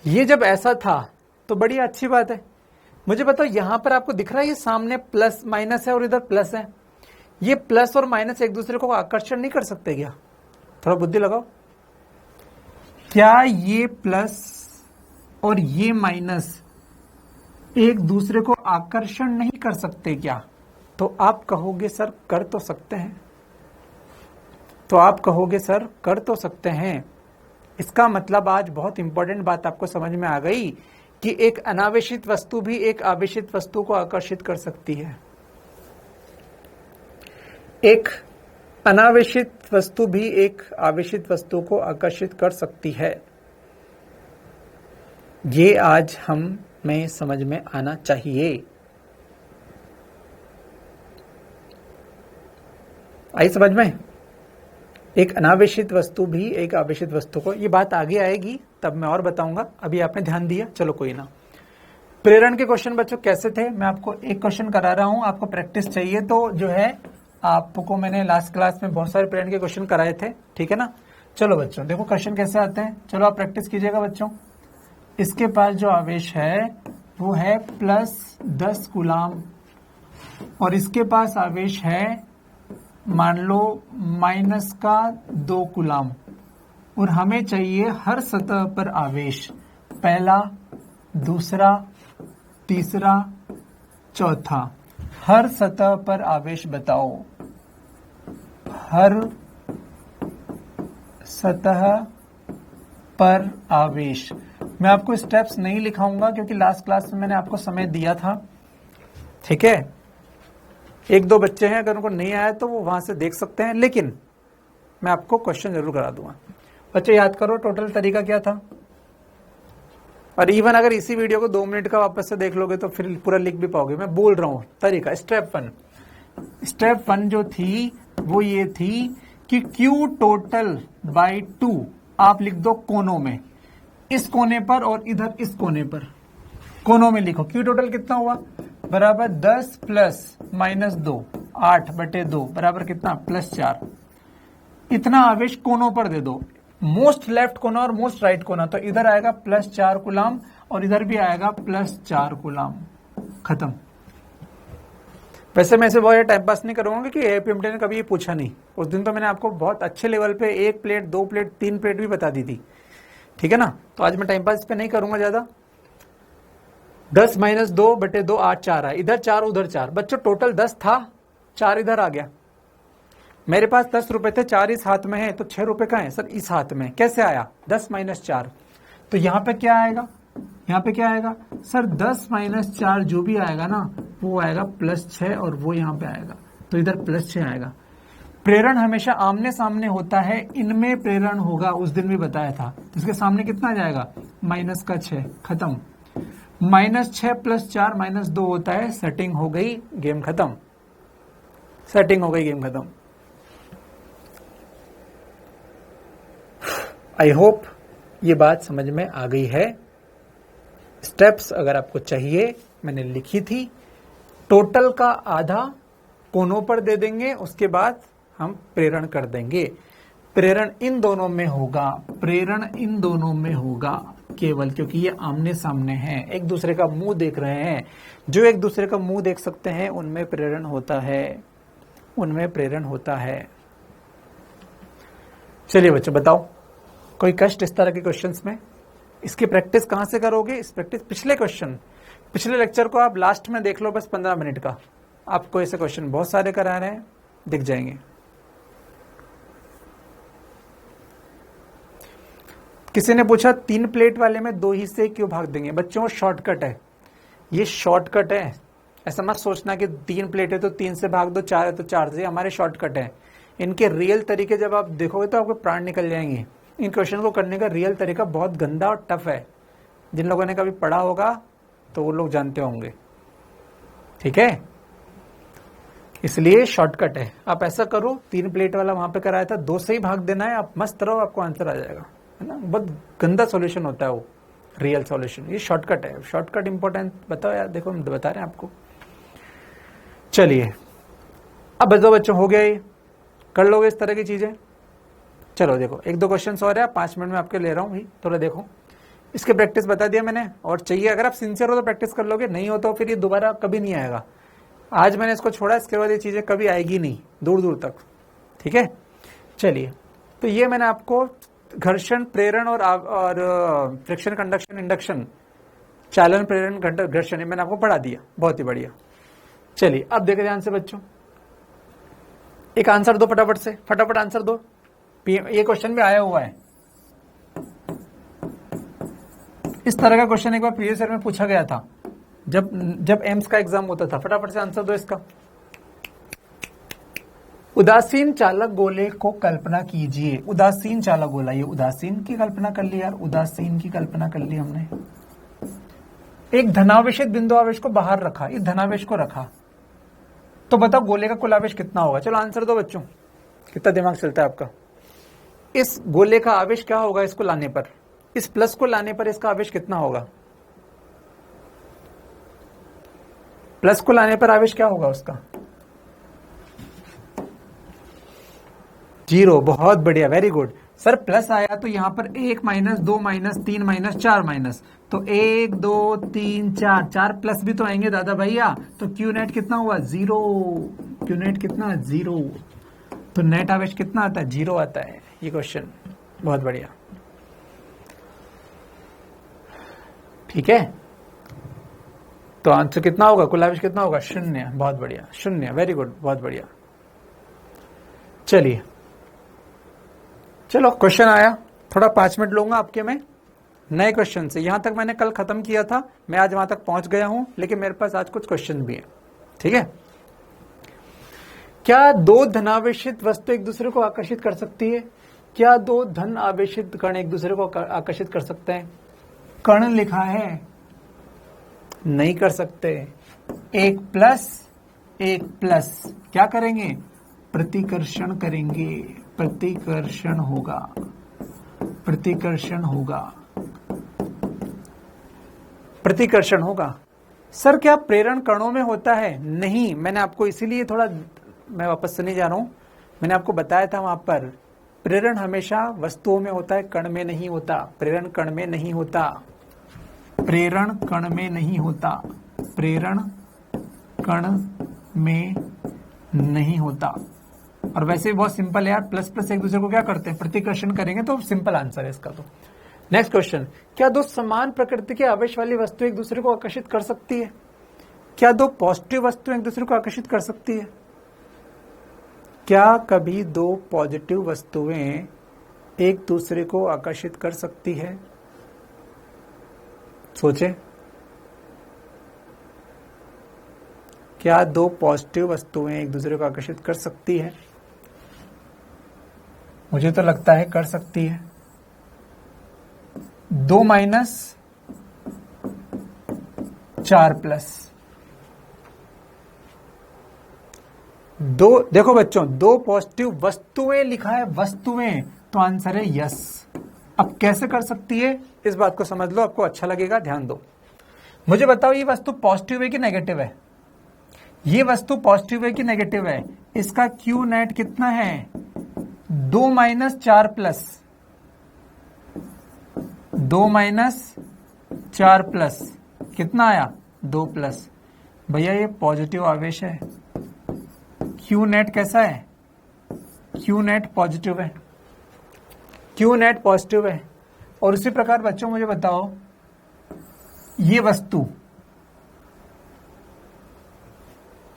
ये जब ऐसा था तो बड़ी अच्छी बात है। मुझे बताओ, यहां पर आपको दिख रहा है ये सामने प्लस माइनस है और इधर प्लस है, ये प्लस और माइनस एक दूसरे को आकर्षण नहीं कर सकते क्या? थोड़ा बुद्धि लगाओ। क्या ये प्लस और ये माइनस एक दूसरे को आकर्षण नहीं कर सकते क्या? तो आप कहोगे सर कर तो सकते हैं, इसका मतलब आज बहुत इंपॉर्टेंट बात आपको समझ में आ गई कि एक अनावेशित वस्तु भी एक आवेशित वस्तु को आकर्षित कर सकती है। एक अनावेशित वस्तु भी एक आवेशित वस्तु को आकर्षित कर सकती है। ये आज हमें समझ में आना चाहिए। आई समझ में? एक अनावेशित वस्तु भी एक आवेशित वस्तु को, ये बात आगे आएगी तब मैं और बताऊंगा, अभी आपने ध्यान दिया, चलो कोई ना। प्रेरण के क्वेश्चन बच्चों कैसे थे, मैं आपको एक क्वेश्चन करा रहा हूं, आपको प्रैक्टिस चाहिए तो जो है आपको मैंने लास्ट क्लास में बहुत सारे प्रेरण के क्वेश्चन कराए थे, ठीक है ना। चलो बच्चों देखो क्वेश्चन कैसे आते हैं, चलो आप प्रैक्टिस कीजिएगा बच्चों। इसके पास जो आवेश है वो है +10 कूलाम और इसके पास आवेश है मान लो -2 कूलाम और हमें चाहिए हर सतह पर आवेश, पहला, दूसरा, तीसरा, चौथा। हर सतह पर आवेश बताओ, हर सतह पर आवेश। मैं आपको स्टेप्स नहीं लिखाऊंगा क्योंकि लास्ट क्लास में मैंने आपको समय दिया था, ठीक है। एक दो बच्चे हैं, अगर उनको नहीं आया तो वो वहां से देख सकते हैं, लेकिन मैं आपको क्वेश्चन जरूर करा दूंगा। बच्चे याद करो टोटल तरीका क्या था, और इवन अगर इसी वीडियो को 2 मिनट का वापस से देख लोगे तो फिर पूरा लिख भी पाओगे। मैं बोल रहा हूं तरीका। स्टेप 1 जो थी वो ये थी कि Q टोटल बाई 2 आप लिख दो कोनों में, इस कोने पर और इधर इस कोने पर, कोनों में लिखो। Q टोटल कितना हुआ बराबर 10 + -2 8/2 बराबर कितना +4। इतना आवेश कोनों पर दे दो, मोस्ट लेफ्ट कोना और मोस्ट राइट कोना, तो इधर आएगा +4 कूलाम और इधर भी आएगा +4 कूलाम। खत्म। वैसे मैं ऐसे बहुत टाइम पास नहीं करूंगा कि एपीएमटी ने कभी ये पूछा नहीं। उस दिन तो मैंने आपको बहुत अच्छे लेवल पे 1 प्लेट 2 प्लेट 3 प्लेट भी बता दी थी, ठीक है ना। तो आज मैं टाइम पास पे नहीं करूंगा ज्यादा। 10 - 2/2 8 4 है, इधर 4 उधर 4। बच्चों टोटल 10 था, 4 इधर आ गया। मेरे पास 10 रुपए थे, 4 इस हाथ में है, तो 6 रुपए कहाँ है सर, इस हाथ में। कैसे आया 10 - 4, तो यहां पे क्या आएगा, यहां पे क्या आएगा सर 10 - 4 जो भी आएगा ना वो आएगा +6 और वो यहां पे आएगा, तो इधर +6 आएगा। प्रेरण हमेशा आमने सामने होता है, इनमें प्रेरण होगा, उस दिन भी बताया था। तो इसके सामने कितना आ जाएगा -6, खत्म। -6 + 4 -2 होता है, सेटिंग हो गई, गेम खत्म। सेटिंग हो गई, गेम खत्म। आई होप ये बात समझ में आ गई है। स्टेप्स अगर आपको चाहिए मैंने लिखी थी। टोटल का आधा कोनों पर दे देंगे, उसके बाद हम प्रेरण कर देंगे। प्रेरण इन दोनों में होगा, प्रेरण इन दोनों में होगा केवल, क्योंकि ये आमने सामने हैं, एक दूसरे का मुंह देख रहे हैं। जो एक दूसरे का मुंह देख सकते हैं उनमें प्रेरण होता है, उनमें प्रेरण होता है। चलिए बच्चों बताओ, कोई कष्ट इस तरह के क्वेश्चंस में? इसकी प्रैक्टिस कहां से करोगे? इस प्रैक्टिस पिछले लेक्चर को आप लास्ट में देख लो, बस 15 मिनट का। आपको ऐसे क्वेश्चन बहुत सारे करा रहे हैं, दिख जाएंगे। किसी ने पूछा 3 प्लेट वाले में 2 हिस्से क्यों भाग देंगे? बच्चों शॉर्टकट है, ये शॉर्टकट है। ऐसा मत सोचना कि 3 प्लेट है तो 3 से भाग दो, 4 है तो 4 से। हमारे शॉर्टकट है। इनके रियल तरीके जब आप देखोगे तो आपको प्राण निकल जाएंगे। इन क्वेश्चन को करने का रियल तरीका बहुत गंदा और टफ है। जिन लोगों ने कभी पढ़ा होगा तो वो लोग जानते होंगे, ठीक है। इसलिए शॉर्टकट है। आप ऐसा करो, 3 प्लेट वाला वहां पे कराया था, 2 से ही भाग देना है, आप मस्त रहो, आपको आंसर आ जाएगा, है ना। बहुत गंदा सॉल्यूशन होता है वो, रियल सॉल्यूशन। ये शॉर्टकट है। शॉर्टकट इंपॉर्टेंट बताओ यार, देखो हम बता रहे हैं आपको। चलिए अब बताओ बच्चों, हो गया ये? कर लोगे इस तरह की चीजें? चलो देखो, 1-2 क्वेश्चन और है, 5 मिनट में आपके ले रहा हूं भाई, थोड़ा देखो। इसके प्रैक्टिस बता दिया मैंने, और चाहिए अगर आप सिंसियर हो तो प्रैक्टिस कर लोगे, नहीं हो तो फिर ये दोबारा कभी नहीं आएगा। आज मैंने इसको छोड़ा, इसके बाद ये चीजें कभी आएगी नहीं दूर दूर तक, ठीक है। चलिए, तो ये मैंने आपको घर्षण, प्रेरण और फ्रिक्शन, कंडक्शन, इंडक्शन, चालन, प्रेरण, घर्षण, ये मैंने आपको पढ़ा दिया, बहुत ही बढ़िया। चलिए अब देखिए ध्यान से बच्चों, एक आंसर दो फटाफट से, फटाफट आंसर दो। ये क्वेश्चन भी आया हुआ है, इस तरह का क्वेश्चन एक बार प्रीवियस ईयर में पूछा गया था, जब एम्स का एग्जाम होता था। फटाफट से आंसर दो इसका। उदासीन चालक गोले को कल्पना कीजिए। उदासीन चालक गोला, ये उदासीन की कल्पना कर ली यार, उदासीन की कल्पना कर ली हमने। एक धनावेशित बिंदु आवेश को बाहर रखा, इस धनावेश को रखा, तो बताओ गोले का कुल आवेश कितना होगा? चलो आंसर दो बच्चों, कितना दिमाग चलता है आपका। इस गोले का आवेश क्या होगा इसको लाने पर, इस प्लस को लाने पर इसका आवेश कितना होगा? प्लस को लाने पर आवेश क्या होगा उसका? 0। बहुत बढ़िया, वेरी गुड सर। प्लस आया तो यहां पर 1 माइनस 2 माइनस 3 माइनस 4 माइनस, तो 1 2 3 4, 4 प्लस भी तो आएंगे दादा भैया। तो क्यू नेट कितना हुआ? 0। क्यू नेट कितना? 0। तो नेट आवेश कितना आता है? 0 आता है। ये क्वेश्चन बहुत बढ़िया, ठीक है। तो आंसर कितना होगा? कुल आवेश कितना होगा? 0। बहुत बढ़िया, 0। वेरी गुड, बहुत बढ़िया। चलिए, चलो क्वेश्चन आया, थोड़ा 5 मिनट लूंगा आपके में नए क्वेश्चन से। यहां तक मैंने कल खत्म किया था, मैं आज वहां तक पहुंच गया हूं, लेकिन मेरे पास आज कुछ क्वेश्चन भी हैं, ठीक है। क्या दो धनावेशित वस्तु एक दूसरे को आकर्षित कर सकती है? क्या दो धन आवेशित कण एक दूसरे को आकर्षित कर सकते हैं? कण लिखा है, नहीं कर सकते। एक प्लस क्या करेंगे? प्रतिकर्षण करेंगे, प्रतिकर्षण होगा, प्रतिकर्षण होगा, प्रतिकर्षण होगा। सर क्या प्रेरण कणों में होता है? नहीं, मैंने आपको इसीलिए थोड़ा, मैं वापस से नहीं जा रहा हूं, मैंने आपको बताया था वहां पर प्रेरण हमेशा वस्तुओं में होता है, कण में नहीं होता। प्रेरण कण में नहीं होता, प्रेरण कण में नहीं होता, प्रेरण कण में नहीं होता। और वैसे भी बहुत सिंपल है यार, प्लस प्लस एक दूसरे को क्या करते हैं? प्रतिकर्षण करेंगे, तो सिंपल आंसर है इसका। तो नेक्स्ट क्वेश्चन, क्या दो समान प्रकृति के आवेश वाली वस्तु एक दूसरे को आकर्षित कर सकती है? क्या दो पॉजिटिव वस्तु एक दूसरे को आकर्षित कर सकती है? क्या कभी दो पॉजिटिव वस्तुएं एक दूसरे को आकर्षित कर सकती है? सोचे, क्या दो पॉजिटिव वस्तुएं एक दूसरे को आकर्षित कर सकती है? मुझे तो लगता है कर सकती है। 2 माइनस 4 प्लस 2। देखो बच्चों, दो पॉजिटिव वस्तुएं लिखा है, वस्तुएं, तो आंसर है यस। अब कैसे कर सकती है इस बात को समझ लो, आपको अच्छा लगेगा, ध्यान दो। मुझे बताओ ये वस्तु पॉजिटिव है कि नेगेटिव है? ये वस्तु पॉजिटिव है कि नेगेटिव है? इसका क्यू नेट कितना है? 2 माइनस 4 प्लस 2 माइनस 4 प्लस कितना आया? 2 प्लस। भैया ये पॉजिटिव आवेश है, क्यू नेट कैसा है? क्यू नेट पॉजिटिव है, क्यू नेट पॉजिटिव है। और उसी प्रकार बच्चों मुझे बताओ ये वस्तु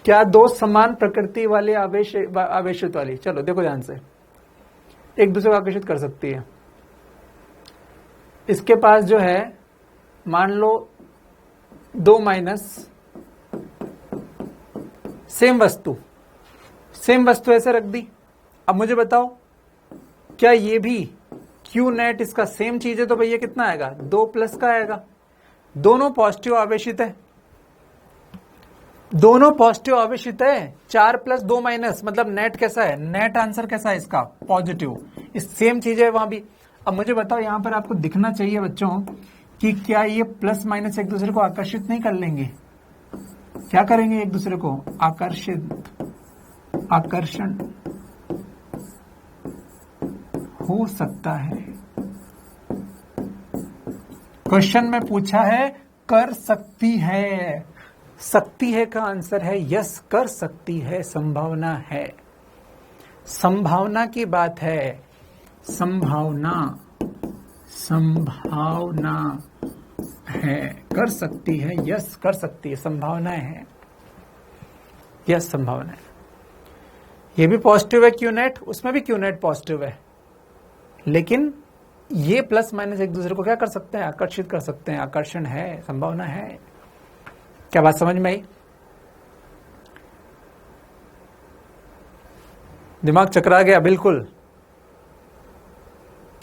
क्या दो समान प्रकृति वाले आवेशित वाली, चलो देखो ध्यान से, एक दूसरे को आकर्षित कर सकती है। इसके पास जो है, मान लो 2 माइनस, सेम वस्तु ऐसे रख दी। अब मुझे बताओ क्या ये भी क्यू नेट इसका सेम चीज है? तो भैया कितना आएगा? 2 प्लस का आएगा। दोनों पॉजिटिव आवेशित है, दोनों पॉजिटिव आवेशित है। 4 प्लस 2 माइनस मतलब नेट कैसा है? नेट आंसर कैसा है इसका? पॉजिटिव। इस सेम चीज है वहां भी। अब मुझे बताओ, यहां पर आपको दिखना चाहिए बच्चों कि क्या ये प्लस माइनस एक दूसरे को आकर्षित नहीं कर लेंगे? क्या करेंगे एक दूसरे को? आकर्षित, आकर्षण हो सकता है। क्वेश्चन में पूछा है कर सकती है, सकती है का आंसर है यस, कर सकती है, संभावना है, संभावना की बात है, संभावना, संभावना है, कर सकती है, यस कर सकती है, संभावना है, यस संभावना है। ये भी पॉजिटिव है क्यू नेट, उसमें भी क्यू नेट पॉजिटिव है, लेकिन ये प्लस माइनस एक दूसरे को क्या कर सकते हैं, आकर्षित कर सकते हैं, आकर्षण है, संभावना है। क्या बात समझ में आई? दिमाग चकरा गया बिल्कुल?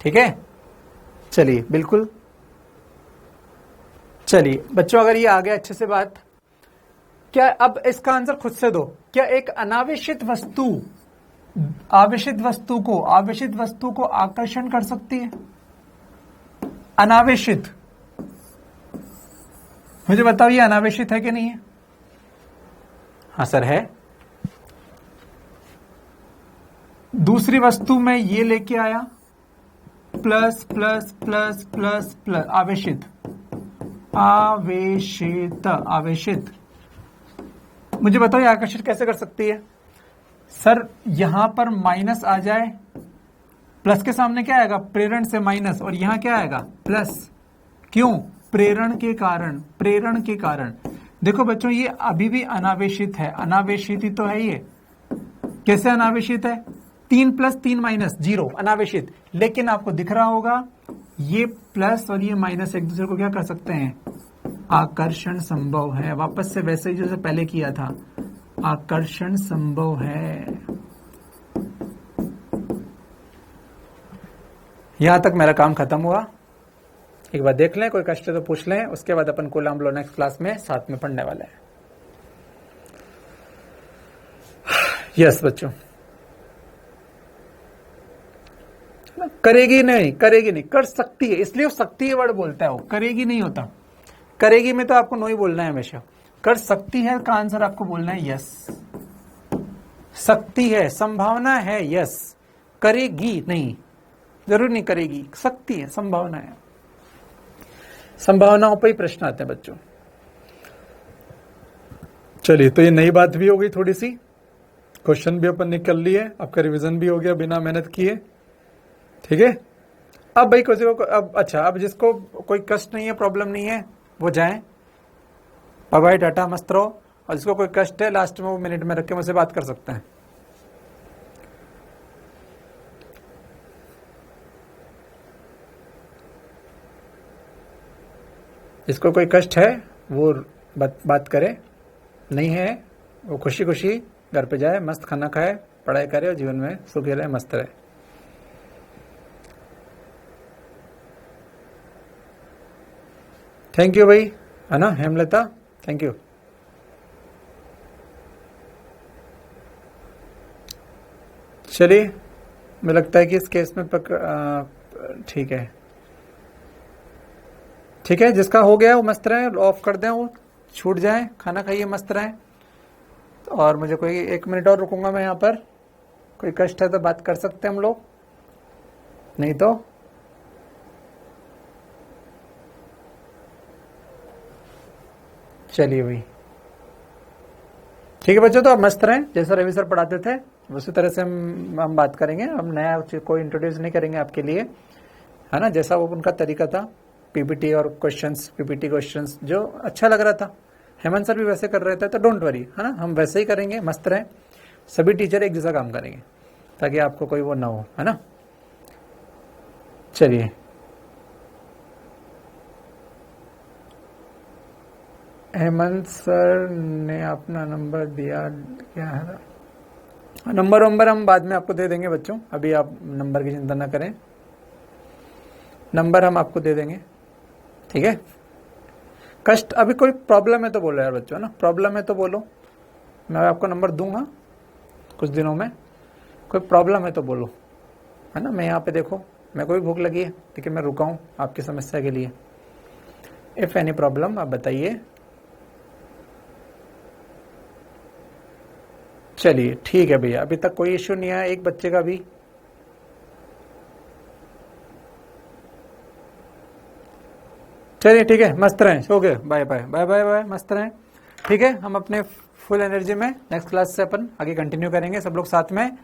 ठीक है, चलिए बिल्कुल। चलिए बच्चों, अगर ये आ गया अच्छे से बात, क्या अब इसका आंसर खुद से दो। क्या एक अनावेशित वस्तु आवेशित वस्तु को आकर्षण कर सकती है? अनावेशित, मुझे बताओ ये अनावेशित है कि नहीं है? हाँ सर है। दूसरी वस्तु में ये लेके आया plus plus plus plus plus, आवेशित आवेशित आवेशित। मुझे बताओ ये आकर्षित कैसे कर सकती है? सर यहां पर माइनस आ जाए, प्लस के सामने क्या आएगा, प्रेरण से माइनस, और यहां क्या आएगा, प्लस। क्यों? प्रेरण के कारण, प्रेरण के कारण। देखो बच्चों ये अभी भी अनावेशित है, अनावेशित ही तो है ये। कैसे अनावेशित है? 3 प्लस 3 माइनस 0, अनावेशित। लेकिन आपको दिख रहा होगा ये प्लस और ये माइनस एक दूसरे को क्या कर सकते हैं, आकर्षण संभव है। वापस से वैसे ही जैसे पहले किया था, आकर्षण संभव है। यहां तक मेरा काम खत्म हुआ। एक बार देख लें, कोई कष्ट है तो पूछ लें, उसके बाद अपन कूलाम लॉ नेक्स्ट क्लास में साथ में पढ़ने वाले हैं। यस बच्चों, करेगी नहीं, करेगी नहीं, कर सकती है, इसलिए सकती है वर्ड बोलता है वो, करेगी नहीं होता। करेगी में तो आपको नो ही बोलना है हमेशा। कर सकती है का आंसर आपको बोलना है यस। सकती है, संभावना है, यस। करेगी नहीं, जरूर नहीं करेगी, सकती है, संभावना है। संभावनाओं पर ही प्रश्न आते हैं बच्चों। चलिए, तो ये नई बात भी हो गई थोड़ी सी, क्वेश्चन भी अपन निकल लिए, आपका रिवीजन भी हो गया बिना मेहनत किए। ठीक है, अब भाई किसी को अब अच्छा, अब जिसको कोई कष्ट नहीं है, प्रॉब्लम नहीं है, वो जाए, बाय बाय, टाटा, मस्त रहो। और जिसको कोई कष्ट है, लास्ट में वो मिनट में रख के मुझसे बात कर सकते हैं। जिसको कोई कष्ट है वो बात करे, नहीं है वो खुशी खुशी घर पे जाए, मस्त खाना खाए, पढ़ाई करे और जीवन में सुखी रहे, मस्त रहे। थैंक यू भाई, है ना हेमलता, थैंक यू। चलिए, मुझे लगता है कि इस केस में ठीक है, ठीक है। जिसका हो गया वो मस्त रहे, ऑफ कर दें, वो छूट जाए, खाना खाइए, मस्त रहे। और मुझे कोई 1 मिनट और रुकूंगा मैं यहाँ पर, कोई कष्ट है तो बात कर सकते हैं हम लोग, नहीं तो चलिए भाई। ठीक है बच्चों, तो आप मस्त रहें, जैसा रवि सर पढ़ाते थे उसी तरह से हम बात करेंगे। हम नया कोई इंट्रोड्यूस नहीं करेंगे आपके लिए, है ना, जैसा वो उनका तरीका था, पीपीटी और क्वेश्चंस, पीपीटी क्वेश्चंस जो अच्छा लग रहा था। हेमंत सर भी वैसे कर रहे थे, तो डोंट वरी, है ना, हम वैसे ही करेंगे, मस्त रहें। सभी टीचर एक जैसा काम करेंगे ताकि आपको कोई वो ना हो, है ना। चलिए, हेमंत सर ने अपना नंबर दिया, क्या है नंबर हम बाद में आपको दे देंगे बच्चों, अभी आप नंबर की चिंता ना करें, नंबर हम आपको दे देंगे, ठीक है। कष्ट, अभी कोई प्रॉब्लम है तो बोलो यार बच्चों, है ना, प्रॉब्लम है तो बोलो, मैं आपको नंबर दूंगा कुछ दिनों में। कोई प्रॉब्लम है तो बोलो, है ना। मैं यहाँ पे देखो, मेरे को भी भूख लगी है, लेकिन मैं रुका हूँ आपकी समस्या के लिए। इफ एनी प्रॉब्लम आप बताइए। चलिए ठीक है भैया, अभी तक कोई इश्यू नहीं आया एक बच्चे का भी। चलिए ठीक है, मस्त रहें, सो गए, bye bye bye bye bye, मस्त रहें। ठीक है, हम अपने फुल एनर्जी में नेक्स्ट क्लास से अपन आगे कंटिन्यू करेंगे सब लोग साथ में,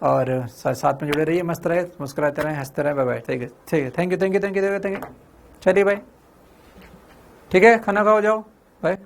और साथ में जुड़े रहिए, मस्त रहे, मुस्कुराते रहें, हंसते रहें। बाय बाय, ठीक है, ठीक है, thank you thank you thank you thank you. चलिए भाई, ठीक है, खाना खाओ, जाओ, बाय।